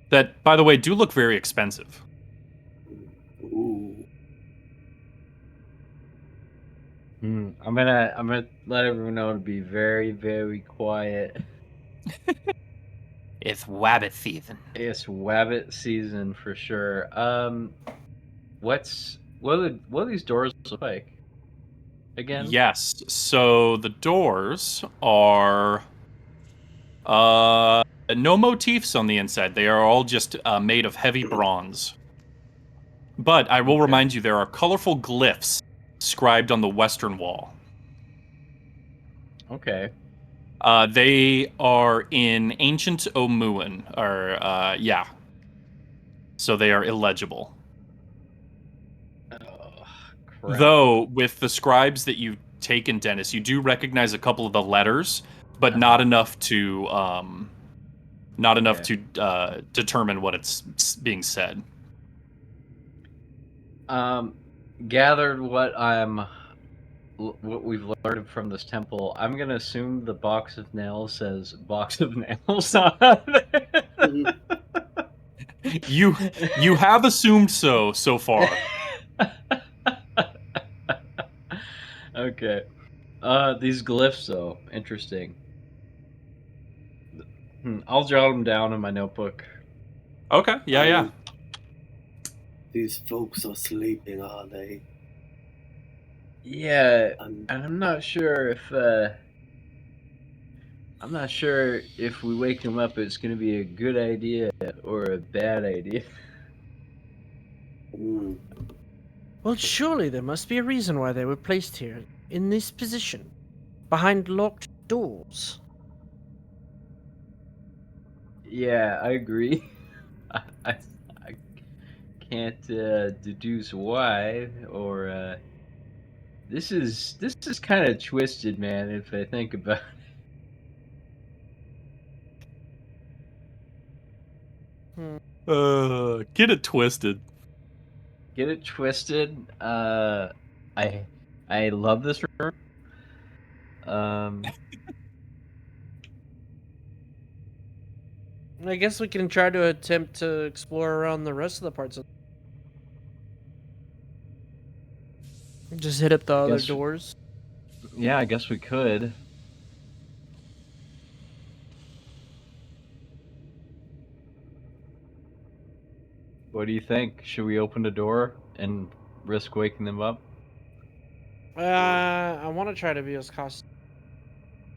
That, by the way, do look very expensive. Ooh. I'm gonna let everyone know to be very, very quiet. It's wabbit season. It's wabbit season for sure. What do these doors look like? Again? Yes. So the doors are no motifs on the inside. They are all just made of heavy bronze. But I will remind you, there are colorful glyphs scribed on the western wall. Okay. They are in ancient Omuan, or yeah. So they are illegible. Oh, crap. Though with the scribes that you've taken, Dennis, you do recognize a couple of the letters, but not enough to determine what it's being said. Gathered what I'm what we've learned from this temple, I'm gonna assume the box of nails says "box of nails" on it. You have assumed so far. Okay. These glyphs though, interesting. I'll jot them down in my notebook. Okay, yeah. These folks are sleeping, are they? Yeah, and I'm not sure if we wake them up, it's gonna be a good idea or a bad idea. Well, surely there must be a reason why they were placed here, in this position, behind locked doors. Yeah, I agree. I can't deduce why, or this is kind of twisted, man. If I think about Get it twisted. get it twisted. I love this room. I guess we can try to attempt to explore around the rest of the parts of. Just hit up the other doors. Yeah, I guess we could. What do you think? Should we open the door and risk waking them up? I want to try to be as cautious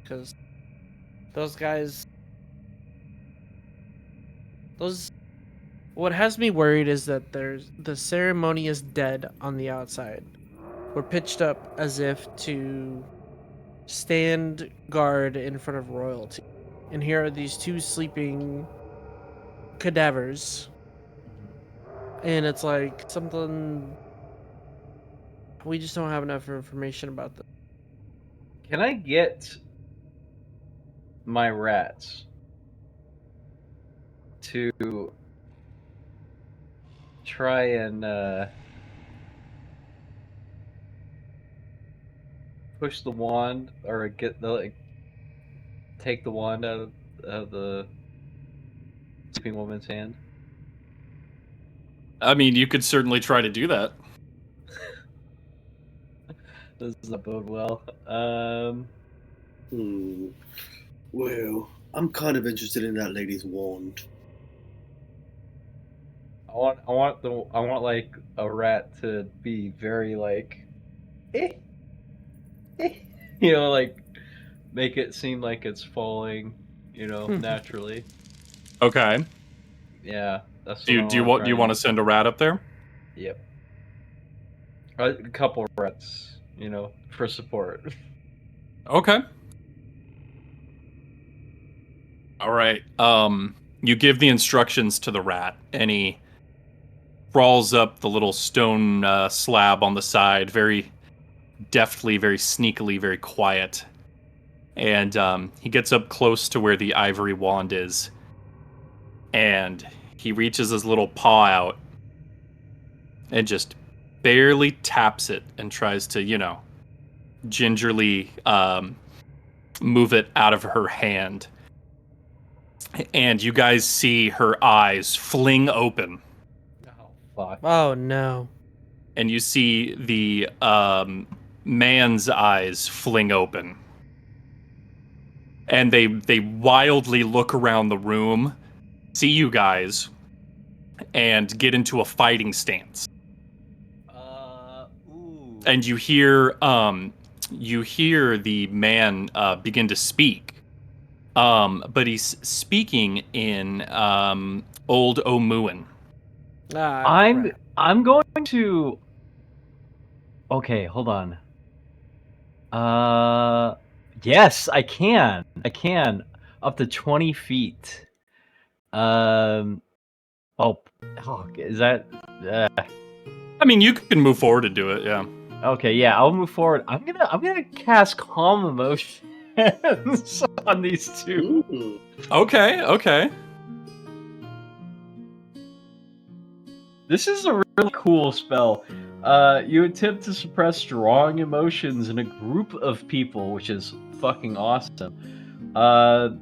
because those guys, what has me worried is that the ceremony is dead on the outside. We're pitched up as if to stand guard in front of royalty, and here are these two sleeping cadavers, and it's like something we just don't have enough information about them. Can I get my rats to try and push the wand or take the wand out of the sleeping woman's hand? I mean, you could certainly try to do that. This does not bode well. Well, I'm kind of interested in that lady's wand. I want like a rat to be very like, you know, like make it seem like it's falling, naturally. Okay. Yeah, that's Do you want to send a rat up there? Yep. A couple rats, for support. Okay. All right. You give the instructions to the rat, and he crawls up the little stone slab on the side, very deftly, very sneakily, very quiet. And he gets up close to where the ivory wand is, and he reaches his little paw out and just barely taps it and tries to, gingerly move it out of her hand. And you guys see her eyes fling open. Oh, fuck. Oh no. And you see the man's eyes fling open. And they wildly look around the room, see you guys, and get into a fighting stance. Ooh. And you hear the man begin to speak. But he's speaking in Old Omuan. I'm going to. Okay, hold on. Yes, I can. Up to 20 feet. Oh, is that? I mean, you can move forward and do it. Yeah. Okay, yeah, I'll move forward. I'm gonna cast Calm Emotions on these two. Okay. This is a really cool spell. You attempt to suppress strong emotions in a group of people, which is fucking awesome.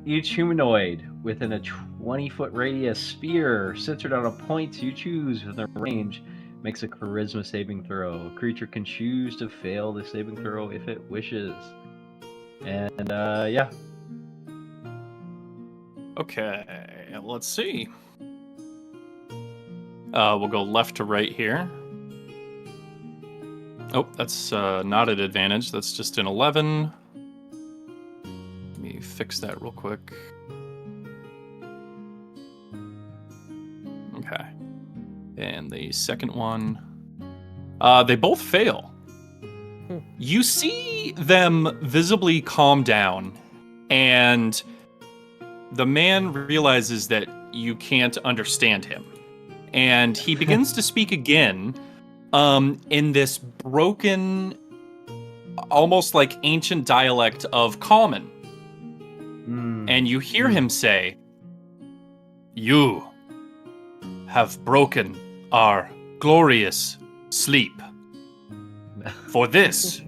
Each humanoid within a 20-foot radius sphere centered on a point you choose within range makes a charisma saving throw. A creature can choose to fail the saving throw if it wishes. And yeah. Okay, let's see. We'll go left to right here. Oh, that's not an advantage. That's just an 11. Let me fix that real quick. Okay. And the second one. They both fail. You see them visibly calm down, and the man realizes that you can't understand him. And he begins to speak again in this broken, almost like ancient dialect of Common. And you hear him say, "You have broken our glorious sleep. For this,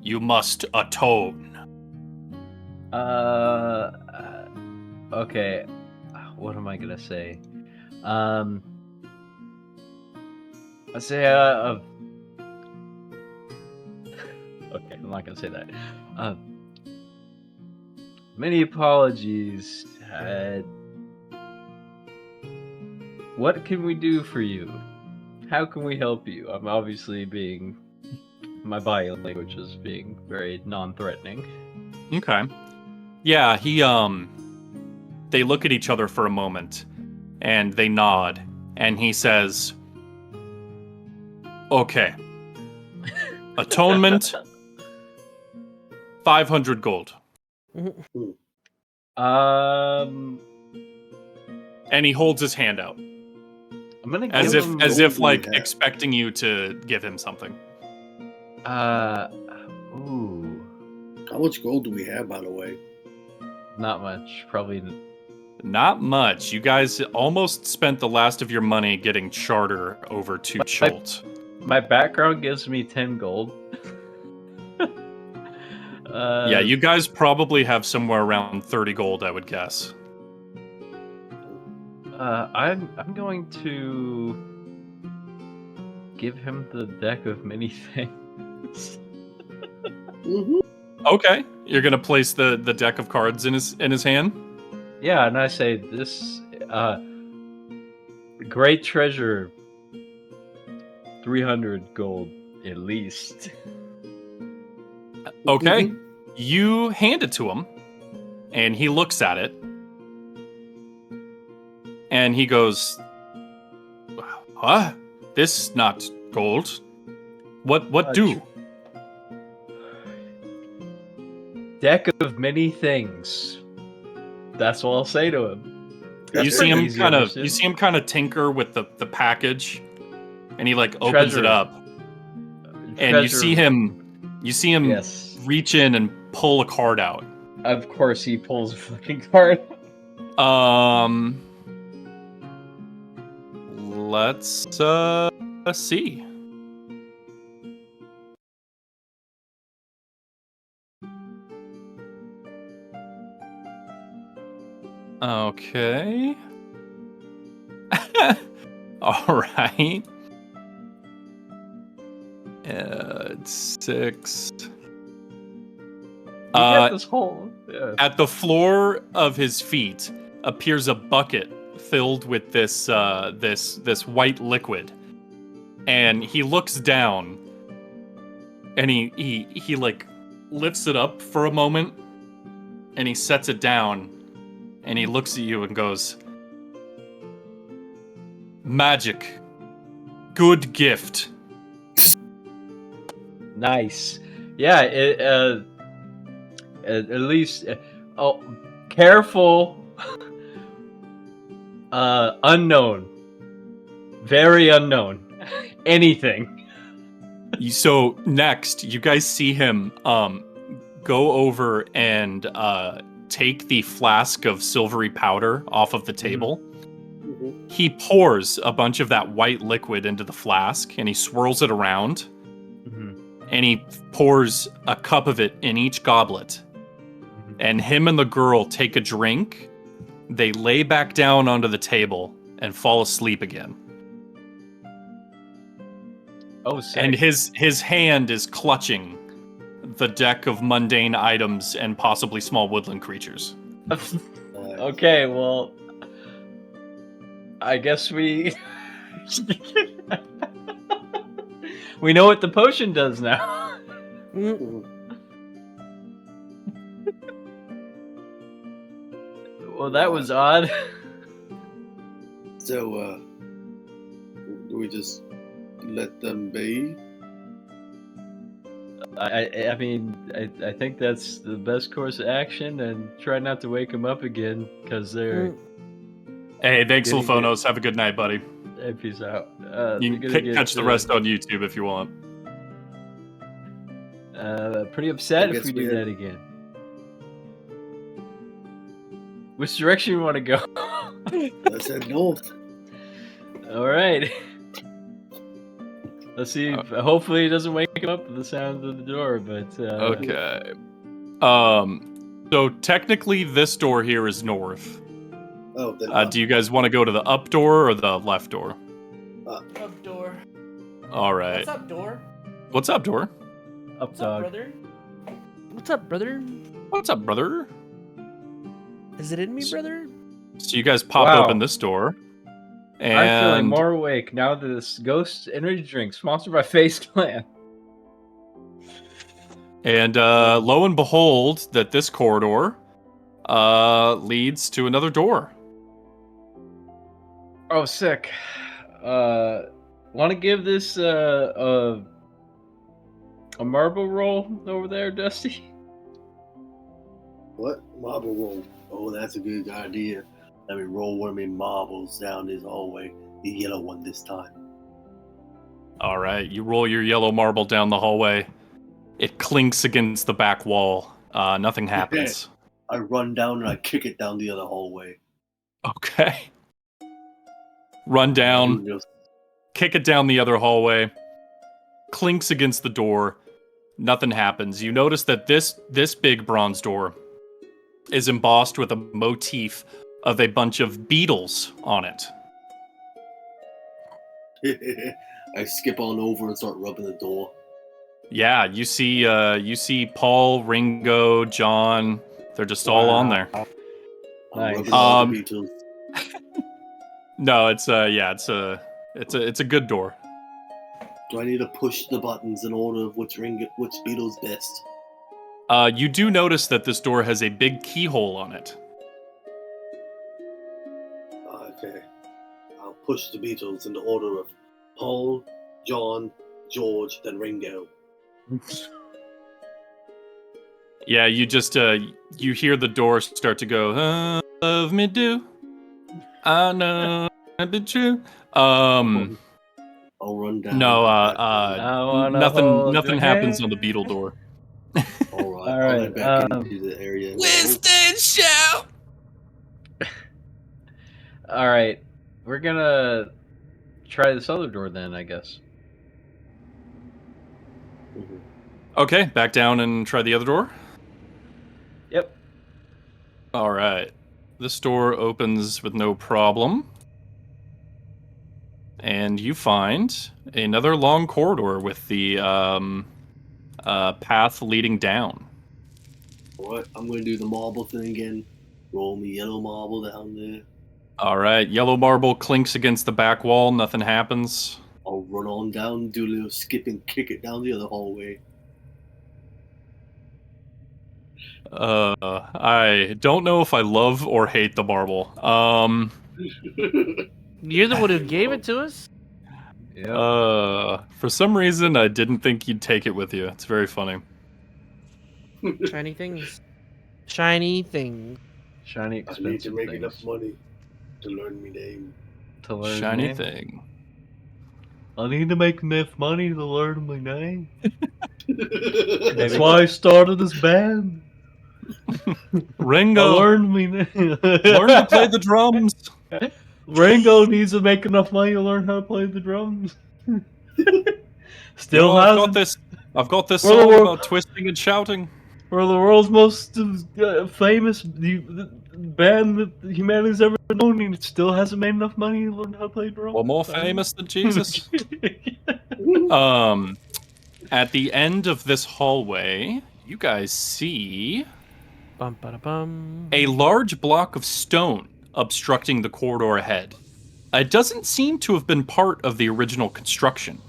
you must atone." Okay. What am I gonna say? I say, okay, I'm not gonna say that. Many apologies. What can we do for you? How can we help you? I'm obviously being... My body language is being very non-threatening. Okay. Yeah, they look at each other for a moment, and they nod, and he says, "Okay. Atonement, 500 gold." And he holds his hand out. I'm gonna give as if him... like expecting you to give him something. Ooh. How much gold do we have, by the way? Not much. Probably... Not much. You guys almost spent the last of your money getting charter over to Chult. My background gives me 10 gold. Yeah, you guys probably have somewhere around 30 gold, I would guess. I'm going to give him the deck of many things. Okay, you're gonna place the deck of cards in his hand. Yeah, and I say this great treasure, 300 gold at least. Okay, you hand it to him, and he looks at it, and he goes, "Huh? This not gold? What do?" Deck of many things. That's what I'll say to him. You see him kind of tinker with the package, and he like opens it up, and you see him Yes. reach in and pull a card out. Of course, he pulls a fucking card. Let's see. Okay. All right. It's 6. This whole... Yeah. At the floor of his feet appears a bucket filled with this white liquid, and he looks down, and he like lifts it up for a moment, and he sets it down, and he looks at you and goes, "Magic, good gift." Nice. Yeah, at least... oh, careful. Unknown. Very unknown. Anything. So next, you guys see him go over and take the flask of silvery powder off of the table, He pours a bunch of that white liquid into the flask, and he swirls it around, and he pours a cup of it in each goblet. And him and the girl take a drink, they lay back down onto the table, and fall asleep again. Oh, sick. And his hand is clutching the deck of mundane items and possibly small woodland creatures. Okay, well, I guess we we know what the potion does now. Well, that was odd. So, do we just let them be? I mean, I think that's the best course of action, and try not to wake them up again, because they're... Hey, thanks, Getting Sulfonos. Have a good night, buddy. Hey, peace out. You can catch the rest on YouTube if you want. Pretty upset if we do that again. Which direction you want to go? I said north. All right. Let's see. Hopefully, it doesn't wake him up with the sound of the door. But okay. So technically, this door here is north. Oh, then do you guys want to go to the up door or the left door? Up door. All right. What's up, door? What's up, door? Up, What's dog. up, brother? What's up, brother? What's up, brother? Is it in me, brother? So you guys pop Wow. open this door. And I'm feeling more awake now that this ghost energy drink sponsored by Face Clan. And lo and behold, that this corridor leads to another door. Oh, sick. Want to give this a marble roll over there, Dusty? What? Marble roll. Oh, that's a good idea. Let me roll one of my marbles down this hallway. The yellow one this time. All right, you roll your yellow marble down the hallway. It clinks against the back wall. Nothing happens. I run down and I kick it down the other hallway. Okay. Run down, kick it down the other hallway. Clinks against the door. Nothing happens. You notice that this big bronze door is embossed with a motif of a bunch of beetles on it. I skip on over and start rubbing the door. Yeah, you see Paul, Ringo, John. They're just all on there. I'm Nice. rubbing all the beetles. No, it's a good door. Do I need to push the buttons in order of which beetle's best? You do notice that this door has a big keyhole on it. Okay. I'll push the beetles in the order of Paul, John, George, then Ringo. Yeah, you just you hear the door start to go, love me do. I know I'd be true. I'll run down. No, nothing happens on the beetle door. Alright, All I'll right, head back into the area. Winston shout. All right, we're gonna try this other door then, I guess. Mhm. Okay, back down and try the other door. Yep. All right. This door opens with no problem. And you find another long corridor with the path leading down. Alright, I'm gonna do the marble thing again. Roll me yellow marble down there. All right, yellow marble clinks against the back wall. Nothing happens. I'll run on down, do a little skip and kick it down the other hallway. I don't know if I love or hate the marble. You're the one who gave it to us. Yep. For some reason, I didn't think you'd take it with you. It's very funny. Shiny things. Shiny things. Shiny I expensive need to make things enough money to learn me name. to learn. Shiny name. thing. I need to make enough money to learn my name. That's That's why I started this band. Ringo, I learned me name. learn to play the drums. Rango needs to make enough money to learn how to play the drums. You know, I've got hasn't. this. I've got this We're the song wor- about twisting and shouting. We're the world's most famous the band that humanity's ever known, and it still hasn't made enough money to learn how to play drums. Well, more famous than Jesus. At the end of this hallway, you guys see Bum, ba, bum. a large block of stone obstructing the corridor ahead. It doesn't seem to have been part of the original construction,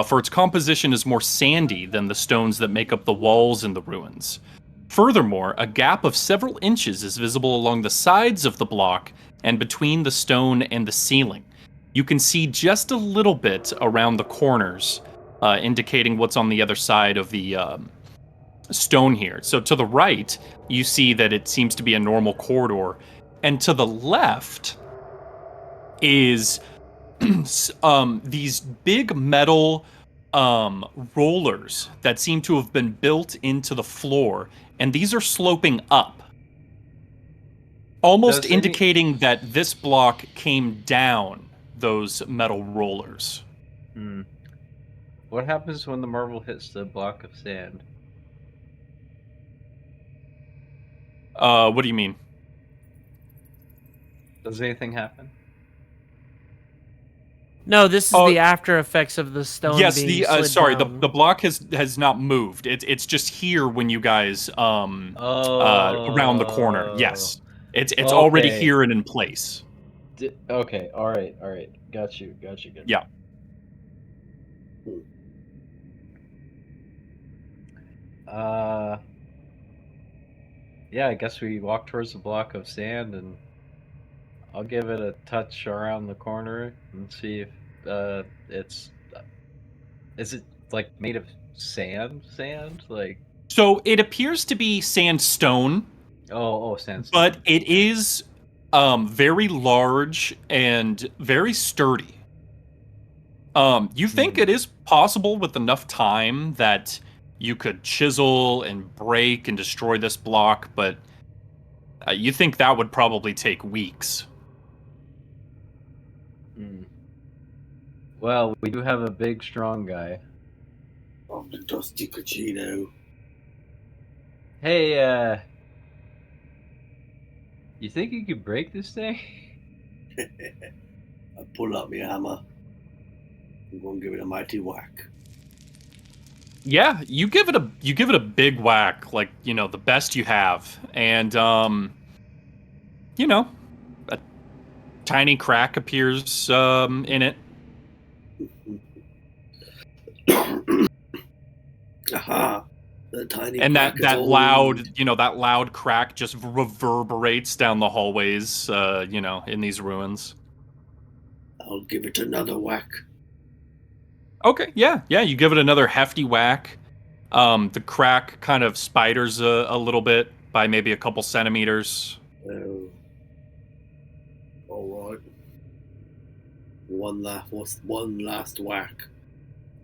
for its composition is more sandy than the stones that make up the walls in the ruins. Furthermore, a gap of several inches is visible along the sides of the block and between the stone and the ceiling. You can see just a little bit around the corners, indicating what's on the other side of the stone here. So to the right, you see that it seems to be a normal corridor, and to the left is these big metal rollers that seem to have been built into the floor, and these are sloping up, almost indicating that this block came down those metal rollers. What happens when the marble hits the block of sand? What do you mean? Does anything happen? No, this is the after effects of the stone. Yes, being the slid sorry, down. the block has not moved. It's just here when you guys around the corner. Yes, it's already here and in place. Okay, all right, got you. Yeah. Yeah, I guess we walk towards the block of sand, and I'll give it a touch around the corner and see if it's is it like made of sand like. So it appears to be sandstone. Sandstone. But it is very large and very sturdy. You think it is possible with enough time that you could chisel and break and destroy this block, but you think that would probably take weeks. Well, we do have a big, strong guy. I'm the Dusty Cucino. Hey, you think you could break this thing? I pull out my hammer. I'm gonna give it a mighty whack. Yeah, you give it a big whack, like, you know, the best you have, and you know, a tiny crack appears in it. Aha! The tiny and crack that is loud, old. you know, that loud crack just reverberates down the hallways, you know, in these ruins. I'll give it another whack. Okay, yeah, you give it another hefty whack. The crack kind of spiders a little bit by maybe a couple centimeters. Oh. All right. One last whack.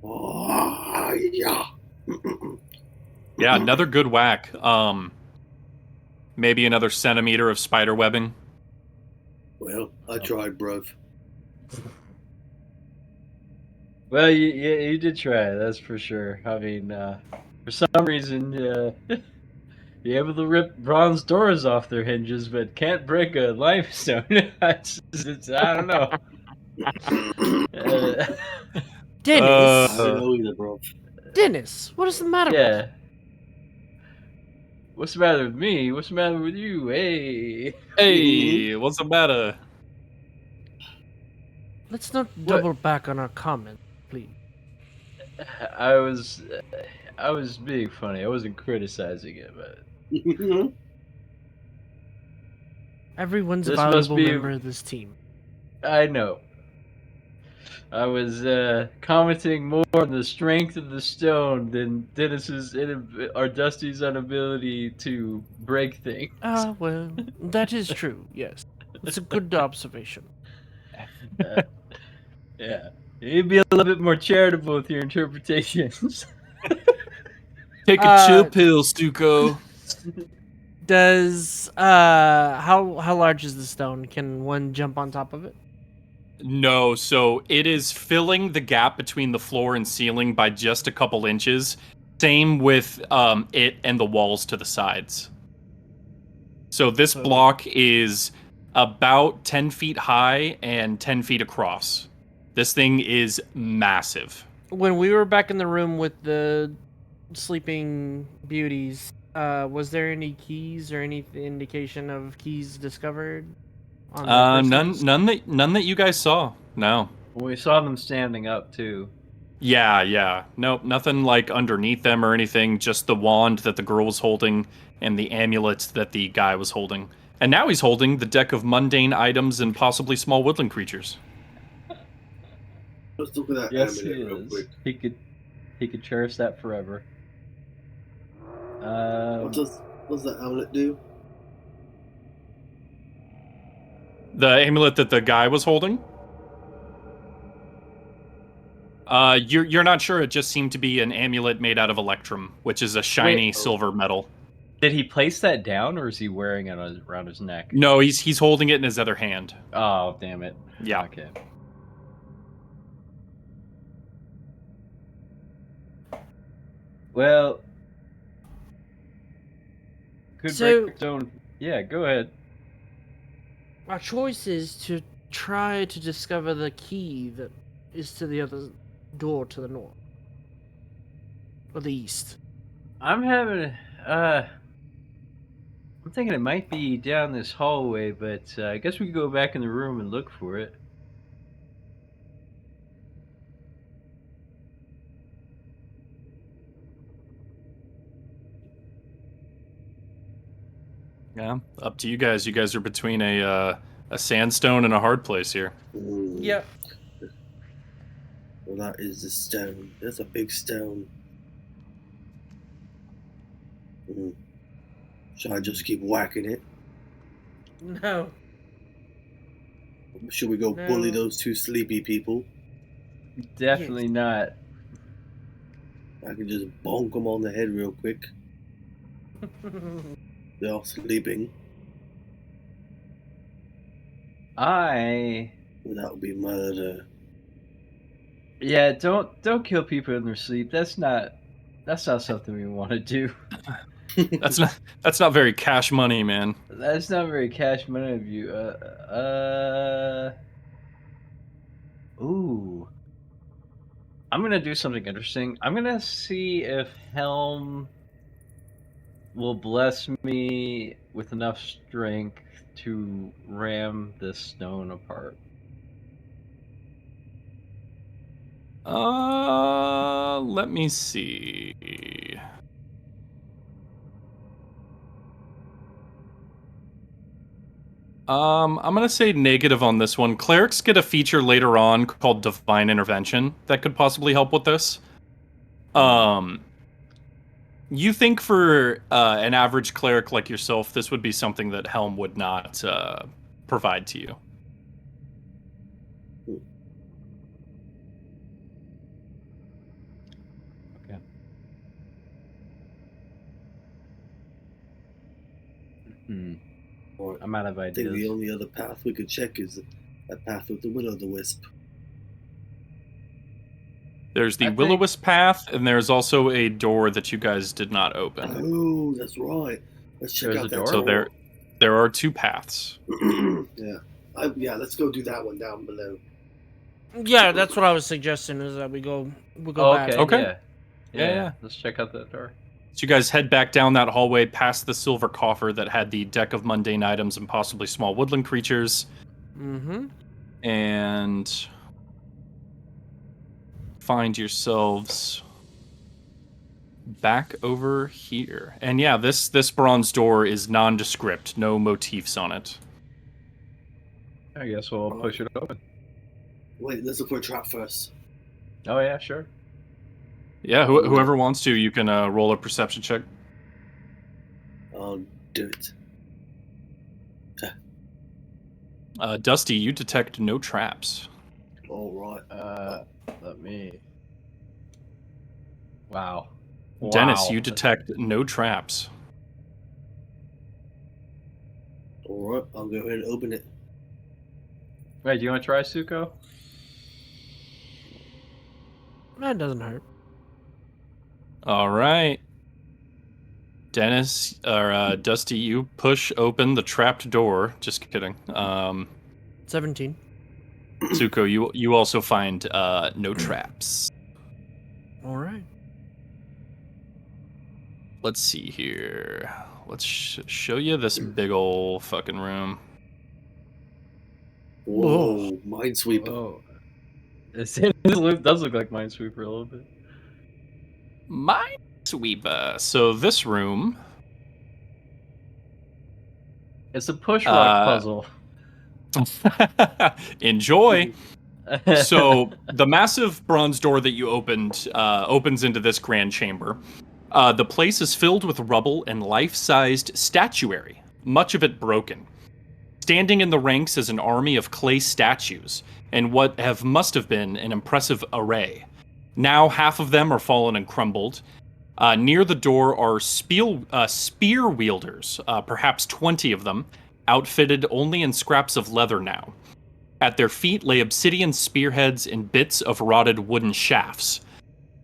Oh, yeah. Yeah, another good whack. Maybe another centimeter of spider webbing. Well, I tried, bruv. Well, you did try, that's for sure. I mean, for some reason, you're able to rip bronze doors off their hinges, but can't break a limestone. I don't know. Dennis, I don't know either, bruv. Dennis, what is the matter? Yeah. What's the matter with me? What's the matter with you? Hey, what's the matter? Let's not double back on our comment, please. I was being funny. I wasn't criticizing it, but Everyone's a valuable member of this team. I know. I was commenting more on the strength of the stone than Dennis's or Dusty's inability to break things. Well, that is true. Yes, it's a good observation. Yeah, you'd be a little bit more charitable with your interpretations. Take a chill pill, Stuco. Does how large is the stone? Can one jump on top of it? No, so it is filling the gap between the floor and ceiling by just a couple inches. Same with it and the walls to the sides. So this block is about 10 feet high and 10 feet across. This thing is massive. When we were back in the room with the sleeping beauties, was there any keys or any indication of keys discovered on the bristles? None that you guys saw. No. We saw them standing up too. Yeah. Nope, nothing like underneath them or anything. Just the wand that the girl was holding and the amulets that the guy was holding. And now he's holding the deck of mundane items and possibly small woodland creatures. Let's look at that Yes, amulet he real is. quick. He could cherish that forever. What does that amulet do? The amulet that the guy was holding? You're not sure. It just seemed to be an amulet made out of electrum, which is a shiny silver metal. Did he place that down, or is he wearing it around his neck? No, he's holding it in his other hand. Oh, damn it. Yeah. Okay. Well, could So- break its own. Yeah, go ahead. Our choice is to try to discover the key that is to the other door to the north. Or the east. I'm thinking it might be down this hallway, but I guess we could go back in the room and look for it. Yeah, up to you guys. You guys are between a sandstone and a hard place here. Ooh. Yep. Well, that is the stone. That's a big stone. Should I just keep whacking it? No. Should we go No. bully those two sleepy people? Definitely not. I can just bonk them on the head real quick. They're all sleeping. I That would be murder. Yeah, don't kill people in their sleep. That's not something we want to do. That's not very cash money, man. That's not very cash money of you. Ooh. I'm gonna do something interesting. I'm gonna see if Helm will bless me with enough strength to ram this stone apart. Let me see. I'm gonna say negative on this one. Clerics get a feature later on called Divine Intervention that could possibly help with this. You think for an average cleric like yourself, this would be something that Helm would not provide to you. Okay. Or I'm out of I think the ideas. only other path we could check is that path with the Will-o'-the-Wisp. There's the I Will-o'-Wisp path, and there's also a door that you guys did not open. Oh, that's right. Let's check There's out a that door? So door. there are two paths. Yeah, let's go do that one down below. Yeah, that's what I was suggesting is that we go Oh, back. okay. Okay. Yeah. Yeah. Let's check out that door. So you guys head back down that hallway past the silver coffer that had the deck of mundane items and possibly small woodland creatures. Mm-hmm. And find yourselves back over here. And yeah, this bronze door is nondescript, no motifs on it. I guess we'll push it open. Wait, let's look for a trap first. Oh yeah, sure. Yeah, whoever wants to, you can roll a perception check. I'll do it. Dusty, you detect no traps. All right. Let me. Wow. Dennis, you detect no traps. All right, I'll go ahead and open it. Wait, do you want to try Suko? That doesn't hurt. All right. Dennis or Dusty, you push open the trapped door. Just kidding. 17. Tsuko, you also find no traps. All right. Let's see here. Let's show you this big ol' fucking room. Whoa, Minesweeper. Oh, this does look like Minesweeper a little bit. Minesweeper. So this room. It's a push rock puzzle. Enjoy. So the massive bronze door that you opened opens into this grand chamber. The place is filled with rubble and life-sized statuary, much of it broken. Standing in the ranks is an army of clay statues, and what must have been an impressive array. Now half of them are fallen and crumbled. Near the door are spear wielders, perhaps 20 of them, outfitted only in scraps of leather now. At their feet lay obsidian spearheads and bits of rotted wooden shafts.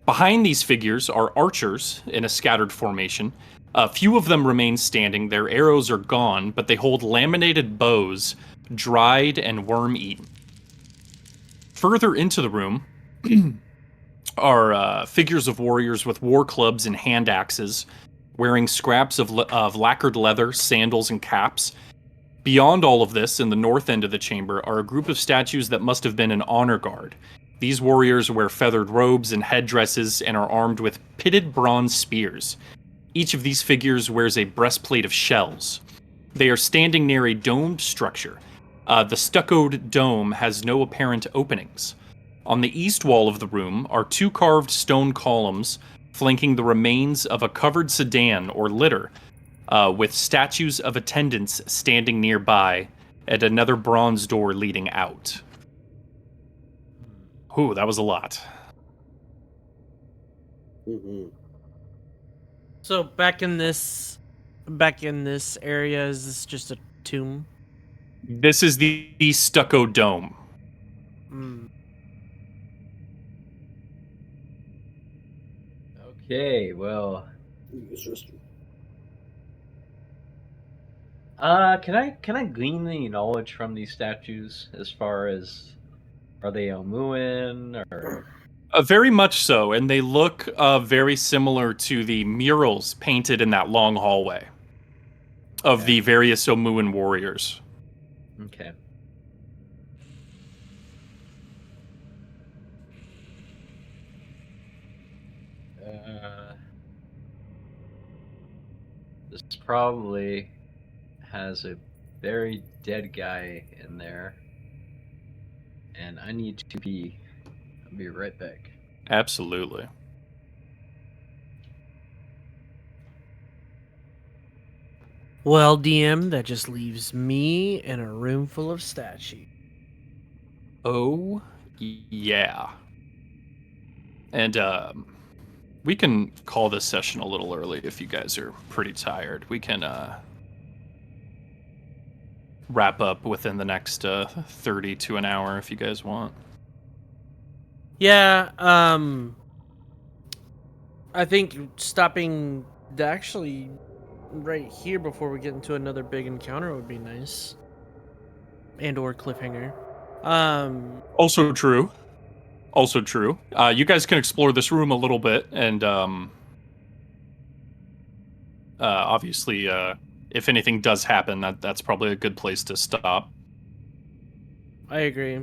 Behind these figures are archers in a scattered formation. A few of them remain standing, their arrows are gone, but they hold laminated bows, dried and worm-eaten. Further into the room are figures of warriors with war clubs and hand axes, wearing scraps of lacquered leather, sandals, and caps. Beyond all of this, in the north end of the chamber, are a group of statues that must have been an honor guard. These warriors wear feathered robes and headdresses and are armed with pitted bronze spears. Each of these figures wears a breastplate of shells. They are standing near a domed structure. The stuccoed dome has no apparent openings. On the east wall of the room are two carved stone columns flanking the remains of a covered sedan or litter, with statues of attendants standing nearby and another bronze door leading out. Ooh, that was a lot. Mm-hmm. So back in this area, is this just a tomb? This is the stucco dome. Okay, well, Interesting. can I glean any knowledge from these statues as far as are they Omuan or? Very much so, and they look very similar to the murals painted in that long hallway of the various Omuan warriors. Okay. This probably has a very dead guy in there, and I need to pee. I'll be right back. Absolutely. Well, DM, that just leaves me in a room full of statues. Oh, yeah. And we can call this session a little early if you guys are pretty tired. We can wrap up within the next 30 to an hour if you guys want. Yeah, I think stopping actually right here before we get into another big encounter would be nice. And or cliffhanger. Also true. Also true. You guys can explore this room a little bit, and obviously, if anything does happen, that's probably a good place to stop. I agree.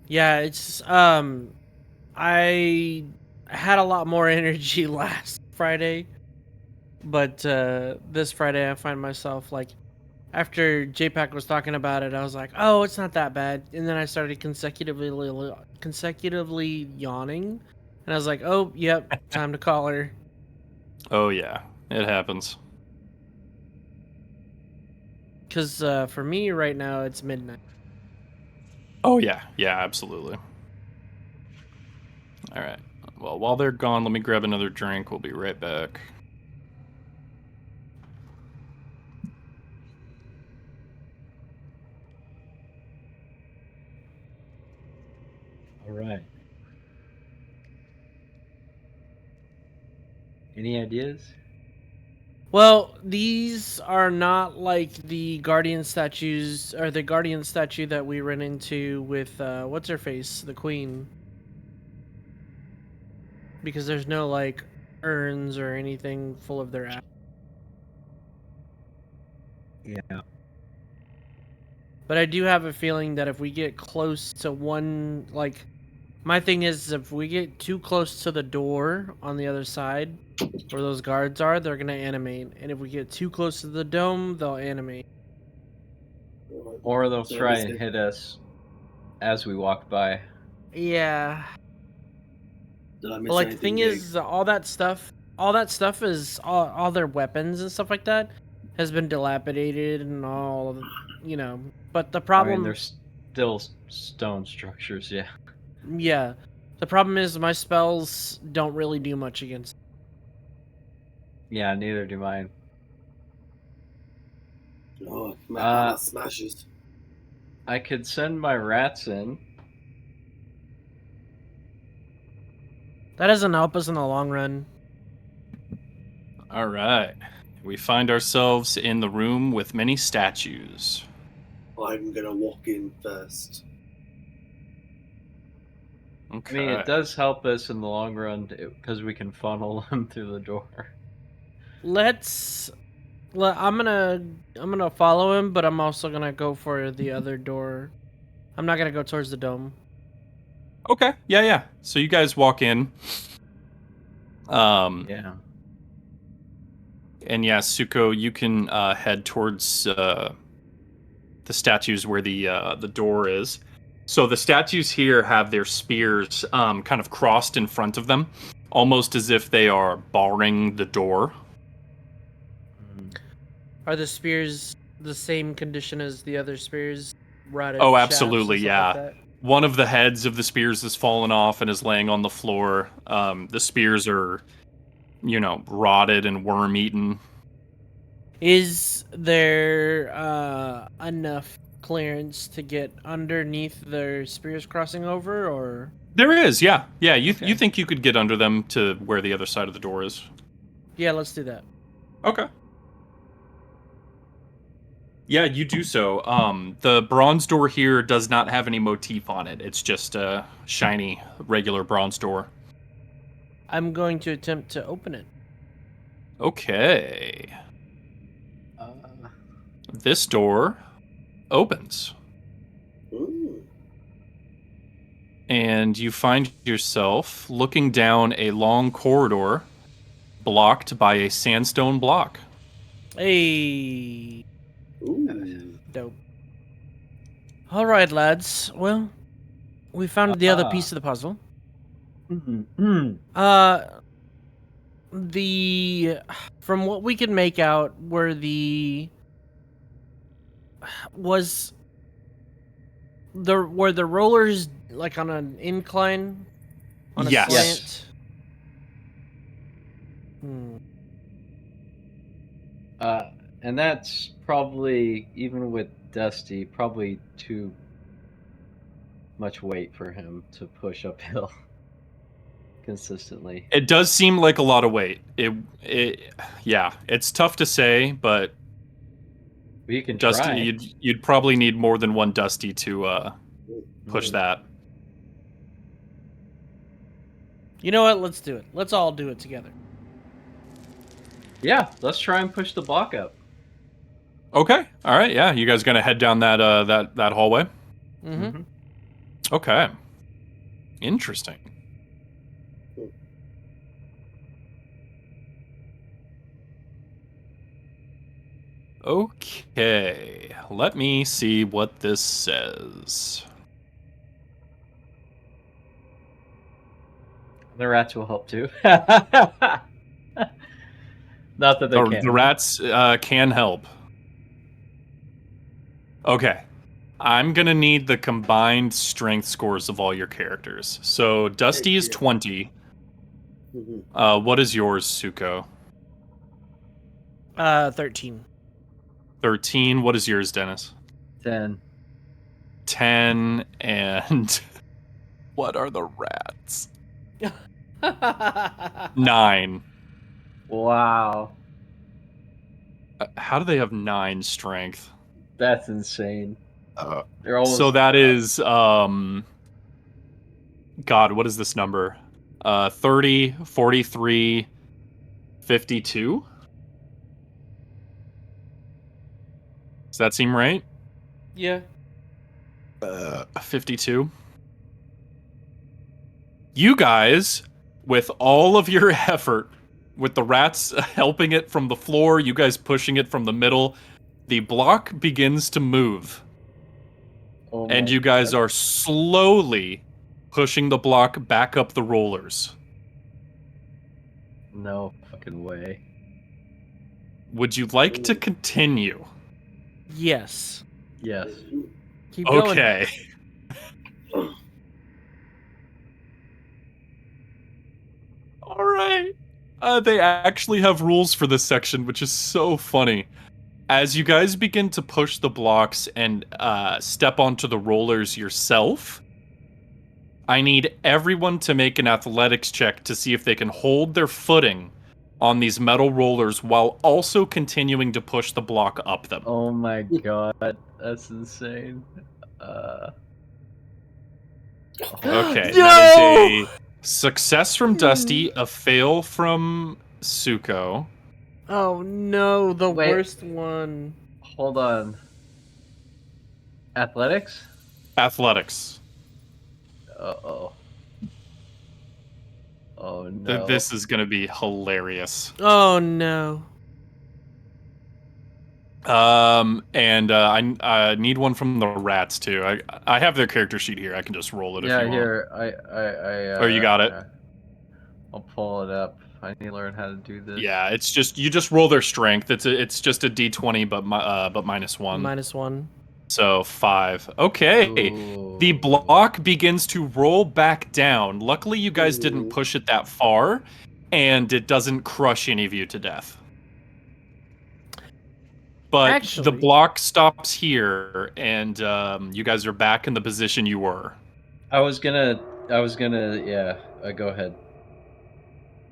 Yeah, it's I had a lot more energy last Friday, but this Friday I find myself like after JPAC was talking about it, I was like, "Oh, it's not that bad," and then I started consecutively yawning, and I was like, "Oh, yep, time to call her." Oh yeah, it happens. Because for me right now, it's midnight. Oh yeah, absolutely. All right. Well, while they're gone, let me grab another drink. We'll be right back. Any ideas? Well, these are not like the guardian statues or the guardian statue that we ran into with what's her face, the queen. Because there's no like urns or anything full of their ash. Yeah. But I do have a feeling that if we get close to one, like, my thing is if we get too close to the door on the other side where those guards are, they're gonna animate. And if we get too close to the dome, they'll animate. Or they'll So try is and it- hit us as we walk by. Yeah. Did I miss But like the anything thing big? is, all that stuff is all their weapons and stuff like that has been dilapidated and all, you know. But the I problem, mean, there's still stone structures, yeah. yeah, the problem is my spells don't really do much against. Yeah, neither do mine. Oh, my Uh, hammer smashes. I could send my rats in. That doesn't help us in the long run. All right. We find ourselves in the room with many statues. I'm gonna walk in first. Okay. I mean, it does help us in the long run because we can funnel them through the door. I'm gonna follow him, but I'm also gonna go for the other door. I'm not gonna go towards the dome. Okay. Yeah. So you guys walk in. Yeah. And yeah, Suko, you can head towards the statues where the door is. So the statues here have their spears kind of crossed in front of them, almost as if they are barring the door. Are the spears the same condition as the other spears? Rotted Oh, shafts and absolutely, stuff yeah. like that? One of the heads of the spears has fallen off and is laying on the floor. The spears are, rotted and worm-eaten. Is there enough clearance to get underneath their spears crossing over, or? There is, yeah. Yeah, you Okay. think you could get under them to where the other side of the door is. Yeah, let's do that. Okay. Yeah, you do so. The bronze door here does not have any motif on it. It's just a shiny, regular bronze door. I'm going to attempt to open it. Okay. Uh, This door opens. Ooh. And you find yourself looking down a long corridor blocked by a sandstone block. Hey, Ooh. dope. All right, lads. Well, we found the other piece of the puzzle. From what we can make out, were the rollers like on an incline, on a Yes. slant? Hmm. And that's probably, even with Dusty, probably too much weight for him to push uphill consistently. It does seem like a lot of weight. Yeah, it's tough to say, but We can Dusty, try. you'd probably need more than one Dusty to push Mm. that. You know what? Let's do it. Let's all do it together. Yeah, let's try and push the block up. Okay. All right. Yeah. You guys gonna head down that hallway? Mm-hmm. Okay. Interesting. Okay. Let me see what this says. The rats will help too. Not that they can. The rats can help. Okay. I'm gonna need the combined strength scores of all your characters. So Dusty is 20. What is yours, Suko? 13. 13. What is yours, Dennis? 10. 10. And what are the rats? 9. Wow. How do they have 9 strength? That's insane. They're almost So that is God, what is this number? 30, 43, 52? Does that seem right? Yeah. 52. You guys, with all of your effort, with the rats helping it from the floor, you guys pushing it from the middle, the block begins to move. Oh And my you guys God. are slowly pushing the block back up the rollers. No fucking way. Would you like to continue? Yes. Yes. Keep going. Okay. All right. They actually have rules for this section, which is so funny. As you guys begin to push the blocks and step onto the rollers yourself, I need everyone to make an athletics check to see if they can hold their footing on these metal rollers while also continuing to push the block up them. Oh my God. That's insane. Okay, No! that is a success from Dusty, a fail from Suko. Oh no, the Wait. worst one. Hold on. Athletics? Athletics. Uh-oh. Oh no. This is going to be hilarious. Oh no. And I need one from the rats too. I have their character sheet here. I can just roll it if Yeah, you want. here. Oh, you got it. I'll pull it up. I need to learn how to do this. Yeah, it's just you just roll their strength. It's just a d20, but -1. -1. So 5. Okay. Ooh. The block begins to roll back down. Luckily, you guys didn't push it that far, and it doesn't crush any of you to death. But Actually, the block stops here, and you guys are back in the position you were. I was gonna, yeah. Go ahead.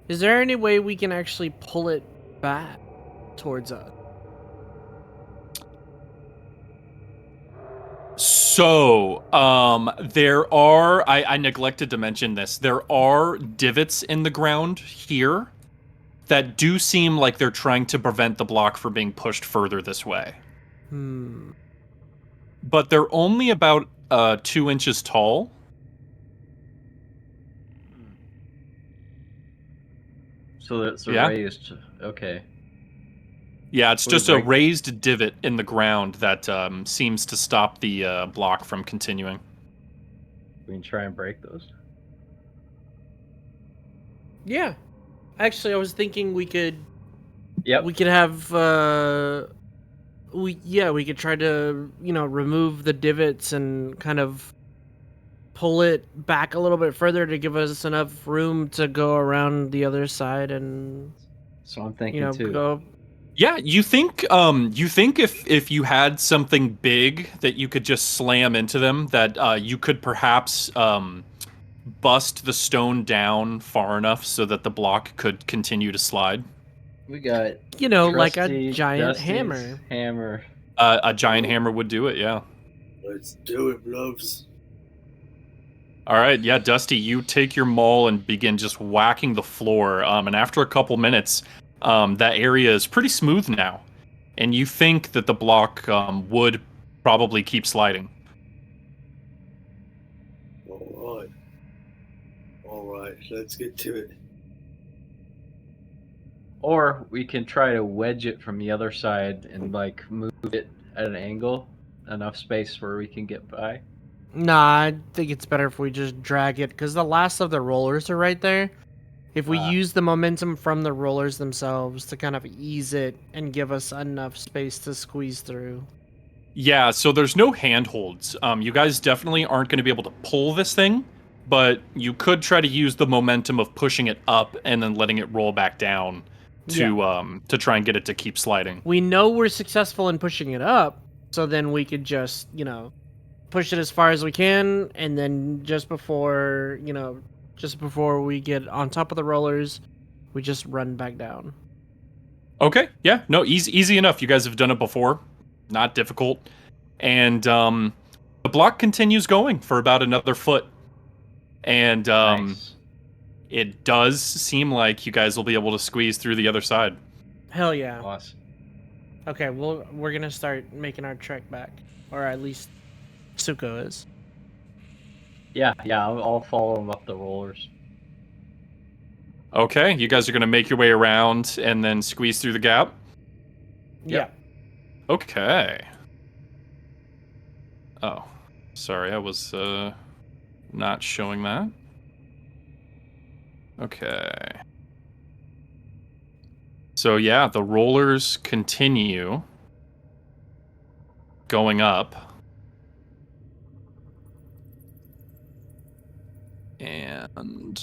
is there any way we can actually pull it back towards us? So, there are, I neglected to mention this, there are divots in the ground here that do seem like they're trying to prevent the block from being pushed further this way. But they're only about 2 inches tall. So it's Yeah. raised. Okay. Yeah, it's Will we just a break- raised divot in the ground that seems to stop the block from continuing. We can try and break those. Yeah. Actually, I was thinking we could Yep. we could have we could try to, remove the divots and kind of pull it back a little bit further to give us enough room to go around the other side and So I'm thinking too. go. Yeah, you think if you had something big that you could just slam into them, that you could perhaps bust the stone down far enough so that the block could continue to slide. We got Like a trusty giant Dusty's hammer. Hammer. A giant hammer would do it, yeah. Let's do it, loves. All right, yeah, Dusty, you take your maul and begin just whacking the floor. And after a couple minutes, that area is pretty smooth now, and you think that the block would probably keep sliding. All right, let's get to it. Or we can try to wedge it from the other side and like move it at an angle, enough space where we can get by. Nah, I think it's better if we just drag it because the last of the rollers are right there. If we use the momentum from the rollers themselves to kind of ease it and give us enough space to squeeze through. Yeah, so there's no handholds. You guys definitely aren't going to be able to pull this thing, but you could try to use the momentum of pushing it up and then letting it roll back down to try and get it to keep sliding. We know we're successful in pushing it up, so then we could just, push it as far as we can, and then just before we get on top of the rollers, we just run back down. Okay, yeah, no, easy enough. You guys have done it before, not difficult, and the block continues going for about another foot, and Nice. it does seem like you guys will be able to squeeze through the other side. Hell yeah. Awesome. Okay, well, we're gonna start making our trek back, or at least Suko is. Yeah, I'll follow him up the rollers. Okay, you guys are gonna make your way around and then squeeze through the gap. Yep. Yeah. Okay. Oh, sorry, I was not showing that. Okay. So yeah, the rollers continue going up. And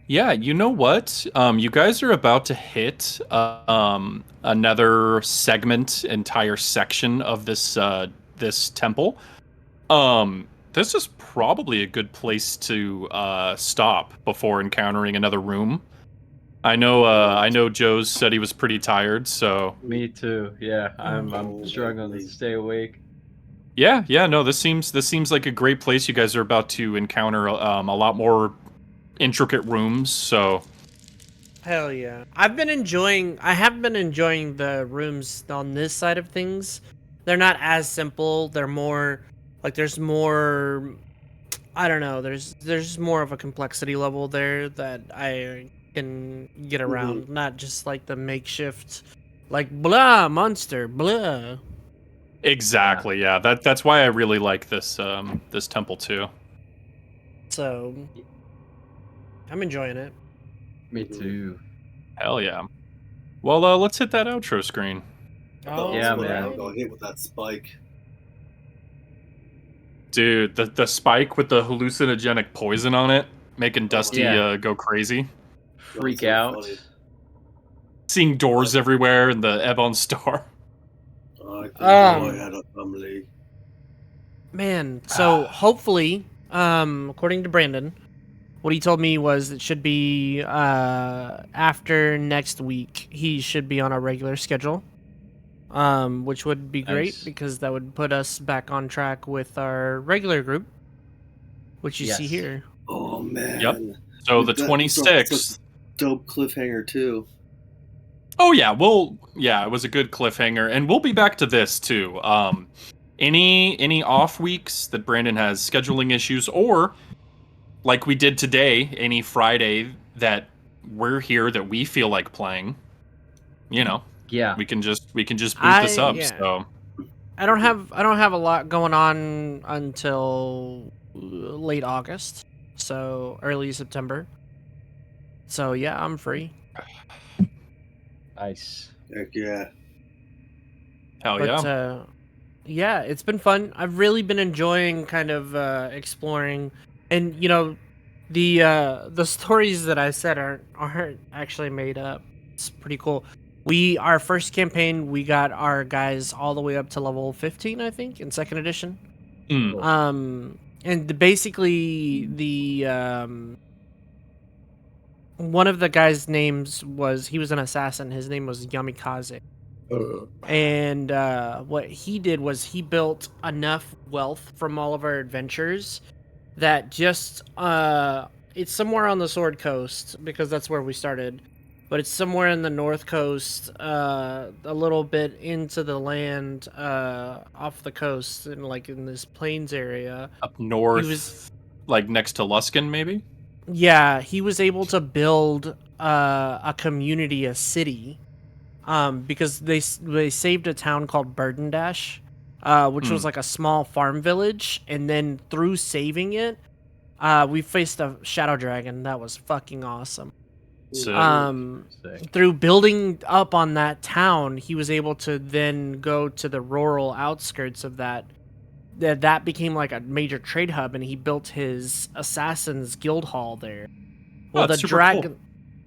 yeah, you know what? You guys are about to hit another segment, entire section of this temple. This is probably a good place to stop before encountering another room. I know Joe's said he was pretty tired, so Me too. Yeah, I'm Oh, struggling to definitely. stay awake. yeah, no, this seems like a great place. You guys are about to encounter a lot more intricate rooms, so Hell yeah. I have been enjoying the rooms on this side of things. They're not as simple. They're more like there's more I don't know, there's more of a complexity level there that I can get around. Not just like the makeshift like blah monster, blah. exactly, yeah. That's why I really like this temple too. So I'm enjoying it. Me too. Hell yeah. Well, let's hit that outro screen. Yeah, man. I got hit with that spike. Dude, the spike with the hallucinogenic poison on it, making Dusty Yeah. go crazy. Freak so out. funny. Seeing doors everywhere and the Ebon star. I think I Um, had a family. Man, so hopefully, according to Brandon, what he told me was it should be after next week he should be on a regular schedule. Which would be great Nice. because that would put us back on track with our regular group, which you see Yes. here. Oh man. Yep. So the That- 26th. it's a dope cliffhanger too. Oh yeah, it was a good cliffhanger, and we'll be back to this too. Any off weeks that Brandon has scheduling issues, or like we did today, any Friday that we're here that we feel like playing, Yeah. we can just boot this up. Yeah. So I don't have a lot going on until late August, so early September. So yeah, I'm free. Nice. Heck yeah. hell yeah. Yeah, it's been fun. I've really been enjoying kind of exploring, and the stories that I said aren't actually made up. It's pretty cool. Our first campaign, we got our guys all the way up to level 15, I think, in second edition. Mm. And basically one of the guys' names he was an assassin. His name was Yamikaze. And what he did was he built enough wealth from all of our adventures that just it's somewhere on the Sword Coast because that's where we started, but it's somewhere in the North Coast, a little bit into the land, off the coast, and like in this plains area. Up north, He was like next to Luskin, maybe. Yeah, he was able to build a community, a city, because they saved a town called Burdendash, which was like a small farm village, and then through saving it, we faced a shadow dragon that was fucking awesome. Sick. Sick. Through building up on that town, he was able to then go to the rural outskirts of that. That became like a major trade hub, and he built his assassins guild hall there. Well, that's the super dragon, cool.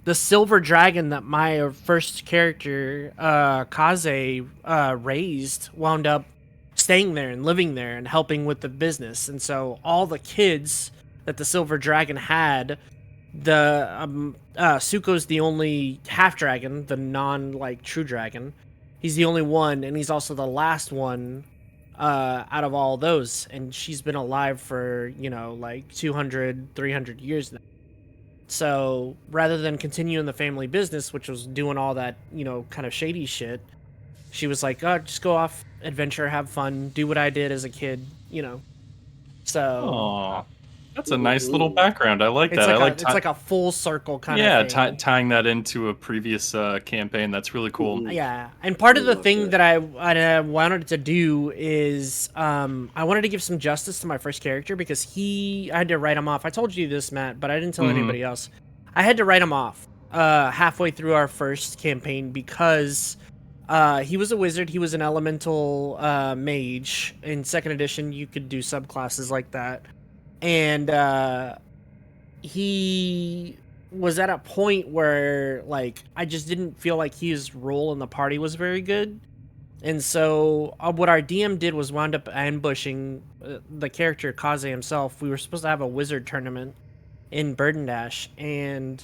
the silver dragon that my first character, Kaze, raised, wound up staying there and living there and helping with the business. And so all the kids that the silver dragon had, the Suko's the only half dragon, the non like true dragon. He's the only one, and he's also the last one out of all those, and she's been alive for, you know, like 200, 300 years now. So rather than continuing the family business, which was doing all that, you know, kind of shady shit, she was like, oh, just go off, adventure, have fun, do what I did as a kid, you know. So Aw, that's a nice little background. I like it's that. like it's like a full circle kind of thing. Tying that into a previous campaign. That's really cool. Yeah, and part of the love thing that. that I wanted to do is I wanted to give some justice to my first character because I had to write him off. I told you this, Matt, but I didn't tell anybody else. I had to write him off halfway through our first campaign because he was a wizard. He was an elemental mage. In second edition, you could do subclasses like that, and he was at a point where like I just didn't feel like his role in the party was very good. And so what our DM did was wound up ambushing the character Kaze himself. We were supposed to have a wizard tournament in Burden Dash, and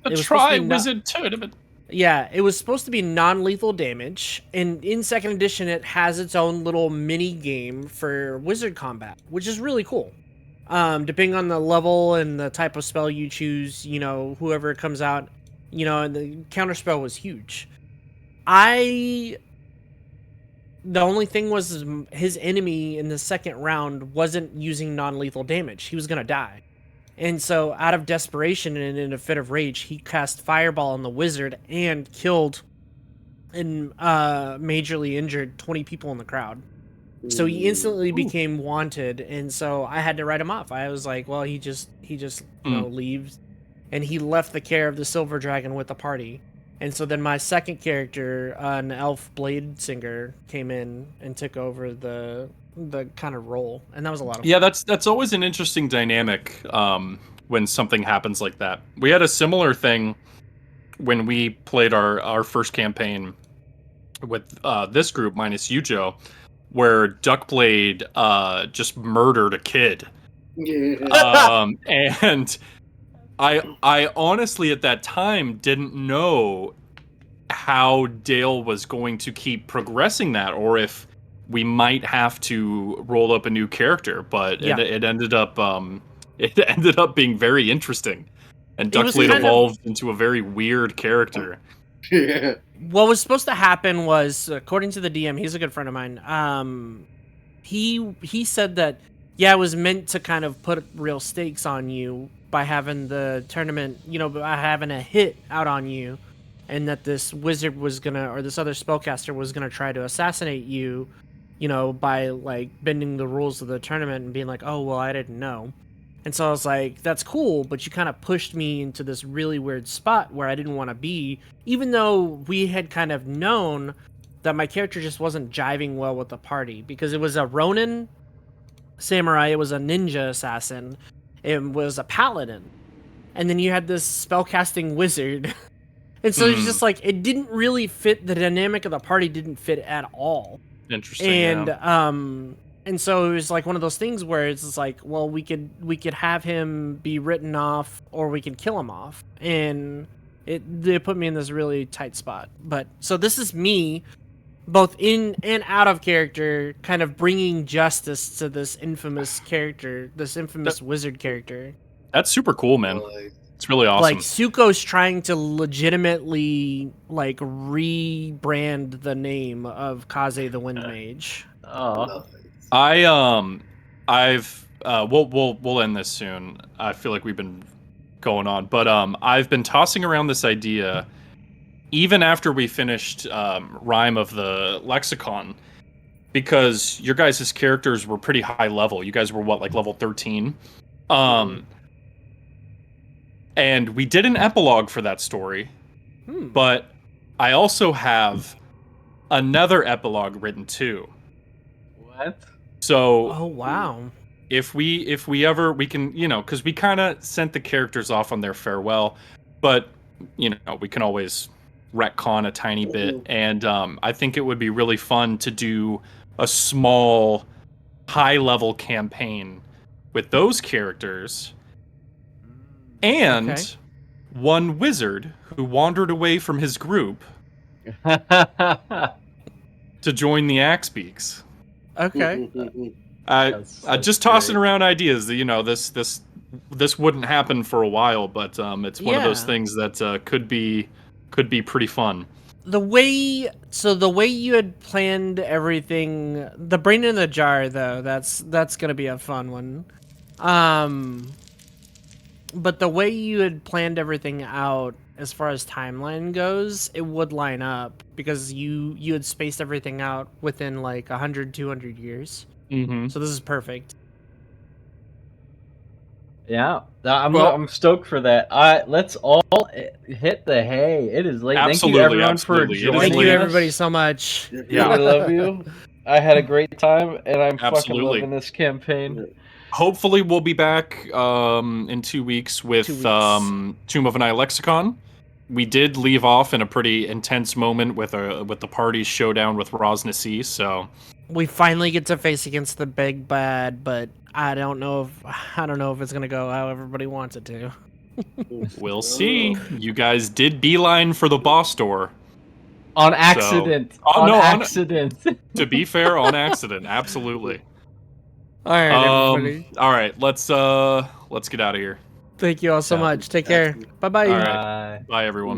A it was supposed to be wizard tournament. yeah, it was supposed to be non-lethal damage, and in second edition it has its own little mini game for wizard combat, which is really cool. Depending on the level and the type of spell you choose, you know, whoever comes out, you know, and the counterspell was huge. The only thing was his enemy in the second round wasn't using non-lethal damage. He was gonna die. And so out of desperation and in a fit of rage, he cast Fireball on the wizard and killed and majorly injured 20 people in the crowd. So he instantly became wanted, and so I had to write him off. I was like, well, he just you know, leaves, and he left the care of the silver dragon with the party. And so then my second character, an elf blade singer, came in and took over the kind of role, and that was a lot of fun. Yeah, that's always an interesting dynamic when something happens like that. We had a similar thing when we played our first campaign with this group minus Yujo, where Duckblade just murdered a kid. Yeah. And I honestly at that time didn't know how Dale was going to keep progressing that, or if we might have to roll up a new character. But Yeah. it ended up being very interesting, and It was Duckblade kind of- evolved into a very weird character. Yeah. What was supposed to happen was, according to the DM, he's a good friend of mine. He said that yeah, it was meant to kind of put real stakes on you by having the tournament, you know, by having a hit out on you, and that this wizard was gonna, or this other spellcaster was gonna try to assassinate you, you know, by like bending the rules of the tournament and being like, oh well, I didn't know. And so I was like, that's cool, but you kind of pushed me into this really weird spot where I didn't want to be, even though we had kind of known that my character just wasn't jiving well with the party, because it was a Ronin samurai, it was a ninja assassin, it was a paladin, and then you had this spellcasting wizard. And so it's just like, it didn't really fit, the dynamic of the party didn't fit at all. Interesting. And yeah. and so it was like one of those things where it's just like, well, we could have him be written off, or we could kill him off, and they put me in this really tight spot. But so this is me, both in and out of character, kind of bringing justice to this infamous character, this infamous wizard character. That's super cool, man. It's really awesome. Like Suko's trying to legitimately like rebrand the name of Kaze the Wind Mage. Oh, We'll end this soon. I feel like we've been going on, but I've been tossing around this idea even after we finished Rhyme of the Lexicon, because your guys' characters were pretty high level. You guys were what, like level 13? And we did an epilogue for that story, but I also have another epilogue written too. what? So Oh wow. if we ever, we can, you know, because we kind of sent the characters off on their farewell, but you know, we can always retcon a tiny bit, and I think it would be really fun to do a small high level campaign with those characters, and Okay. one wizard who wandered away from his group to join the Axebeaks. Okay. I just tossing around ideas. You know, this wouldn't happen for a while, but it's one of those Yeah. things that could be pretty fun. The way you had planned everything, the brain in the jar though, that's gonna be a fun one. But the way you had planned everything out as far as timeline goes, it would line up because you had spaced everything out within like 100, 200 years. Mm-hmm. So this is perfect. Yeah, Well- I'm stoked for that. Let's all hit the hay. It is late. Thank you Absolutely, everyone absolutely. It for is joining Thank you late. everybody us. so much. Yeah. I love you. I had a great time, and I'm fucking Absolutely. loving this campaign. Hopefully, we'll be back in 2 weeks with 2 weeks. Tomb of an Eye Lexicon. We did leave off in a pretty intense moment with the party's showdown with Rosnasi, so We finally get to face against the big bad, but I don't know if it's gonna go how everybody wants it to. we'll see. You guys did beeline for the boss door. On accident. Oh, on no, accident. To be fair, on accident, absolutely. All right, everybody. All right, let's get out of here. Thank you all so Sounds much. Take care. Bye bye. All right. Bye, everyone.